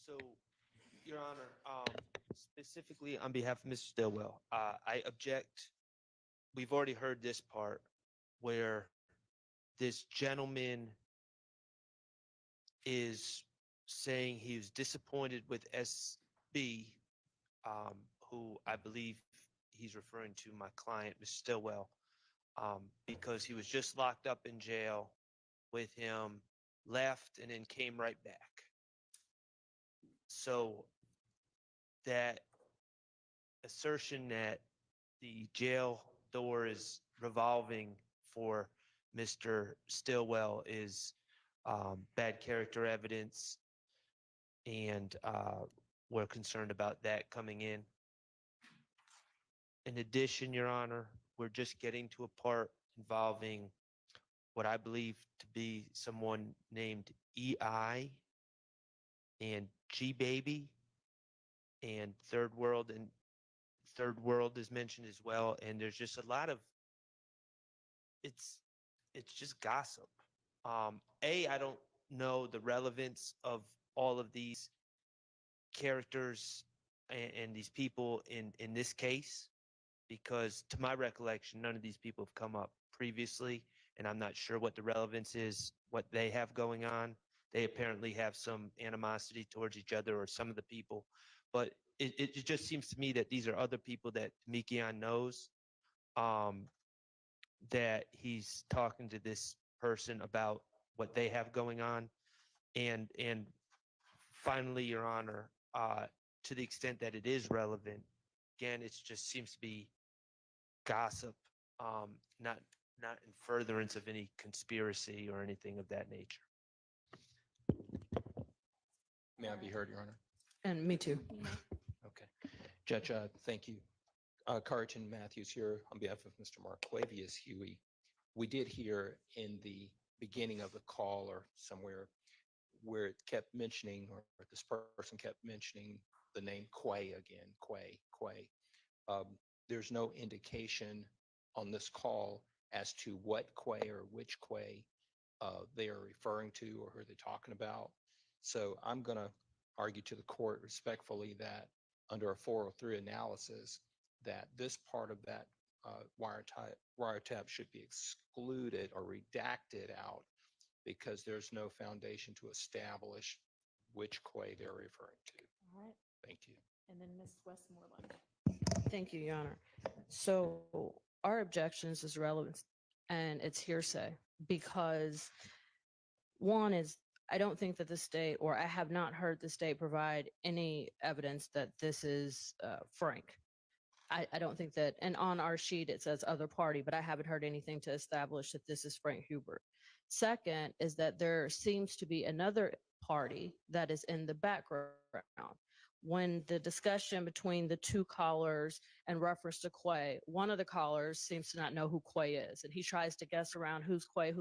So, Your Honor, specifically on behalf of Mr. Stillwell, I object. We've already heard this part where this gentleman is saying he was disappointed with SB, who I believe he's referring to my client, Mr. Stillwell, because he was just locked up in jail with him, left, and then came right back. So that assertion that the jail door is revolving for Mr. Stillwell is bad character evidence, and we're concerned about that coming in. In addition, Your Honor, we're just getting to a part involving what I believe to be someone named EI and G-Baby, and Third World is mentioned as well. And there's just a lot of, it's just gossip. I don't know the relevance of all of these characters and these people in this case, because to my recollection, none of these people have come up previously, and I'm not sure what the relevance is, what they have going on. They apparently have some animosity towards each other or some of the people, but it just seems to me that these are other people that Mikian knows, that he's talking to this person about what they have going on. And finally, Your Honor, to the extent that it is relevant, again, it just seems to be gossip, not in furtherance of any conspiracy or anything of that nature. May I be heard, Your Honor? And me too. Okay. Judge, thank you. Carlton Matthews here on behalf of Mr. Marquavius Huey. We did hear in the beginning of the call or somewhere where it kept mentioning, or this person kept mentioning the name Quay again, Quay. There's no indication on this call as to what Quay or which Quay they are referring to or who they're talking about. So I'm going to argue to the court respectfully that under a 403 analysis, that this part of that wiretap should be excluded or redacted out because there's no foundation to establish which Quay they're referring to. All right. Thank you. And then Ms. Westmoreland. Thank you, Your Honor. So our objections is relevant and it's hearsay because one is I don't think that the state, or I have not heard the state provide any evidence that this is Frank. I don't think that, and on our sheet it says other party, but I haven't heard anything to establish that this is Frank Hubert. Second is that there seems to be another party that is in the background. When the discussion between the two callers and reference to Quay, one of the callers seems to not know who Quay is, and he tries to guess around who's Quay.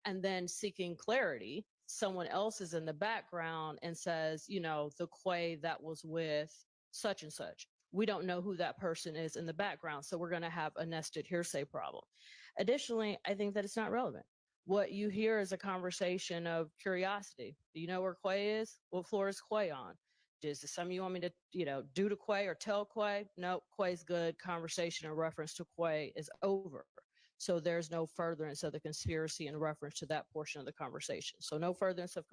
And then seeking clarity, someone else is in the background and says, you know, the Quay that was with such and such. We don't know who that person is in the background, so we're going to have a nested hearsay problem. Additionally, I think that it's not relevant. What you hear is a conversation of curiosity. Do you know where Quay is? What floor is Quay on? Is there something you want me to, you know, do to Quay or tell Quay? No, Quay's good. Conversation in reference to Quay is over. So there's no furtherance of the conspiracy in reference to that portion of the conversation. So no furtherance of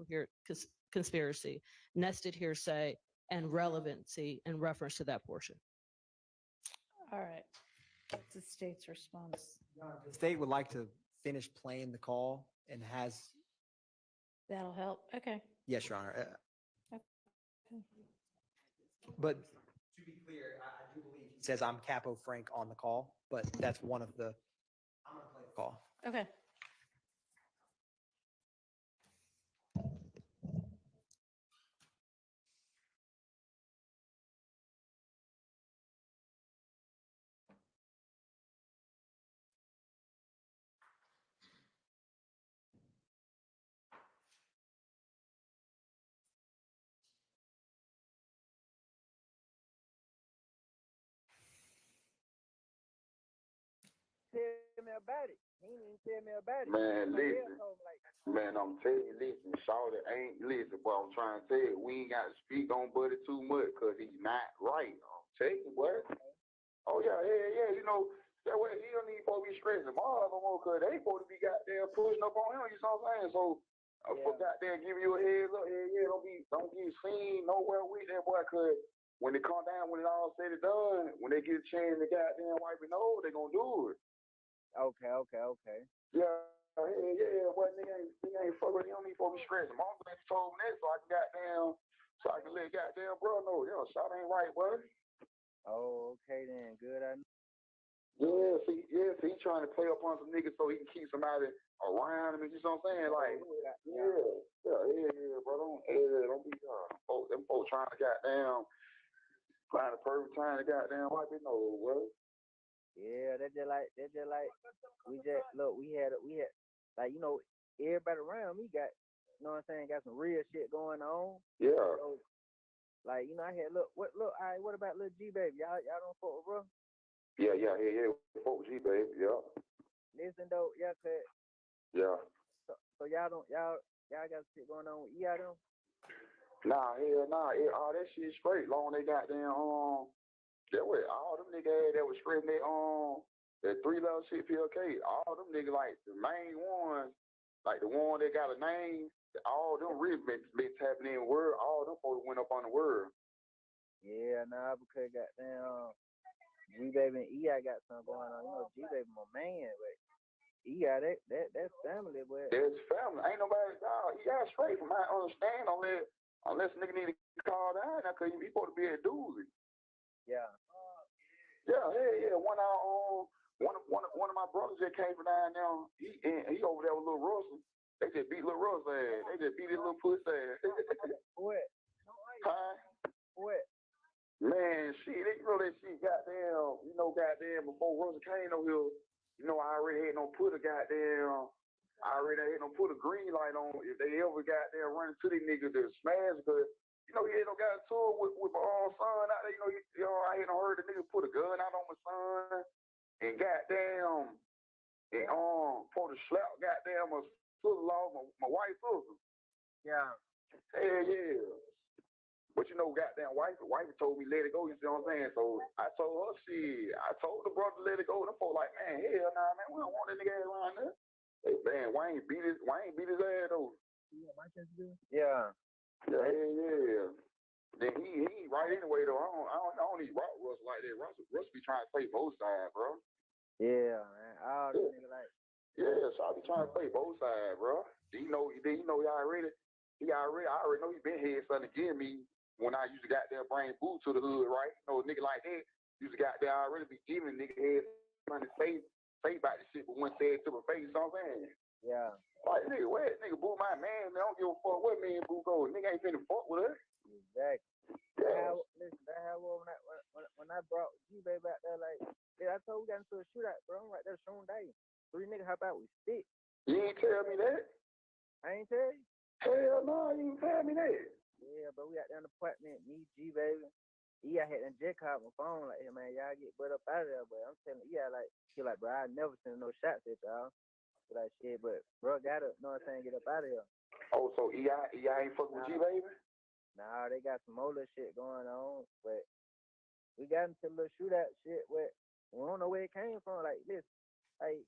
conspiracy, nested hearsay, and relevancy in reference to that portion. All right. What's the state's response? The state would like to finish playing the call and has, That'll help. Okay. yes, Your Honor. Okay. But to be clear, I do believe he says I'm Capo Frank on the call, but that's one of the, I'm going to play the call. Okay. Tell me about it. He didn't even tell me about it. Man, Somebody listen. else told me, like, Man, I'm telling you, listen, Shawty ain't listen, but I'm trying to tell you, we ain't got to speak on Buddy too much because he's not right. I'm telling you, boy. Oh, yeah, you know, that way he don't even supposed to be stressing Mars no more because they supposed to be goddamn pushing up on him, you know what I'm saying? So, for goddamn giving you a heads up, don't get seen nowhere with that boy because when they come down, when it all said and done, when they get a chance to goddamn wipe it over, they gonna do it. Okay. Yeah, boy, nigga ain't fuck with, he don't need to be stressing. Mom ain't told me that so I can let goddamn bro know, yo, shot ain't right, boy. Oh, okay then, good. I Yeah, see, he trying to play up on some niggas so he can keep somebody around him, you know what I'm saying? Like, bro, don't be, them folks trying to goddamn, find the perfect time to goddamn wipe it over, bro. Yeah, that's just like we had like, you know, everybody around me got, you know what I'm saying, got some real shit going on. Yeah. So, like, you know, I had all right, what about little G baby? Y'all don't fuck with bro? Yeah. Fuck with G baby, yeah. Listen though, yeah, cause yeah. So y'all got shit going on with EI them? Nah, all that shit straight. Long they got them that way, all them niggas that was spreading that 3-level shit PLK, all them niggas like the main ones, like the one that got a name, all them really been tapping in word, all them folks went up on the word. Yeah, nah, because goddamn G baby and EI got something going on. You know, G baby my man, but EI that's family, but that's family. Ain't nobody dog. EI straight from my understanding unless nigga need to call down now because he supposed to be a doozy. Yeah. One of my brothers that came from down there, he over there with Lil Russell. They just beat Lil Russell ass. They just beat his little pussy ass. What? Huh? What? Man, shit, you know that shit goddamn, before Russell came over here, you know, I already had no put a green light on if they ever goddamn run into these niggas to smash, because you know, he ain't no got to it with my own son out there. You know, I ain't heard the nigga put a gun out on my son and goddamn for the slap goddamn my sister-in-law, my wife's sister. Yeah. Hell yeah. But you know, goddamn wife told me let it go. You see what I'm saying? So I told her shit. I told the brother let it go. The folks like, man, hell nah, man, we don't want that nigga ass around there. Hey, man, Wayne beat his ass though. Yeah. Yeah. Then he right anyway though. I don't need rock Russ like that. Russ be trying to play both sides, bro. Yeah, man. All the niggas like. Yeah, so I be trying to play both sides, bro. He already know he been here something to give me when I used to goddamn bring food to the hood, right? You know, a nigga like that used to goddamn already be giving nigga head trying to say about this shit, but one said to my face, you know what I'm saying? Yeah. Like, nigga, what? Nigga, boo my man, man. I don't give a fuck what man boo go. Nigga ain't finna fuck with us. Exactly. Yeah. Listen, that how when I brought G-Baby out there, like, yeah, I told we got into a shootout, bro. I'm right there showing day. 3 niggas hop out with stick. You ain't tell me that. I ain't tell you. Hell no, you ain't tell me that. Yeah, but we out there in the apartment, me, G-Baby. I had that jet call my phone, like, hey, man, y'all get butt up out of there. But I'm telling you, he like, bro, I never send no shots at y'all. But like, shit, but bro, gotta, know what I'm saying, get up out of here. Oh, so EI ain't fucking with G-Baby? Nah, they got some more little shit going on, but we got into a little shootout shit where we don't know where it came from. Like, listen, like,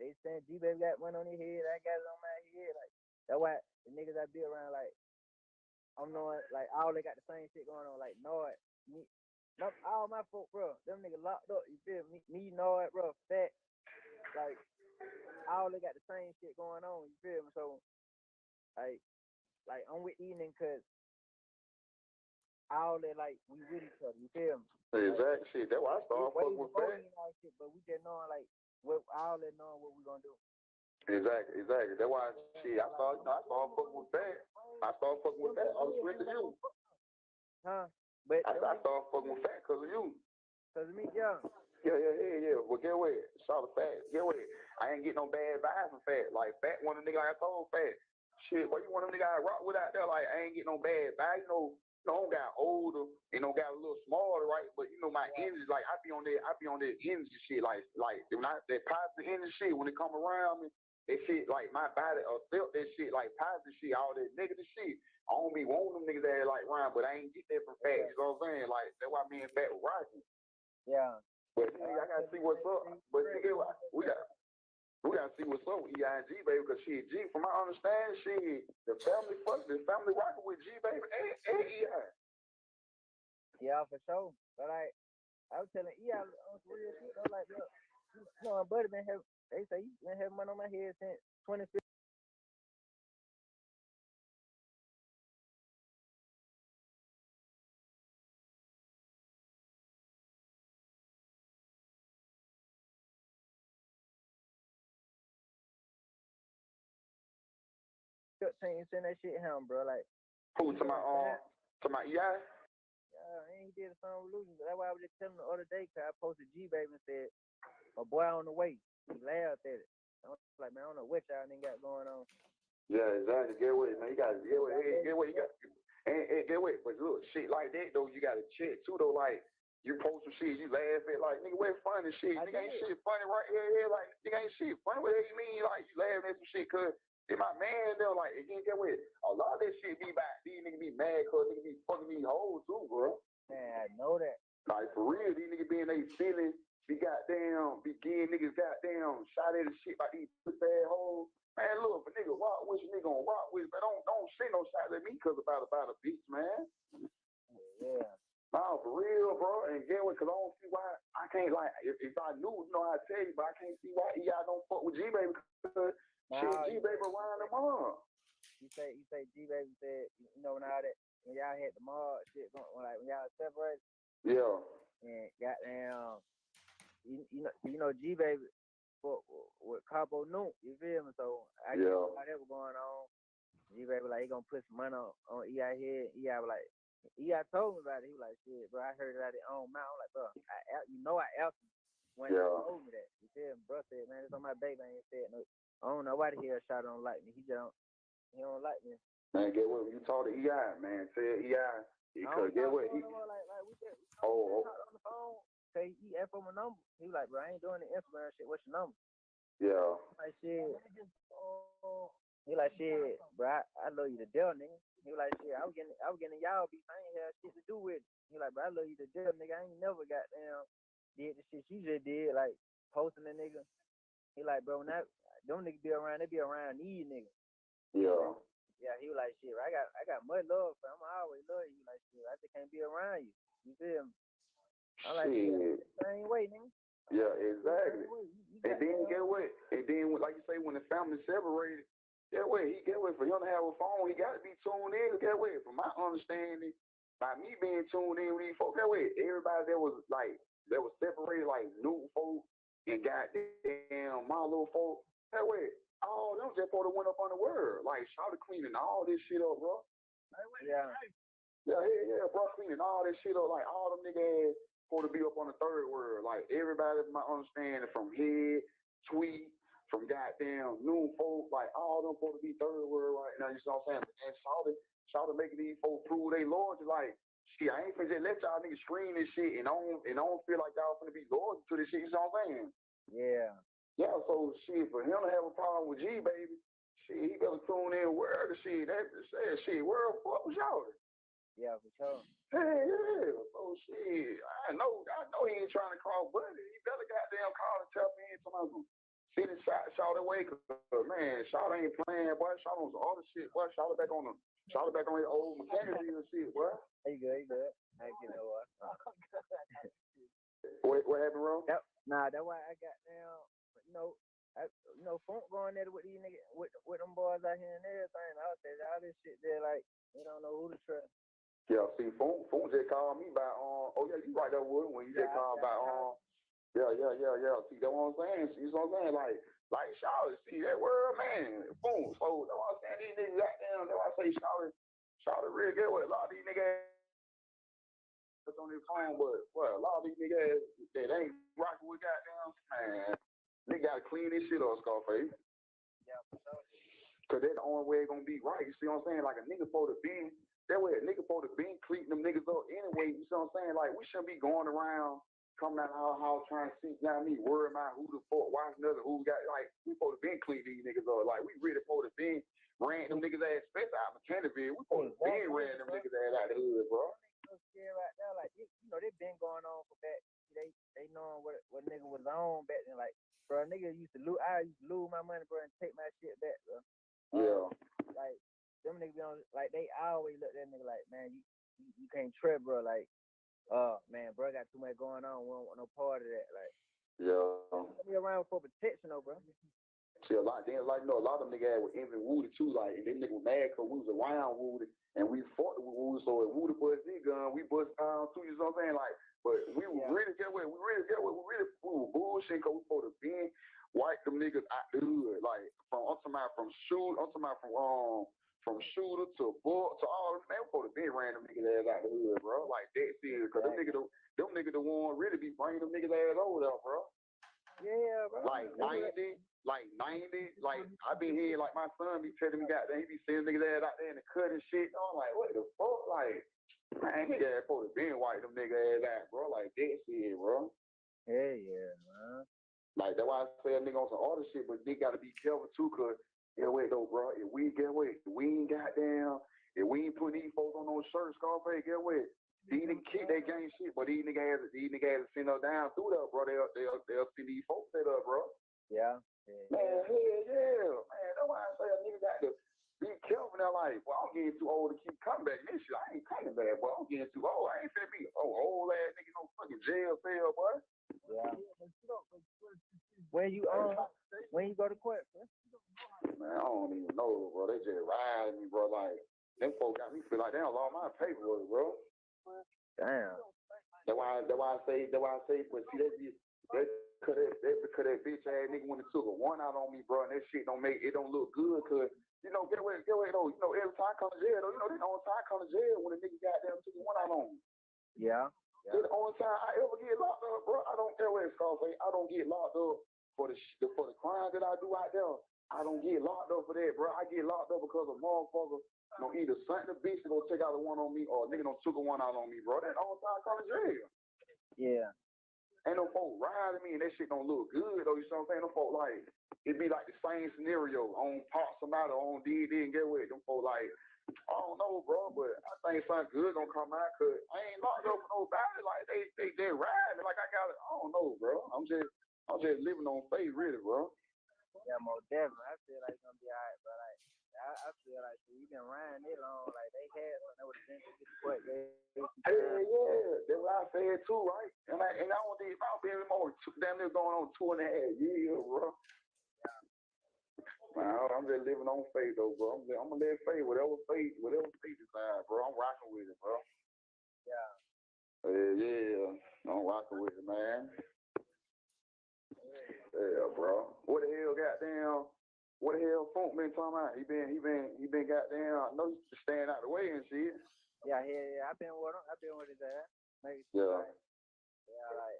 they saying G-Baby got one on his head, I got it on my head. Like, that's why the niggas I be around, like, I'm knowing, like, all they got the same shit going on. Like, Nord, me, all my folk, bro, them niggas locked up, you feel me? Me, Nord, bro, Fat, like, all they got the same shit going on, you feel me? So, like I'm with these niggas because all they, like, we with each other, you feel me? Exactly, shit, that's why I started fucking with Fat. But we just knowing, like, what all they knowing what we gonna do. Exactly. That's why shit, I started fucking with Fat. I started fucking with Fat. I was with you. Huh? But I started fucking with Fat because of you. Because of me, yeah. Yeah. Well, get away. Shout out Fat. Get away. I ain't get no bad vibes from Fat. Like, Fat one of the niggas I told Fat. Shit, what you want them niggas I rock with out there? Like, I ain't get no bad vibes. You know, I got older, got a little smaller, right? But you know, my energy, like I be on that energy shit, like when that positive energy shit, when it come around me, that shit, like my body felt that shit, like positive shit, all that negative shit. I don't be wanting them niggas that like around, but I ain't get that from Fat. You know what I'm saying? Like that's why me and Fat was rocking. Yeah. But I gotta see what's up. But nigga, we gotta see what's up with EI and G-Baby, because shit, G, from my understanding, shit, the family rocking with G-Baby and EI. Yeah, for sure. But I was telling EI on some real shit, though, like, look, you know, my buddy they say he been having money on my head since 2015. Send that shit him, bro. Like, who to my EI? Yeah, and he did a song with Lucy. That's why I was just telling him the other day, cause I posted G-Baby and said, my boy on the way. He laughed at it. I was like, man, I don't know what y'all nigga got going on. Yeah, exactly. Get away, man. You gotta get away. Hey, get away. You got and get away. But look, shit like that though, you gotta check too though. Like you post some shit, you laugh at like nigga, where funny shit? Nigga ain't shit funny right here. Like nigga ain't shit funny. What you mean? Like you laughing at some shit cause it's my man though. Like again, get away. A lot of that shit be back. These niggas be mad cause niggas be fucking these hoes too, bro. Man, I know that. Like for real, these niggas be in they feelings. Be getting niggas goddamn shot at and shit by these pussy ass hoes. Man, look, if a nigga rock with you, nigga gonna rock with you, but don't send no shots at me because about a bitch, man. Yeah. No, for real, bro. And get what, cause I don't see why I can't, like, if I knew, you know, I'd tell you, but I can't see why y'all don't fuck with G-Baby because shit, G-Baby around them up. You say G-Baby said, you know, when y'all had the mob shit going, like when y'all separated. Yeah. And goddamn, you know G-Baby with Capo Noon, you feel me? So I guess how that was going on. G-Baby like he gonna put some money on EI head. EI was like, EI told me about it. He was like, shit, bro, I heard it out of his own mouth. I'm like, bro, I asked him when he told me that. You feel me? Bro said, man, it's on my baby. I ain't said no. I don't know why the hell shot don't like me. He don't like me. Man, get what you talk to EI, man. Say EI. Because get what he. Like we just talked on the phone. Say he asked for my number. He was like, bro, I ain't doing the Instagram shit. What's your number? Yeah. Like shit. He like, shit, bro, I love you to death, nigga. He was like, shit, I was getting y'all beef. I ain't had shit to do with it. He like, bro, I love you to death, nigga. I ain't never did the shit you just did, like posting the nigga. He like, bro, when them niggas be around, they be around these niggas. Yeah. Yeah, he was like, shit, I got much love for him. I always love you. He like, shit, I just can't be around you. You feel me? I'm like, shit, same way, nigga. Yeah, exactly. And then get what? And then, like you say, when the family separated, get what? For him to have a phone, he got to be tuned in. Get what? From my understanding, by me being tuned in with these folks, get what? Everybody that was separated, like new folk and goddamn my little folk, get what? All them just for the went up on the world. Like, shout cleaning all this shit up, bro. Yeah. Yeah, bro, cleaning all this shit up. Like, all them niggas for to be up on the third world. Like, everybody, my understanding, from head, tweet, from goddamn new folk, like, all them for to be third world right now. You know what I'm saying? And shout making these folks prove they loyalty. Like, shit, I ain't finna just let y'all niggas scream this shit and I don't feel like y'all finna be loyal to this shit. You know what I'm saying? Yeah. Yeah, so shit, for him to have a problem with G, baby, shit, he better tune in where the shit, shit, where the fuck was y'all? Yeah, for sure. Hey, yeah, so shit, I know he ain't trying to call Buddy. He better goddamn call and tell me something. See the shout away, man, shout ain't playing, boy. Shout on some other shit, boy. Shout back on his old mechanics and shit, boy. He good. I ain't getting no what. What happened, bro? Yep. Nah, that's why I got now. Funk going at it with these niggas, with them boys out here and everything. I say all this shit there, like, they don't know who to trust. Yeah, see, Funk just called me by oh yeah, you right there with him when you just called by yeah. See, that's what I'm saying. See, you know what I'm saying? Like shout, see that word, man. Boom. So that's what I'm saying. These niggas goddamn, that's why I say shout real good with a lot of these niggas on their phone, but a lot of these niggas that ain't rocking with goddamn, man. They gotta clean this shit up, Scarface. Yeah, for sure. Cause that's the only way it's gonna be right. You see what I'm saying? Like a nigga supposed to be, that way a nigga supposed to be cleaning them niggas up anyway. You see what I'm saying? Like we shouldn't be going around coming out of our house trying to see, you know what I mean, worry about who the fuck, why another who got, like, we supposed to be cleaning these niggas up. Like we really supposed to be ran them niggas ass, especially out of Canterbury. We supposed to be ran them niggas ass out of the hood, bro. Scared right now, like they been going on for back. They knowing what nigga was on back then. Like, bro, nigga used to lose. I used to lose my money, bro, and take my shit back, bro. Yeah. Like them niggas be on. Like they always look at that nigga like, man, you can't trip, bro. Like, man, bro, got too much going on. We don't want no part of that. Like, yeah. Be around for protection, though, bro. See, a lot of them niggas was envy Woody too. Like, them niggas mad because we was around Woody and we fought with Woody. So if Woody bust his gun, we bust too. You know what I'm saying? Like, but we really get away. We were bullshit because we supposed to be wipe them niggas out the hood. Like from shooter to bull to all them. Man, we supposed to be random niggas ass out the hood, bro. Like that serious. Because them niggas the one really be bringing them niggas ass over there, bro. Yeah, bro. Like 90, like I be here, like my son be telling me, goddamn, he be seeing niggas ass out there in the cut and shit. I'm like, what the fuck? Like, man, he ass supposed to be white them niggas ass out, bro. Like that shit, bro. Yeah, man. Like that's why I say a nigga on some other shit, but they gotta be careful too, cause though, bro, if we ain't putting these folks on those shirts, Scarface, get away. These niggas kick that gang shit, but these niggas has send us down through that, bro. They'll send these folks set up, bro. Yeah. Man, man. That's why I say a nigga got to be careful now. Like, well, I'm getting too old to keep coming back. This shit, I ain't coming back, boy. I'm getting too old. I ain't finna be old ass nigga, no fucking jail cell, boy. Yeah. When you go to court, bro? Man, I don't even know, bro. They just riding me, bro. Like, them folks got me feel like they don't lost my paperwork, bro. Damn. That's why I say, but see, because that bitch ass nigga when it took a one out on me, bro, and that shit don't look good, cause get away though. Every time I come to jail though, the only time I come to jail when a nigga goddamn took a one out on me. Yeah. That's the only time I ever get locked up, bro. I don't get locked up for the crime that I do out there. I don't get locked up for that, bro. I get locked up because a motherfucker either something the bitch gonna take out a one on me or a nigga don't took a one out on me, bro. That's the only time I come to jail. Yeah. ain't no folk riding me and that shit don't look good though. You see what I'm saying? Them folk like it be like the same scenario on pop somebody on DD and get with them folk like I don't know, bro, but I think something good gonna come out cause I ain't locked up with nobody. Like they riding like I got it. I don't know, bro. I'm just living on faith, really, bro. Yeah, most definitely. I feel like it's gonna be alright, but like I feel like we been riding it long. Like they had something that would have been to get what they. Yeah, that's what I said too, right? And I don't think I've been more damn near going on 2.5 years, bro. Man, I'm just living on faith though, bro. I'm gonna let faith, whatever faith decide, bro. I'm rocking with it, bro. Yeah. Yeah, I'm rocking with it, man. Yeah, bro. What the hell, goddamn? What the hell, Funk been talking about? He been goddamn. I know he's staying out the way and shit. Yeah. I've been with him. I've been with his ass. Yeah. Like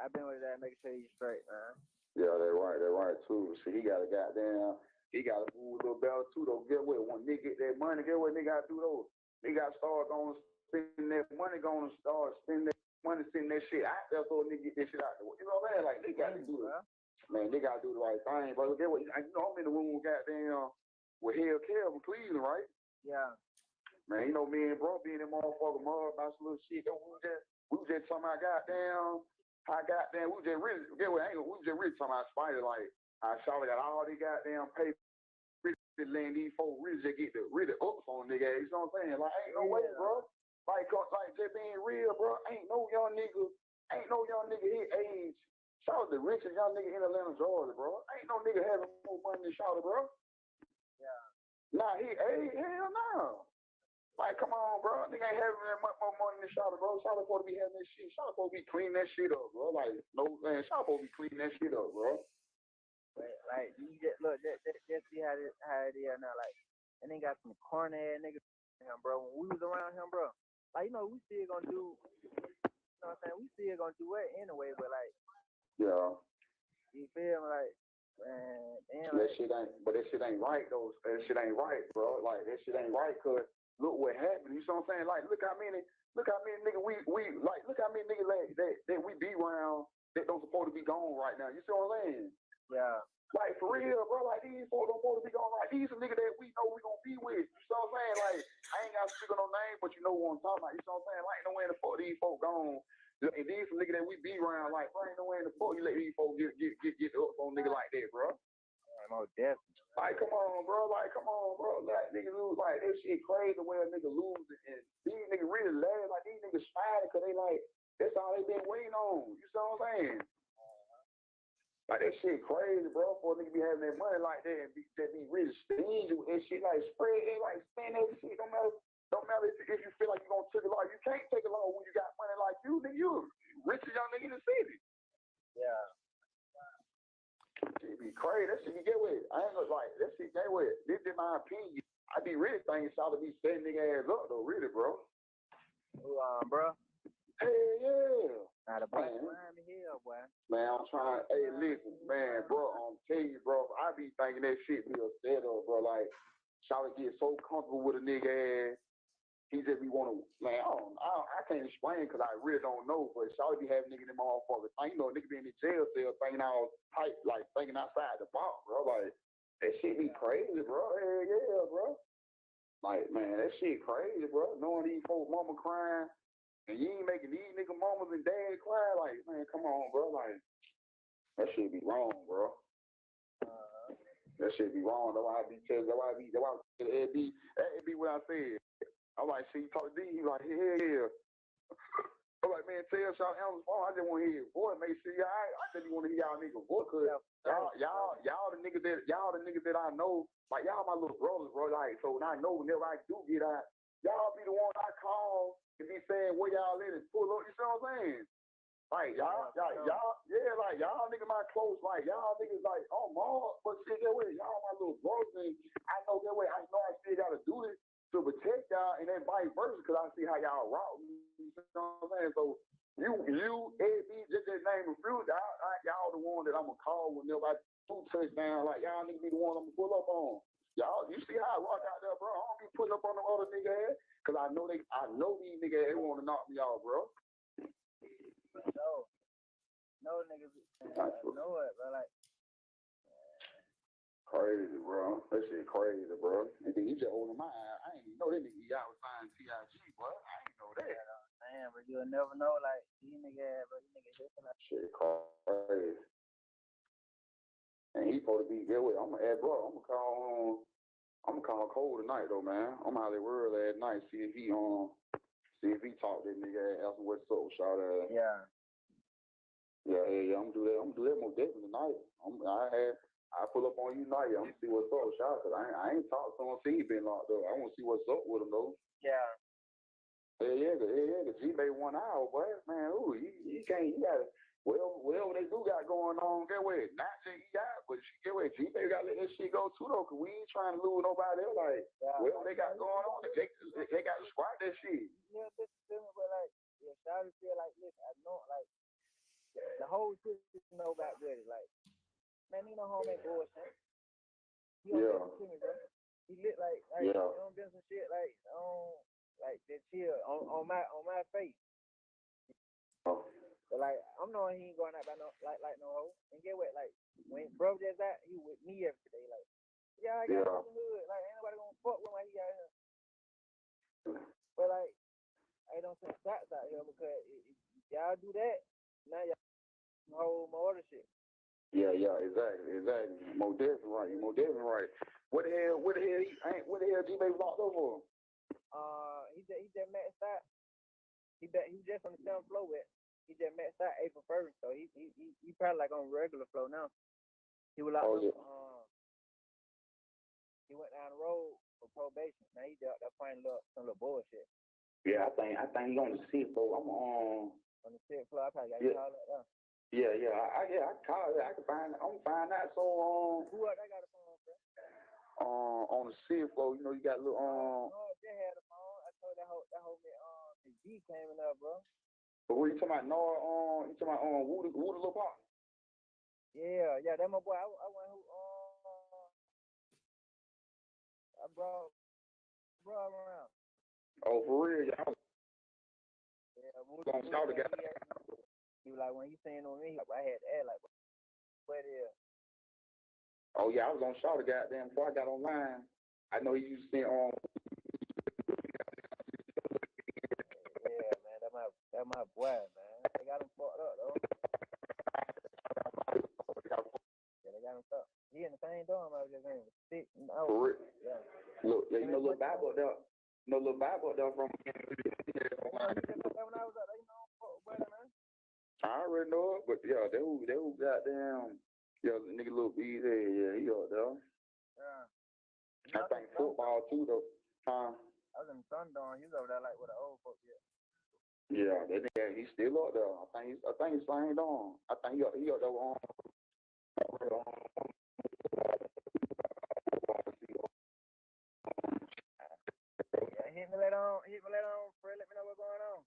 I've been with his ass, making sure he's straight, man. Yeah, they're right too. See, he got a move a little better too though. Get what? When nigga get that money, get what nigga gotta do though? They gotta start going spending that money, gonna start spending that money, sending that shit out there so nigga get that shit out there. You know what I'm saying? Like they gotta do it. Man, they gotta do the right thing, bro. Get what? You know I'm in the room with goddamn with Hell Kev from Cleveland, right? Yeah. Man, you know me and bro being in motherfucking mud about some little shit. We was just talking about goddamn. We was just really talking about Spider, like, I Charlotte got all these goddamn papers, really letting these folks really just get the really ups on nigga, you know what I'm saying? Like, ain't no way, bro. Like, just being real, bro, ain't no young nigga his age. Charlotte the richest young nigga in Atlanta, Georgia, bro. Ain't no nigga having more money than Charlotte, bro. Yeah. Nah, he age, hell no. Like, come on, bro. Nigga ain't having that much more money than Charlotte, bro. Charlotte supposed to be having that shit. Charlotte supposed to be cleaning that shit up, bro. Like, no, man, Charlotte supposed to be cleaning that shit up, bro. Like, you just look, just see how it is now. Like, and they got some corny ass niggas, him, bro. When we was around him, bro, like, you know, we still gonna do, you know what I'm saying? We still gonna do it anyway, but like, yeah. You feel me? Like, man, damn. That shit ain't right, though. That shit ain't right, bro. Like, that shit ain't right, cause look what happened. You see what I'm saying? Like, look how many niggas we like. Look how many niggas that we be around that don't supposed to be gone right now. You see what I'm saying? Yeah. Like for real, bro. Like these folks don't supposed to be gone. Like these are niggas that we know we gonna be with. You see what I'm saying? Like I ain't got to speak on no name, but you know what I'm talking about. You see what I'm saying? Like ain't no way in the fuck these folks gone. And these some niggas that we be around. Like bro, ain't no way in the fuck you let these folks get up on nigga like that, bro. No, definitely. Like, come on, bro. Like, niggas lose. Like, that shit crazy where a nigga lose. And these niggas really laugh. Like, these niggas smiling because they like, that's all they been waiting on. You see what I'm saying? Like, that shit crazy, bro. For a nigga be having that money like that and be really stingy with that shit. Like, spread it, like, spend that shit. Don't matter if you feel like you're going to take a loss. You can't take a loss when you got money like you. Nigga, you richest young nigga in the city. Yeah. It be crazy. That shit be get with. I ain't gonna like that shit get with. This is my opinion. I be really thinking Charlotte be setting nigga ass up though, really, bro. Bro. Hell yeah. Now the boy behind me here, boy. Man, I'm trying. Hey, listen, man, bro. I'm telling you, bro. I be thinking that shit be a setup, bro. Like Charlotte get so comfortable with a nigga ass. He just be want to, man, I can't explain because I really don't know, but Charlotte be having nigga in them motherfuckers. You know, nigga be in the jail cell thinking all tight, like thinking outside the box, bro. Like, that shit be crazy, bro. Hell yeah, bro. Like, man, that shit crazy, bro. Knowing these folks mama crying and you ain't making these nigga mamas and dad cry, like, man, come on, bro. Like, that shit be wrong, bro. That shit be wrong. That's why it be what I said. I'm like, see, talk to D. He like, yeah. I'm like, man, tell Charlotte Allen's phone. I just want to hear his voice. Make sure I just want to hear y'all niggas voice. Cause y'all the niggas that I know. Like y'all my little brothers, bro. Like, so when I know whenever I do get out, y'all be the one I call and be saying where y'all in and pull up. You see what I'm saying? Like y'all niggas my close. Like y'all niggas like, oh my, but shit, that way y'all my little brothers. And I know that way. I know I still gotta do this to protect y'all, and then vice versa, because I see how y'all rock. You know what I'm saying? So you, AB, just that name and fruit, y'all the one that I'm gonna call whenever I do touchdown. Like y'all niggas be the one I'm gonna pull up on. Y'all, you see how I rock out there, bro? I don't be putting up on the other nigga ass, because I know these niggas they want to knock me off, bro. know niggas. I know it, bro. Like, Crazy, bro. That shit crazy, bro. And then he just holding my eye. I ain't even know that nigga out was signed TIG, bro. I ain't know that. man, but you'll never know. Like, these niggas, bro, these niggas hitting like Shit crazy. And he supposed to be there with. I'm gonna add, bro. I'm gonna call Cole tonight though, man. I'm out of world last night. See if he talk to that nigga. Ask him what's up, shout out. Yeah. Yeah. I'm gonna do that. I'm gonna do that most definitely tonight. I pull up on you tonight. I'm gonna see what's up, shout out. I ain't talked to him since he been locked up. I want to see what's up with him though. Yeah. The G-Bay 1 hour, boy. Man, he can't. He got whatever they do got going on. Get away. Not that he got, but get away. G-Bay got to let that shit go too though, cause we ain't trying to lose nobody else. Like whatever they got going on, they got to squat that shit. Yeah, this is different, but like, yeah, shout out feel like, listen, I know, like, the whole shit know about with it. Like, man, he know home ain't bullshit. He don't listen to me, bro. He lit like you don't been some shit like like that chill on my face. But like I'm knowing he ain't going out by no like no hoe. And get what? Like when bro just that he with me every day. Like I got some hood. Like ain't nobody gonna fuck with my he got here. But like I don't send shots out here because y'all do that. Now y'all whole more other shit. Yeah, exactly. Most definitely right. What the hell G-Bay locked up for? He just maxed out. He just on the 7th floor with. He just maxed out April 1st, so he probably like on regular flow now. He was locked up. He went down the road for probation. Now he out there finding some little bullshit. Yeah, I think he on the 6th floor. I'm on the 6th floor. I probably got to call that up. Yeah, I can call it. I can find it. I'm gonna find out. So who else I got a phone, bro? On the 6th floor, you know, you got a little they had a phone. I told that whole his G came in up, bro. But what you talking about? You talking about Woo the little pop? Yeah, that my boy. I went who I brought around. Oh, for real, y'all. Yeah, he was like when he saying on me, I had to add like, what is? Oh yeah, I was on shout the goddamn before I got online. I know he used to send Yeah, man, that my boy, man. They got him fucked up though. Yeah, they got him fucked. He in the same dorm I was just in. For real. Yeah. Look, you know little Bible up there. No little Bible up there from when I was up there, you know, fuck with man. I already know it, but yeah, they who goddamn, yeah, the nigga Lil B there, yeah, he up there. Yeah. I think football too though. I was in Thundorn. He was over there like with the old folks. Yeah, that nigga, he's still up there. I think he's signed on. I think he up there on. Yeah, hit me later on, Fred. Let me know what's going on.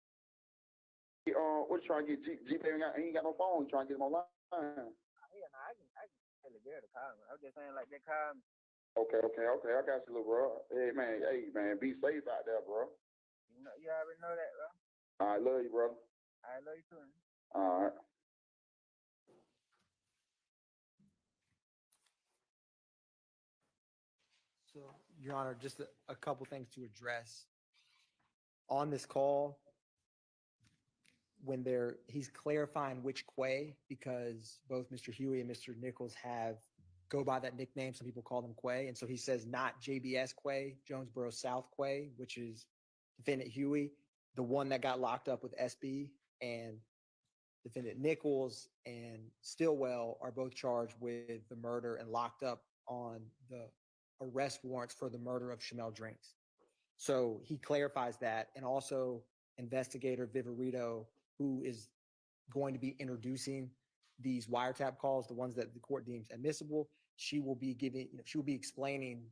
What you trying to get G-Bay ain't got no phone. You trying to get him online? Yeah, I can tell the girl to call me. I was just saying like that call me. Okay. I got you, little bro. Hey man, be safe out there, bro. You already know that, bro. I love you, brother. I love you too. Man. All right. So, Your Honor, just a couple things to address. On this call, when he's clarifying which Quay, because both Mr. Huey and Mr. Nichols go by that nickname. Some people call them Quay. And so he says not JBS Quay, Jonesboro South Quay, which is defendant Huey, the one that got locked up with SB, and defendant Nichols and Stillwell are both charged with the murder and locked up on the arrest warrants for the murder of Shamel Drinks. So he clarifies that. And also investigator Viverito, who is going to be introducing these wiretap calls, the ones that the court deems admissible, she will be explaining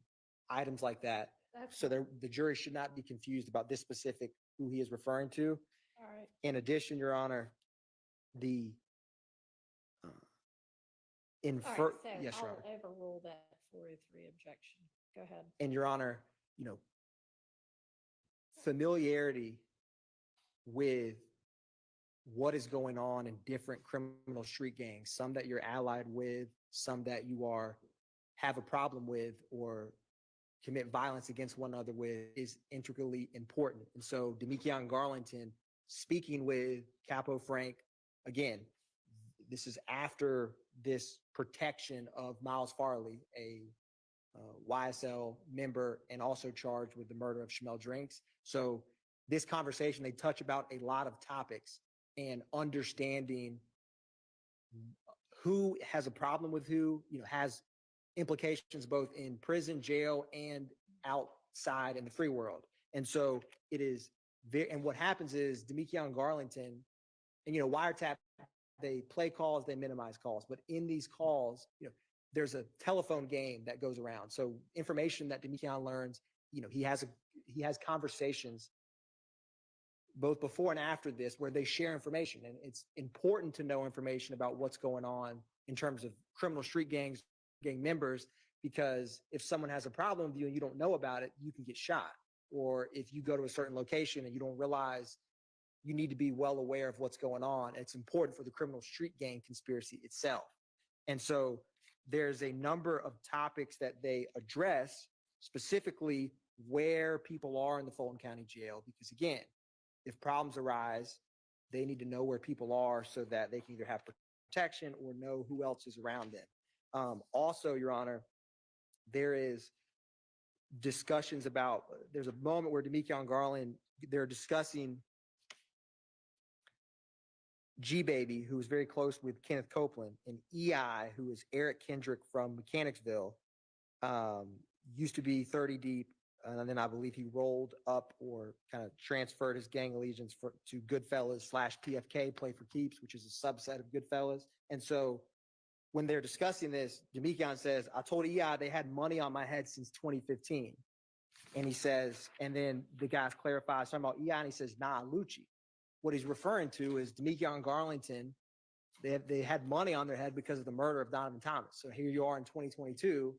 items like that. So the jury should not be confused about this specific who he is referring to. All right. In addition, Your Honor, the All right, so yes, Your Honor. I'll overrule that 403 objection. Go ahead. And Your Honor, familiarity with what is going on in different criminal street gangs, some that you're allied with, some that you have a problem with or commit violence against one another with, is intricately important. And so Demekion Garlington speaking with Capo Frank, again, this is after this protection of Miles Farley, a YSL member and also charged with the murder of Shamel Drinks. So this conversation, they touch about a lot of topics and understanding who has a problem with who, has implications both in prison, jail, and outside in the free world. And so it is very, and what happens is Demekion Garlington, and wiretap, they play calls, they minimize calls, but in these calls, there's a telephone game that goes around. So information that Demekion learns, he has conversations both before and after this where they share information, and it's important to know information about what's going on in terms of criminal street gang members, because if someone has a problem with you and you don't know about it, you can get shot. Or if you go to a certain location and you don't realize, you need to be well aware of what's going on. It's important for the criminal street gang conspiracy itself. And so there's a number of topics that they address, specifically where people are in the Fulton County Jail, because again, if problems arise, they need to know where people are so that they can either have protection or know who else is around them. Also, Your Honor, there is discussions about, there's a moment where Demekion Garland, they're discussing G-Baby, who is very close with Kenneth Copeland, and EI, who is Eric Kendrick from Mechanicsville, used to be 30 deep, and then I believe he rolled up or kind of transferred his gang allegiance to Goodfellas / PFK, Play for Keeps, which is a subset of Goodfellas. And so when they're discussing this, Demekion says, I told EI they had money on my head since 2015. And he says, and then the guys clarify something about EI, and he says, nah, Lucci. What he's referring to is Demekion Garlington. They had money on their head because of the murder of Donovan Thomas. So here you are in 2022,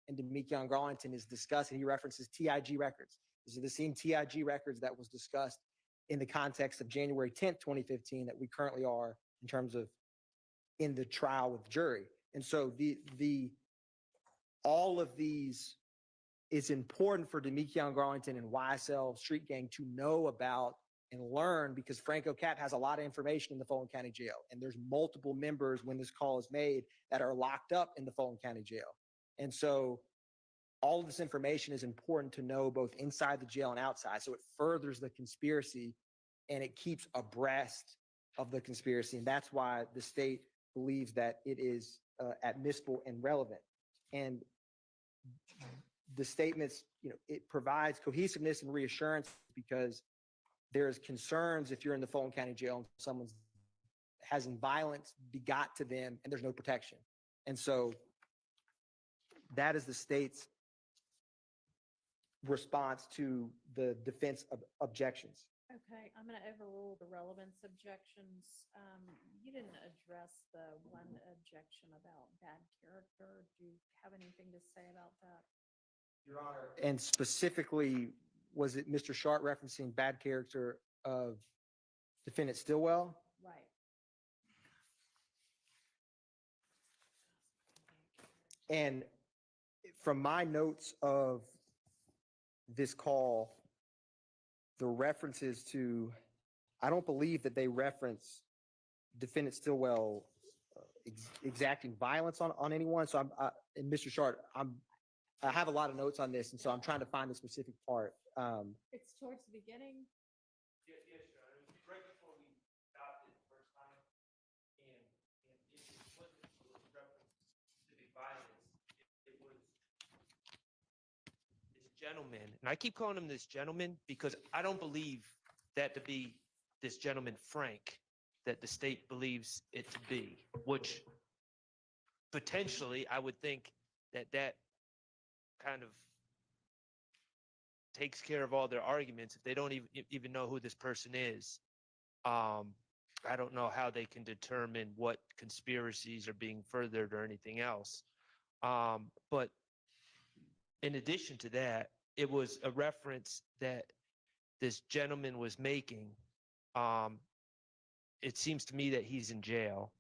and Demekion Garlington is discussing, he references TIG records. These are the same TIG records that was discussed in the context of January 10th, 2015, that we currently are in terms of in the trial with the jury. And so all of these is important for Demekion Garlington and YSL Street Gang to know about and learn, because Franco Cap has a lot of information in the Fulton County Jail. And there's multiple members when this call is made that are locked up in the Fulton County Jail. And so all of this information is important to know both inside the jail and outside. So it furthers the conspiracy and it keeps abreast of the conspiracy. And that's why the state believes that it is admissible and relevant. And the statements, it provides cohesiveness and reassurance, because there's concerns if you're in the Fulton County Jail and someone has violence begot to them and there's no protection. And so that is the state's response to the defense of objections. Okay, I'm going to overrule the relevance objections. You didn't address the one objection about bad character. Do you have anything to say about that? Your Honor. And specifically, was it Mr. Sharp referencing bad character of defendant Stillwell? Right. And from my notes of this call, the references to, I don't believe that they reference defendant Stillwell exacting violence on anyone. So and Mr. Sharp, I have a lot of notes on this, and so I'm trying to find the specific part. It's towards the beginning. Yes, Your Honor. It was right before we stopped it the first time, and it wasn't reference specific violence. It was this gentleman, and I keep calling him this gentleman because I don't believe that to be this gentleman Frank that the state believes it to be, which potentially I would think that kind of takes care of all their arguments if they don't even know who this person is. I don't know how they can determine what conspiracies are being furthered or anything else. But in addition to that, it was a reference that this gentleman was making it seems to me that he's in jail.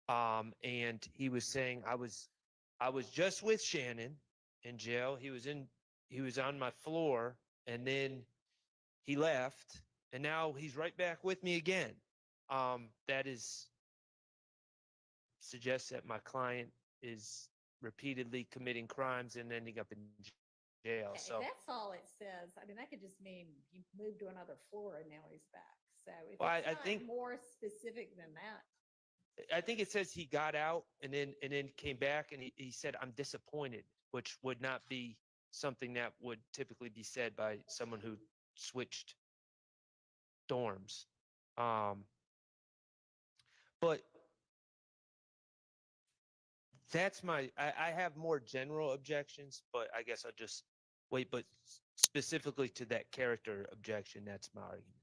And he was saying, I was just with Shannon in jail. He was on my floor, and then he left, and now he's right back with me again. That suggests that my client is repeatedly committing crimes and ending up in jail. If So, that's all it says, I mean, that could just mean you moved to another floor and now he's back. So if Well, it's I not think- more specific than that, I think it says he got out and then came back, and he said, "I'm disappointed," which would not be something that would typically be said by someone who switched dorms. But that's I have more general objections, but I guess I'll just wait. But specifically to that character objection, that's my argument.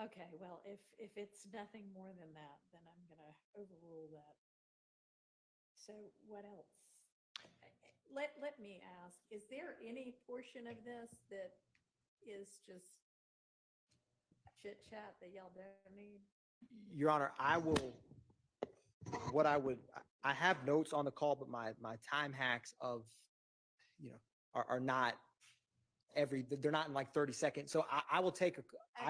okay, well, if it's nothing more than that, then I'm gonna overrule that. So what else? Let me ask, is there any portion of this that is just chit chat that y'all don't need? Your Honor, I have notes on the call, but my time hacks of, are not they're not in like 30 seconds. So I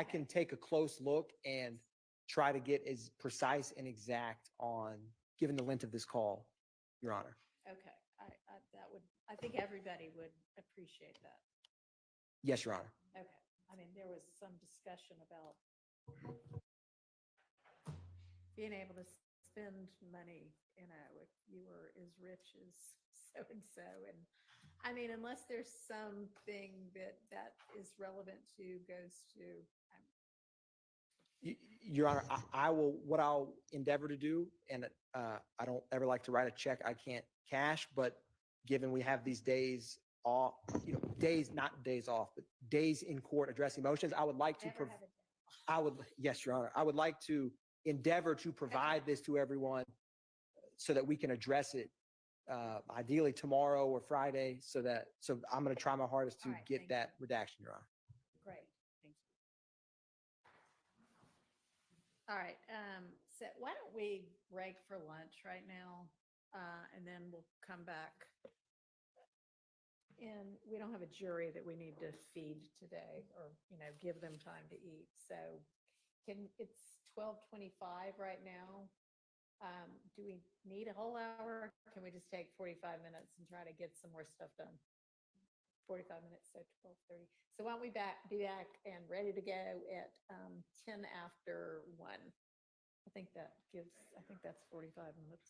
can take a close look and try to get as precise and exact on, given the length of this call, Your Honor. Okay, I think everybody would appreciate that. Yes, Your Honor. Okay, I mean, there was some discussion about being able to spend money, if you were as rich as so-and-so. And I mean, unless there's something that is relevant to, goes to, Your Honor, what I'll endeavor to do, and I don't ever like to write a check I can't cash, but given we have these days off, not days off, but days in court addressing motions, I would like to, never have a yes, Your Honor, I would like to endeavor to provide this to everyone so that we can address it ideally tomorrow or Friday, so I'm going to try my hardest to All right, get thank that redaction, Your Honor. Great, thank you. All right, so why don't we break for lunch right now, and then we'll come back. And we don't have a jury that we need to feed today, or, give them time to eat. So it's 12:25 right now. Do we need a whole hour? Can we just take 45 minutes and try to get some more stuff done? 45 minutes, so 12:30. So why don't we be back and ready to go at 10 after 1? I think that's 45 minutes.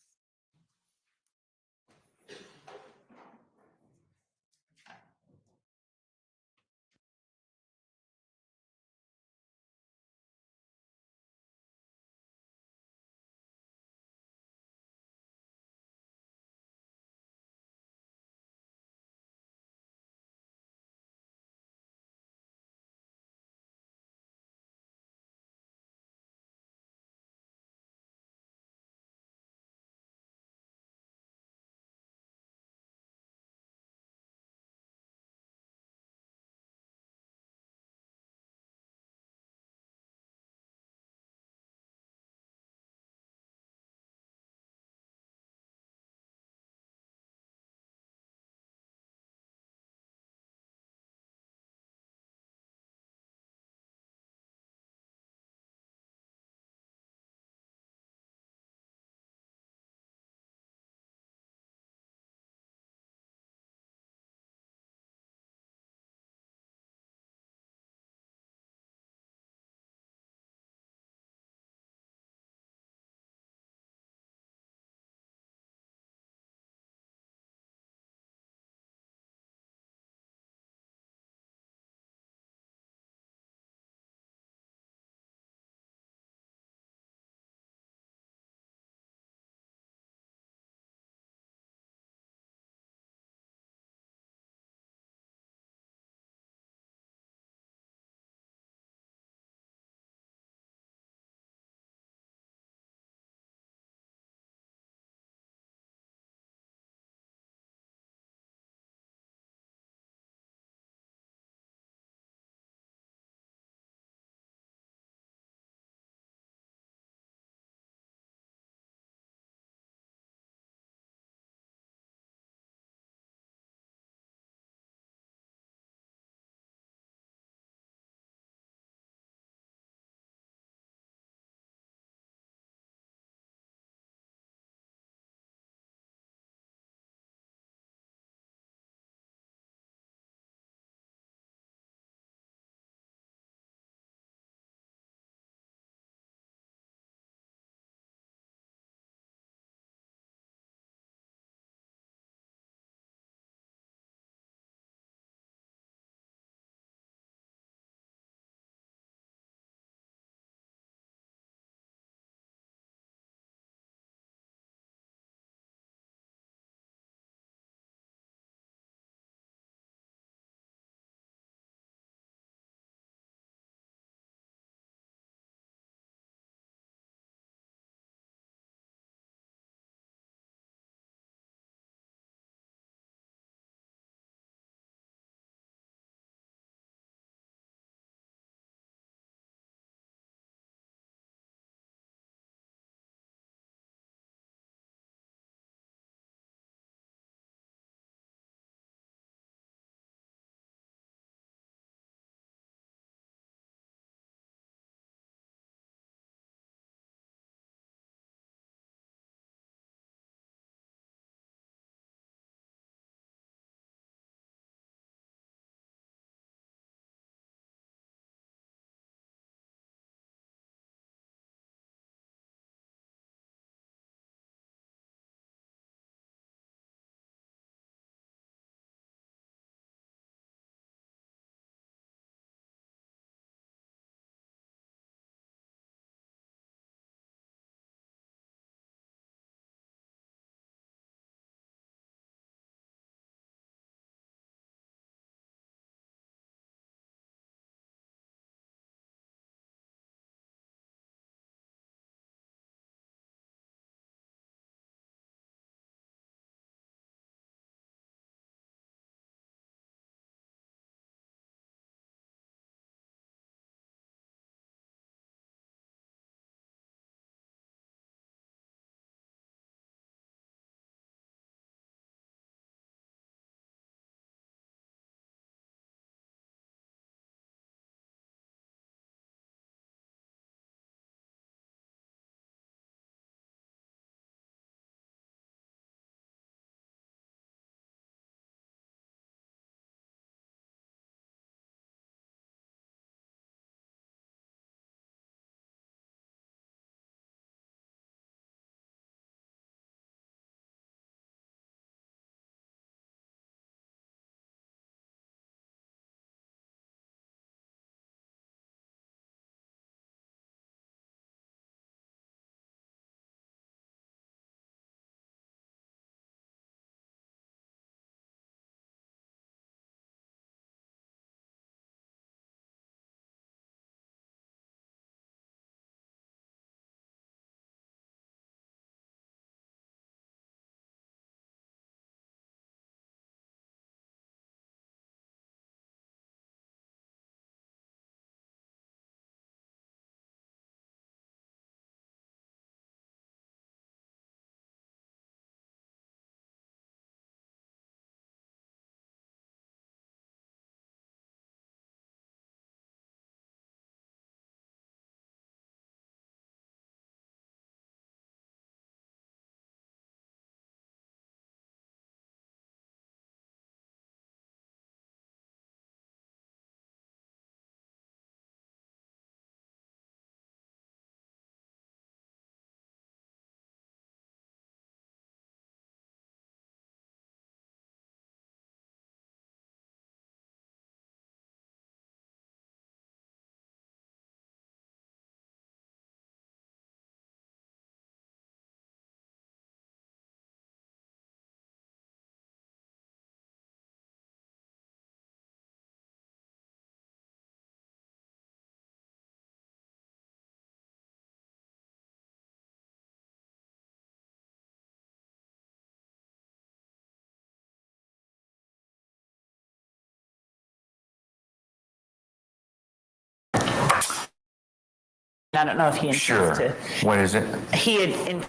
I don't know if he intends to. What is it? He had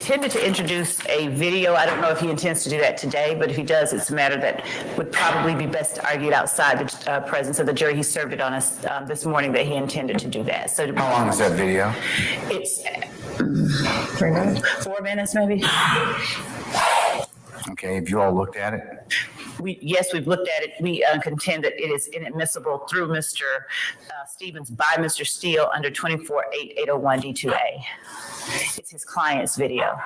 intended to introduce a video. I don't know if he intends to do that today, but if he does, it's a matter that would probably be best argued outside the presence of the jury. He served it on us this morning that he intended to do that. So How long is that video? It's 4 minutes, maybe. Okay, have you all looked at it? Yes, we've looked at it. We contend that it is inadmissible through Mr. Stevens by Mr. Steele under 24-801 D2A. It's his client's video.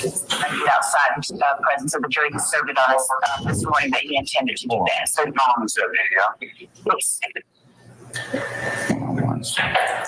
It's outside the presence of the jury. He served it on us this morning that he intended to do that. So how long is that video? One second.